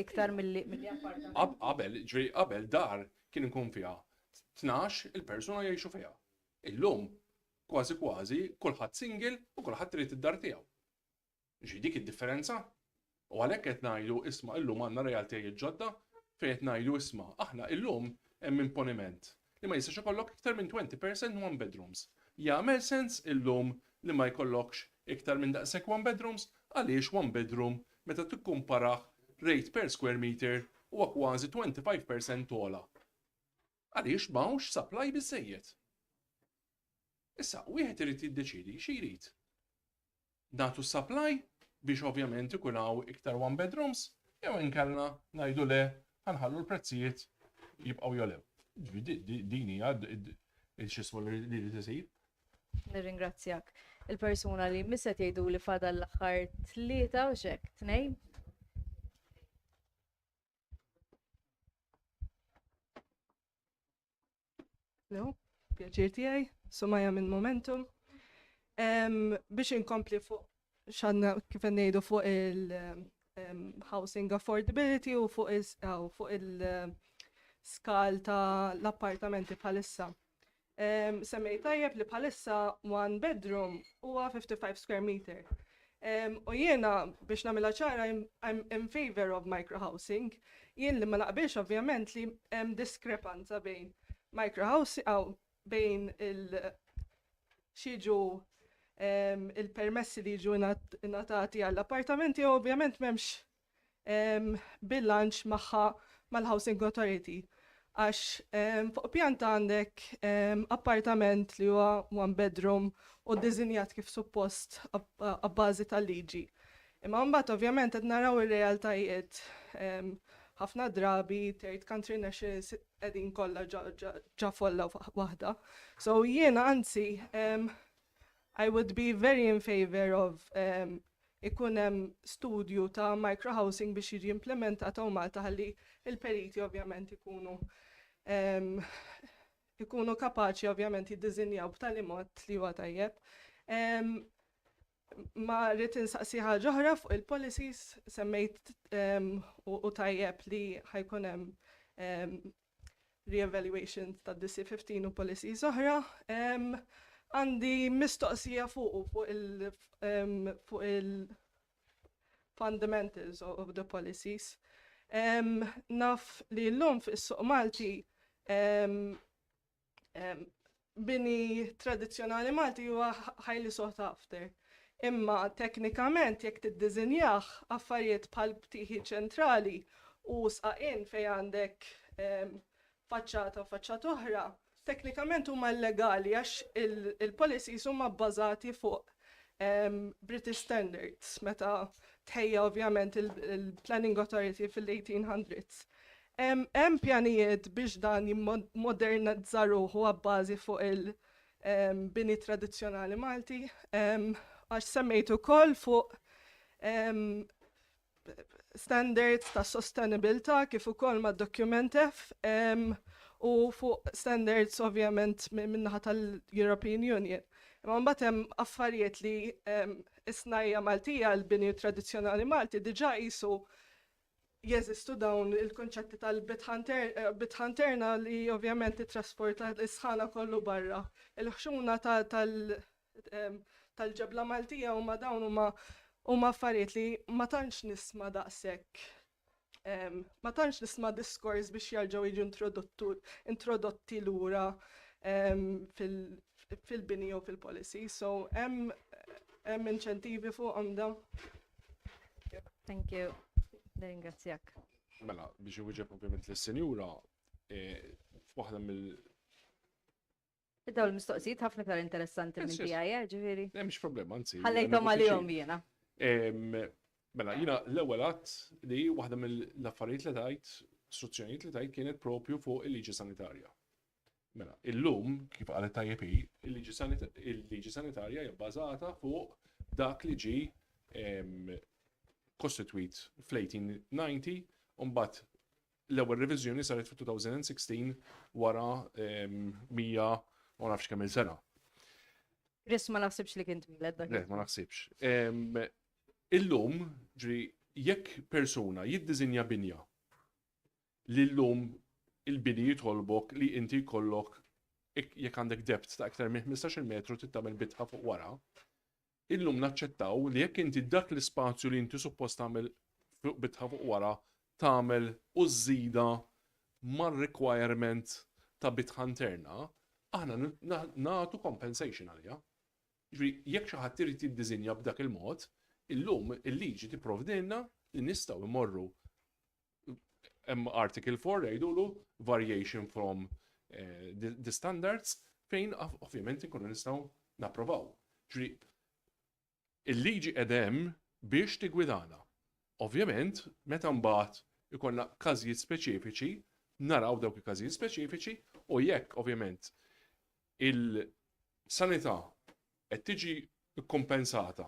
iktar milli appartament. Qabel dar kien ikun fiha 12 il-persuna jgħixu fiha. Illum kważi kulħadd single u kulħadd trid id-dar tiegħu. Dik id-differenza. U għalhekk qed ngħidu isma' illum għandna realtajiet ġodda fejn qed ngħidu isma' aħna illum hemm imponiment li ma jistax ikollok iktar minn 20% one bedrooms. Jagħmel sens illum li ma jkollokx iktar minn daqshekk one bedrooms għaliex one bedroom meta tikkumparah rate per square meter huwa kważi 25% ola. Għaliex m'hawnx supply biżżejjed. Issa, wieħed irid jiddeċiedi xi jrid. Nagħtu supply biex ovvjament ikun hawn iktar one bedrooms jew inkella ngħidu le ħanħallu l-prezzijiet jibqgħu jolew. Din hija x'ismu li jrid isir. Nirringrazzjak. Il-persuna li misset jgħidu li fada l-aħħar 3 u xek, 2. No, pjaċir tiegħi, Sumajja minn Momentum. Biex inkompli fuq xanna kif ngħidu fuq il-housing affordability u fuq il-skal ta' l-appartamenti bħalissa. Semmej tajjeb li bħalissa one bedroom huwa 55 square meter. U jiena biex nagħmilha ċara I'm in favor of microhousing. Jien li ma naqbilx ovvjament li hemm diskrepanza bejn microhousing bejn il-permessi li jiġu ingħatati għall-appartamenti u ovvjament m'hemmx bilanċ magħha mal-Housing Authority. Għax fuq pjanta għandek appartament li huwa one bedroom u ddiżinjat kif suppost għabbażi tal-liġi. Imma mbagħad ovvjament qed naraw ir-realtajiet ħafna drabi third country nationals qegħdin kollha ġa folla waħda. So jiena anzi I would be very in favor of ikun hemm studju ta' microhousing biex jiġi implementat u Malta ħalli il-periti ovvjament ikunu kapaċi ovvjament jiddiżinjaw b'tali mod li huwa tajjeb. Ma rrid insaqsi ħaġa oħra fuq il-policies semmejt u tajjeb li ħajkun hemm re-evaluation ta' DC-15 u policies oħra. Għandi mistoqsija fuq il-fundamentals of the policies. Naf li l-lum fis-suq Malti bini tradizzjonali Malti huwa highly sought after. Imma teknikament jekk tiddiżinjah affarijiet bħal btieħi ċentrali u sqaqin fejn għandek faċċata u faċċata oħra, teknikament huma illegali għax il-policies huma bbażati fuq British standards meta tħejja ovvjament il-Planning Authority fil-1800s. Hemm pjanijiet biex dan jimmodernizza ruħu għabbażi fuq il-bini tradizzjonali Malti, għax semmejt ukoll fuq standards ta' sustainabilità kif ukoll mad-Document F u fuq standards ovvjament minnaħa tal-European Union. Imma mbagħad hemm affarijiet li is-snajja Maltija l-bini tradizzjonali Malti diġà qisu jeżistu dawn il-konċetti tal-bitħanterna li ovvjament it-trasporta l-isħana kollu barra. Il-ħxuna tal-ġebla Maltija huma dawn huma affarijiet li ma tantx nisma' daqshekk. Ma tantx nisma' diskors biex jerġgħu jiġu introdotti lura fil-bini u fil-policy. So hemm inċentivi fuqhom dawn. Thank you. Ringrazzjak. Mela, biex iwieġeb ovvjament lis-senjura, f'waħda Dawn il-mistoqsijiet ħafna iktar interessanti minn tiegħi, ġifieri. Mhix problema, anzi. Ħallejthom għalihom jiena. Mela, jiena l-ewwel għadd li waħda mill-affarijiet li tajt, istruzzjonijiet li tajt kienet propju fuq il-liġi sanitarja. Mela, illum, kif qalet tajjeb il-liġi sanitarja hija bbażata fuq dak li ġie kostitwit fl-1890 u mbagħad l-ewwel reviżjoni saret fil-2016 wara 100 u nafx kemm il-sena. Chris ma naħsibx li kien twiled dak. Ma naħsibx. Illum, ġri, jekk persuna jiddiżinja binja li llum il-bini jitolbok li inti jkollok jekk għandek depth ta' aktar minn 15 metru tittamel bitħa fuq wara, illum naċċettaw li jekk inti dak l-ispazju li inti suppost tagħmel fuq bitħa fuq wara tagħmel u żida mar-requirement ta' bitħa interna, aħna nagħtu compensation għalija. Jekk xi ħadd irid jiddiżinja b'dak il-mod, illum il-liġi tipprovdilna li nistgħu immorru hemm Article 4 jgħidulu variation from the standards fejn ovvjament inkunu nistgħu napprovaw. Il-liġi qed hemm biex tigwidana. Ovvjament, meta mbagħad ikollna każijiet speċifiċi, naraw dawk il-każijiet speċifiċi u jekk ovvjament il-sanità qed tiġi kompensata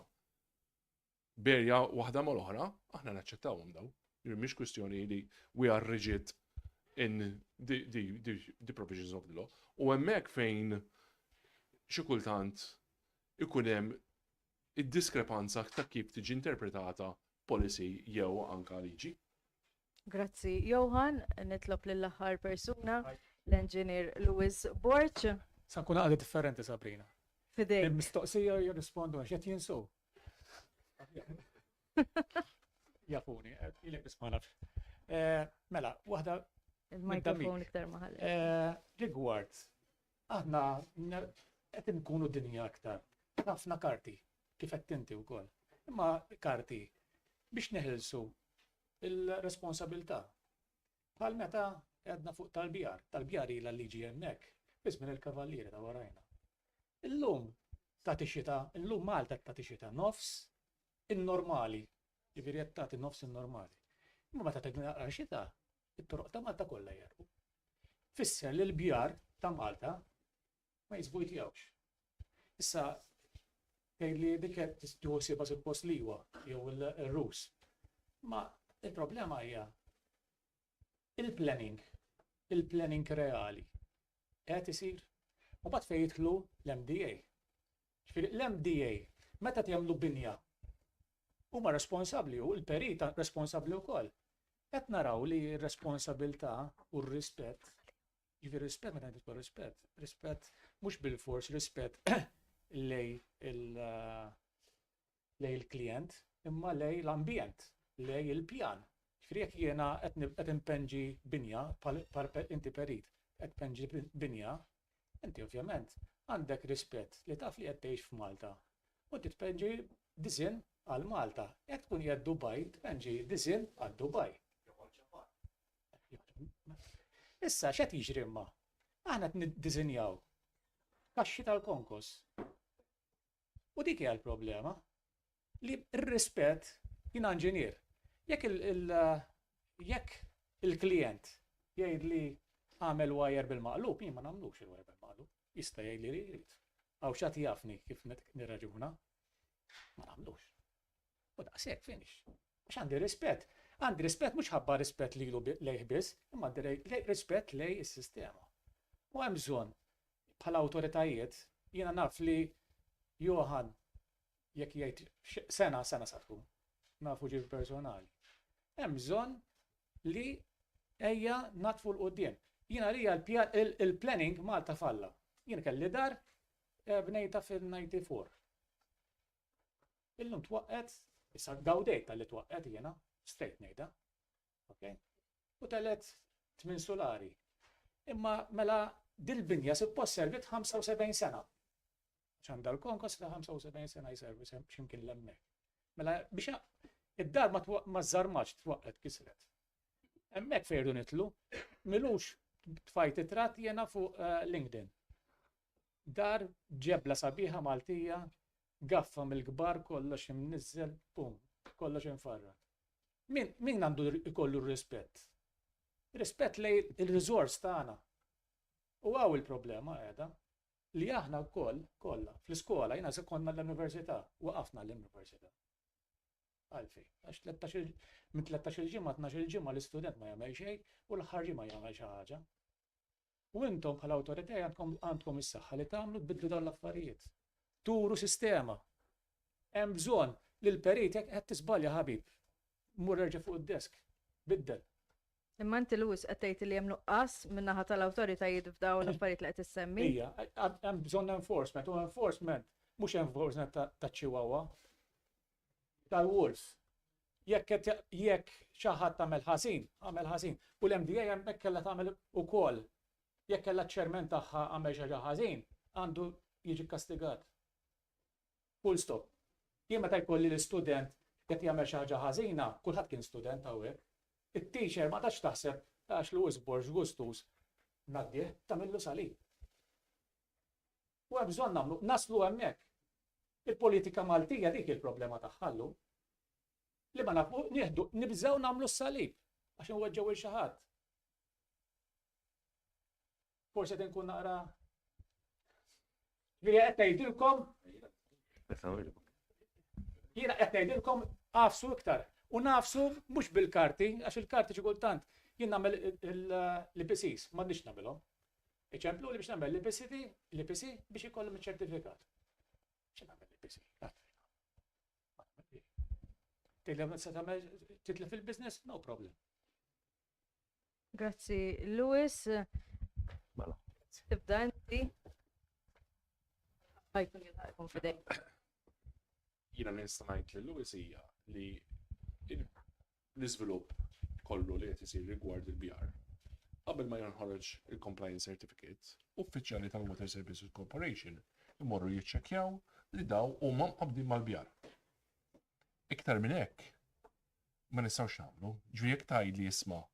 berja waħda mal-oħra, aħna naċċettawhom daw. Mhix kwestjoni li we are rigid in the provisions of the law. U hemmhekk fejn xi kultant ikun hemm id-diskrepanza ta' kif tiġi interpretata policy jew anka liġi. Grazzi. Johan, nitlob lill-aħħar persuna, l-engineer Louis Borch. Sa nkun għadi differenti, Sabrina. Fidej. Il-mistoqsija jirrispondu għax qed jinsu. Jafuni, ilek bisma nafx. Mela, waħda il-mikrofon iktar maħal. Rigward, aħna qed nkunu dinja aktar. Ħafna karti, kif qed inti wkoll. Imma karti biex neħilsu il-responsabilità. Bħal meta għedna fuq tal-bjar ila liġi hemmhekk, biss minn il-kavallieri ta' warajna. Illum ta' tixita, illum Malta ta' tixita nofs in-normali. Ġifieri qed tagħti nofs in-normali. Imma meta tgħidna xita, it-toroq ta' Malta kollha jerqu. Fisser li l-bjar ta' Malta ma jiżvujtjawx. Issa tgħidli dik qed tħossibha suppost liwa jew il-rus. Ma il-problema hija il-planning reali qed isir. U mbagħad fejn jidħlu l-MDA. Ġifieri l-MDA meta jagħmlu binja huma responsabbli u l-perit responsabbli wkoll. Qed naraw li r-responsabilità u r-rispett, ġifieri rispett meta ngħidu rispett mhux bil-fors rispett lej il-klient imma lej l-ambjent, lej il-pjan. Ġifieri jekk jiena qed impenġi binja inti perit qed penġi binja, inti ovvjament għandek rispett li taf li qed tgħix f'Malta. U titpenġi disinn għal Malta. Jekk tkun qiegħed Dubaj, tpenġi disinn għal Dubaj. Issa x'qed jiġri imma? Aħna qed niddiżinjaw kaxxi tal-konkos. U dik hija l-problema li r-rispett jien inġinier. Jekk il-klient jgħid li għamel wajer bil-maqlub, jien ma nagħmlux il-wajer bil-maqlub. Jista' jgħid li jrid. Aw x'għad jafni kif nirraġuna. Ma nagħmlux. U daqshekk finix. Għax għandi rispett. Għandi rispett mhux ħabba rispett lilu lejh biss, imma għandi rispett lej is-sistema. U hemm bżonn bħala awtoritajiet jiena naf li Johan jekk jgħid sena sa tkun nafu ġifi personali. Hemm bżonn li ejja natfu l-qudiem. Jiena rija il-planning Malta falla. Jien kelli dar bnejta fil-94. Illum twaqqet, issa gawdejt tal-li twaqqet jiena, straight ngħidha. Okay? U telet 8 solari. Imma mela dil-binja suppost servit 75 sena. ċanda l-konkos ta' 75 sena jservi ximkien l-emmek. Mela biex id-dar ma żarmax twaqqet kisret. Emmek fejdu nitlu, milux tfajt it-trat jena fuq LinkedIn. Dar ġebla sabiħa Maltija, gaffa mill-gbar kollox imnizzel, pum, kollox infarra. Min għandu ikollu rispett? Rispett lej il-rizors tagħna. U għaw il-problema għeda li aħna kollha fl-iskola jiena se konna l-università, waqafna l-università. Għalfi, għax minn 13 ġimma, 12 ġimma l-istudent ma jagħmel xejn u l-ħarġi ma jagħmel xi ħaġa. U intom bħala awtorità għandkom is-saħħa li tagħmlu tbidlu dawn l-affarijiet. Turu sistema. Hemm bżonn li l-perit jekk qed tisbalja ħabib. Mur erġa' fuq id-desk. Biddel. Imma inti Lewis qed tgħid li hemm nuqqas min-naħa tal-awtoritajiet f'dawn l-affarijiet li qed issemmi. Hija, hemm bżonn enforcement u enforcement mhux enforcement ta' ċiwawa. Tal-wolf. Jekk xi ħadd tagħmel ħażin, għamel ħażin. U l-MDA hemmhekk kellha tagħmel ukoll. Jekk kellha ċ-ċermen tagħha għamel xi ħaġa ħażin, għandu jiġi kastigat. Full stop. Jien meta jkolli l-istudent qed jagħmel xi ħaġa ħażina, kulħadd kien student hawnhekk. It-teacher ma tax taħseb għax Lewis Borges Gustus ngħaddih tagħmillu salib. U hemm bżonn nagħmlu naslu hemmhekk. Il-politika Maltija dik il-problema tagħha. Li ma nafu nieħdu nibżgħu nagħmlu s-salib għax inweġġew il xi ħadd. Forse tinkun naqra. Jiena qed ngħidilkom. Jiena qed ngħidilkom għafsu iktar. U nafsu mhux bil-karti, għax il-karti xi kultant jien nagħmel l-IPCs, m'għandix nagħmelhom. Eċemplu li biex nagħmel l-IPC biex ikollhom iċ-ċertifikat. X'in nagħmel l-IPC? Tgħidlem se tagħmel titlef fil-business? No problem. Grazzi, Lewis. Tibda inti. Ħajkun jilħaqkom fidejk. Jiena nista' ngħid li Lewis hija li l-iżvilupp kollu li qed isir rigward il-BR. Qabel ma jonħorġ il-Compliance Certificate, uffiċjali tal-Water Services Corporation imorru jiċċekkjaw li daw huma mqabbdin mal-BR. Iktar minn hekk ma nistgħux nagħmlu. Ġifieri jekk tgħidli isma'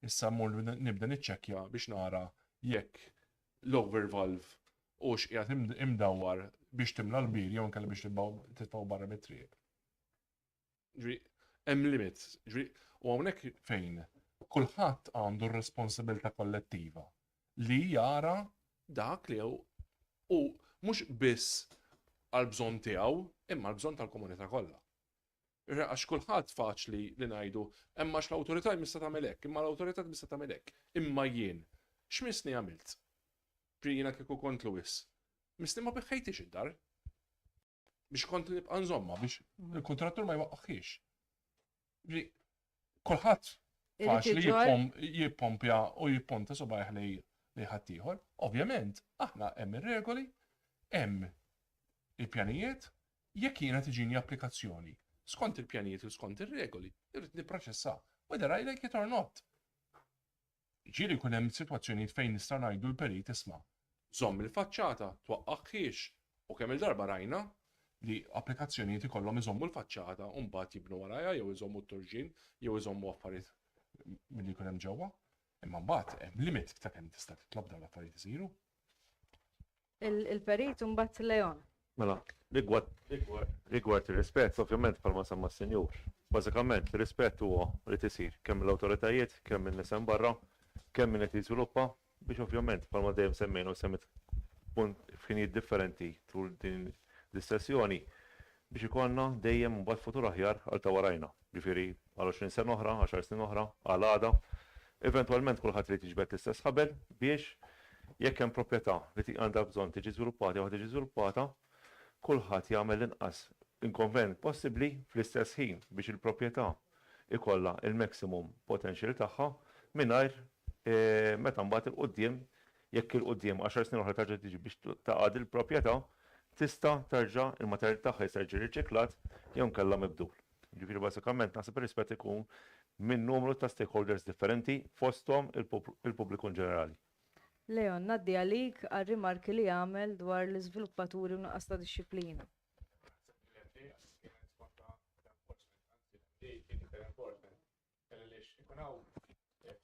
issa mmur nibda niċċekkja biex nara jekk l-over valve u x'qiegħed imdawwar biex timla l-bir jew inkella biex titfgħu barra mit-triq. Ġifieri hemm limit. U hawnhekk fejn kulħadd għandu r-responsabilità kollettiva li jara dak li u mhux biss għall bżonn tiegħu imma għall bżonn tal-komunità kollha. Għax kulħadd faċli li ngħidu imma l-awtorità mista tagħmel hekk, imma l-awtorità mista tagħmel hekk, imma jien x'misni għamilt? Jiena kieku kont Lewis. Misni ma biħħejtix id-dar biex kont nibqa' nżomma biex il-kontrattur ma jwaqqaħħiex. Kulħadd faċli jippompja u jipponta sobajħ li ħaddieħor. Ovvjament, aħna hemm ir-regoli, hemm il-pjanijiet, jekk jiena tiġini applikazzjoni skont il-pjanijiet u skont ir-regoli, irrid nipproċessa. Whether I like it or not. Ġieli jkun hemm sitwazzjonijiet fejn nistgħu ngħidu l-perit isma' żomm il-faċċata twaqqaħħiex u kemm il-darba rajna li applikazzjonijiet ikollhom iżommu l-faċċata u mbagħad jibnu warajha jew iżommu t-turġien jew iżommu affarijiet milli jkun hemm ġewwa. Imma mbagħad hemm limit ta' kemm tista' titlob dawn l-affarijiet isiru. Il-perit u mbagħad Leon. Mela, rigward ir-rispett, ovvjament bħalma semma s-senjur. Bażikament ir-rispett huwa li tisir kemm l-awtoritajiet, kemm in-nies hemm barra, kemm min qed jiżviluppa biex ovvjament bħalma dejjem semmejna u semmit punt f'ħinijiet differenti tul din l-sessjoni biex ikollna dejjem mbagħad futur aħjar għal ta' warajna. Ġifieri għal 20 sena oħra, 10 snin oħra, għal għada. Eventwalment kulħadd li tiġbed l-istess ħabel biex jekk hemm proprjetà li għandha bżonn tiġi żviluppata jew tiġi żviluppata, kulħadd jagħmel l-inqas inkonvenient possibbli fl-istess ħin biex il-proprjetà ikollha il-maximum potential tagħha mingħajr meta mbagħad il-qudiem jekk il-qudiem 10 snin oħra tarġa' tiġi biex taqgħad il-proprjetà tista' terġa' il-materjal tagħha jista' jiġi riċiklat jew nkella mibdul. Ġifieri bażikament naħseb ir-rispett ikun minn numru ta' stakeholders differenti fosthom il-pubbliku ġenerali. Leon, naddi għalik għal-rimarki li għamel dwar l-iżviluppaturi u nuqqas ta' disċiplina.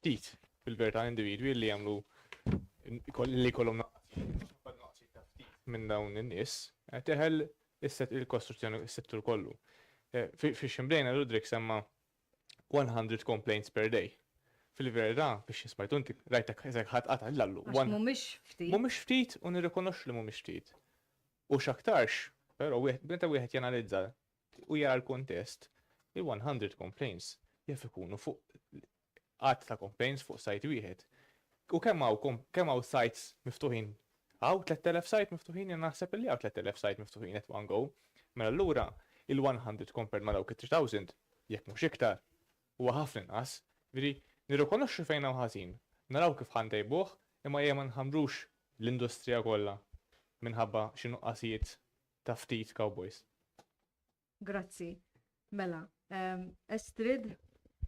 Ftit fil-verità individwi li jagħmlu li jkollhom minn dawn in-nies teħel il-kostruzzjoni s-settur kollu. Fix-ximbrejna Rudrik semma 100 complaints per day. Fil-verità, biex jismajtu inti rajtek eżek ħatqata l-allu. Mhumiex ftit. Mhumiex ftit u nirrikonoxxu li mhumiex ftit. U x'aktarx, però meta wieħed janalizza u jara l-kuntest, il-100 complaints jaf ikunu fuq qatt ta' complaints fuq sajt wieħed. U kemm hawn sites miftuħin? Hawn 3000 sajt miftuħin, jien naħseb li hawn 3000 sajt miftuħin at one go. Mela allura il-100 compared ma' dawk 3000 jekk mhux iktar huwa ħafna inqas. Nirrikonoxxu fejn hawn ħażin, naraw kif ħantejbuh, imma jemma nħamrux l-industrija kollha minħabba xi nuqqasijiet ta' ftit cowboys. Grazzi. Mela, Estrid,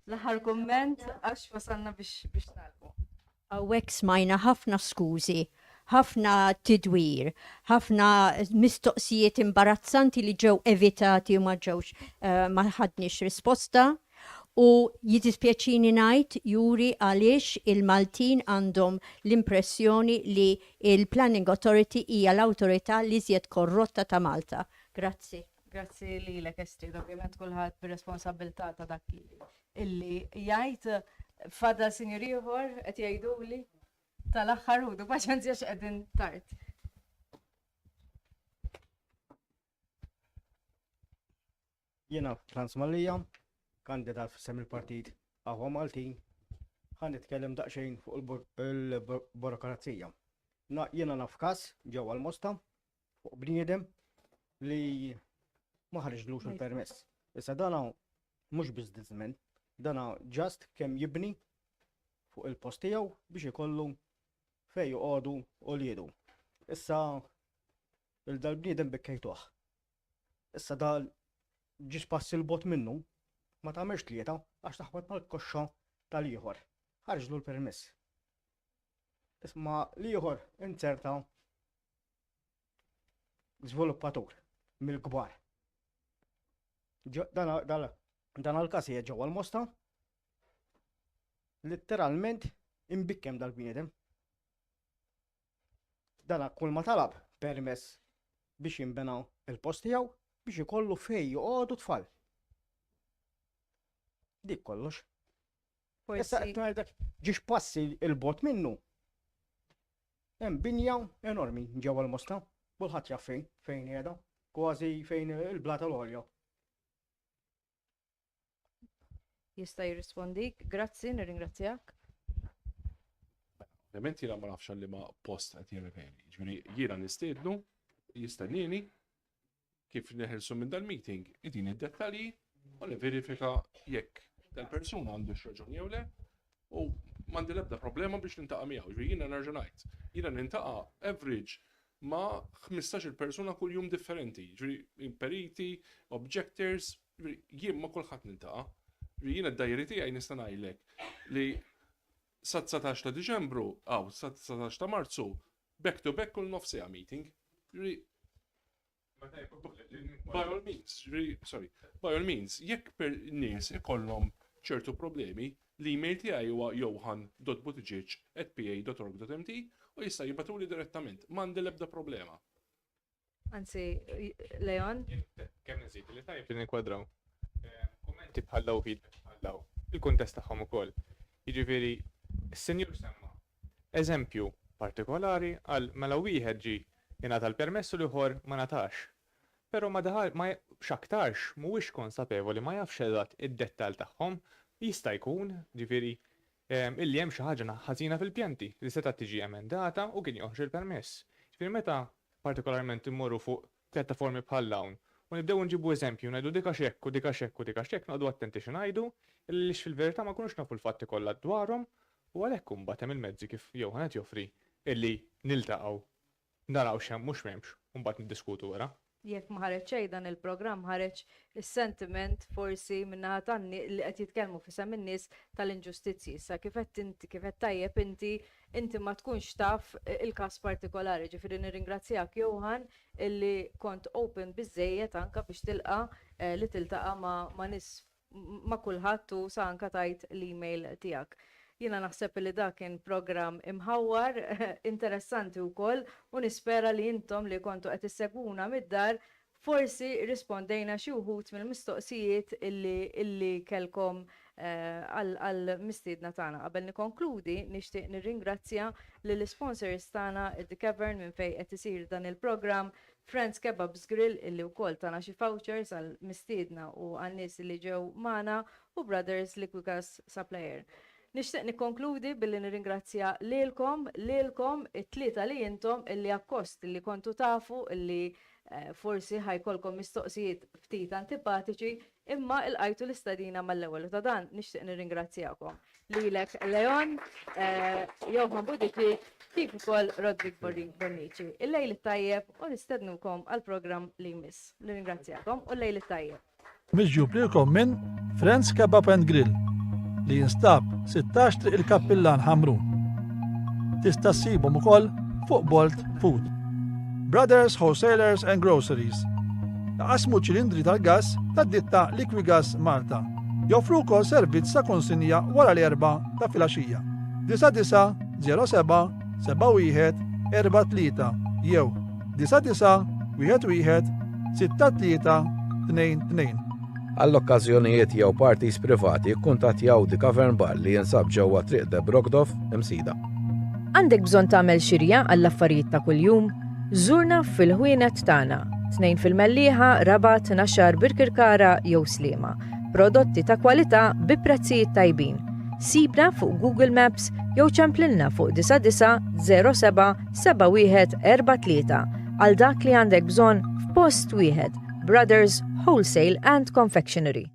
l-aħħar komment għax wasalna biex nagħlqu. Hawnhekk smajna ħafna skużi, ħafna tidwir, ħafna mistoqsijiet imbarazzanti li ġew evitati u ma ħadniex risposta. U jiddispjaċini ngħid juri għaliex il-Maltin għandhom l-impressjoni li il-Planning Authority hija l-awtorità li żjed korrotta ta' Malta. Grazzi. Grazzi lilek Estrid, ovvjament kulħadd bir-responsabilità ta' dak illi jgħid fadal sinjur ieħor qed jgħiduli tal-aħħar ħudu paċenzja x'qegħdin tard. Jiena Franz Mallija, kandidat f'sem il-partit Aħwa Maltin, ħan nitkellem daqsxejn fuq il-burokrazija. Jiena naf każ ġewwa l-Mosta fuq bniedem li ma ħarġlux il-permess. Issa dana mhux businessman, dana ġast kemm jibni fuq il-post tiegħu biex ikollu fejn joqogħdu u liedu. Issa il-dal-bniedem bekkejtuh. Issa dal ġiex passi l-bot minnu ma tagħmilx tlieta għax taħbad mal-koxxa tal-ieħor. Ħarġlu l-permess. Isma' l-ieħor inserta żviluppatur mill-kbar. Dan għal-każijiet ġewwa l-Mosta litteralment imbikkem dal-bniedem. Dan kull ma talab permess biex jinbenaw il-post tiegħu biex ikollu fejn joqogħdu tfal. Dik kollox. Issa qed ngħidlek ġiex passi il-bot minnu. Hemm binja enormi ġewwa l-Mosta, kulħadd jaf fejn qiegħda, kważi fejn il-blata l-olja. Jista' jirrispondik, grazzi, nirringrazzjak. Ovvjament jiena ma nafx li ma post qed jirreferi. Ġifieri jiena nistiednu jistennini kif neħelsu minn dal-meeting idin id-dettalji u niverifika jekk dal-persuna għandu x-raġun jew le u m'għandi l-ebda problema biex nintaqa' miegħu. Ġifieri jiena nerġa' ngħid. Jiena nintaqa' average ma' 15-il persuna kuljum differenti. Ġifieri imperiti, objectors, jien ma' kulħadd nintaqa'. Jiena d-dajri tiegħi nista' ngħidlek li sa 19 ta' Diċembru aw sa 19 ta' Marzu back to back kull nofsija meeting. By all means, jekk per nies ikollhom ċertu problemi, l-email tiegħi huwa johan.buttigieg@pa.org.mt u jista' jibatuli direttament. M'għandi l-ebda problema. Anzi, Leon? Kemm nżid li tajb li nikwadraw. Kummenti bħal daw il-kuntest tagħhom ukoll. Jiġifieri is-senjur semma eżempju partikolari għal mela wieħed ġie jingħata l-permess u l-ieħor ma natax. Però ma x'aktarx mhuwiex konsapevoli ma jafx eżatt id-dettall tagħhom, jista' jkun ġifieri illi hemm xi ħaġa ħażina fil-pjanti li seta' tiġi emendata u kien joħroġ il-permess. Ġifieri meta partikolarment immorru fuq pjattaformi bħal dawn u nibdew nġibu eżempju ngħidu dika xekk u dika xekk u dika xekk noqgħdu attenti xi ngħidu illi fil-verità ma kunux nafu l-fatti kollha dwarhom u għalhekk imbagħad hemm il-mezzi kif Johan qed joffri illi niltaqgħu naraw x'hemm mhux m'hemmx u mbagħad niddiskutu wara. Jekk ma ħareġ xejn dan il-programm ħareġ is-sentiment forsi minnaħa tanni li qed jitkellmu fisem in-nies tal-inġustizzji. Issa kif qed tajjeb inti ma tkunx taf il-każ partikolari. Ġifieri nirringrazzjak Johan illi kont open biżejjed anke biex tiltaqa' ma' nies ma' kulħadd u sa anke tajt l-email tiegħek. Jiena naħseb li dak kien programm imħawwar, interessanti wkoll u nispera li intom li kontu qed issegwuna mid-dar forsi rispondejna xi wħud mill-mistoqsijiet illi kellkom għall-mistiedna tagħna. Qabel nikkonkludi nixtieq nirringrazzja lill-sponsors tagħna The Cavern minn fejn qed isir dan il-programm, Friends Kebabs Grill illi wkoll tagħna xi vouchers għall-mistiedna u għan-nies li ġew magħna u Brothers Liquicas Supplier. Nixtieq nikkonkludi billi nirringrazzja lilkom it-tlieta li intom illi akkost illi kontu tafu illi forsi ħajkolkom mistoqsijiet ftit antipatiċi imma ilqajtu l-istadina mal-ewwel ta' dan nixtieq nirringrazzjakom. Lilek Leon, Johan Budici, kif ukoll Rodrik Bonnici. Il-lejl tajjeb u nistednukom għall-programm li jmiss. Nirringrazzjakom u l-lejl tajjeb. Miġġub lilkom minn Friends Kebab and Grill li jinstab 16 il-Kappillan Ħamrun. Tista' ssibhom ukoll fuq Bolt Food. Brothers Wholesalers and Groceries. Jaqasmu ċilindri tal-gas tad-ditta Liquigas Malta. Joffru wkoll servizz ta' konsinja wara l-4 ta' filgħaxija. 9907 71 43 jew 99 11 63 22. Għall-okkażjonijiet jew parties privati kkuntattjaw The Cavern Bar li jinsab ġewwa Triq de Brogdov Msida. Għandek bżonn tagħmel xirja għall-affarijiet ta' kuljum? Żurna fil-ħwienet tagħna. 2 fil-Mellieħa, Rabat, Naxxar, Birkirkara jew Sliema. Prodotti ta' kwalità bi prezzijiet tajbin. Sibna fuq Google Maps jew ċemplilna fuq 9907 71 43 għal dak li għandek bżonn f'post wieħed. Brothers Wholesale and Confectionery.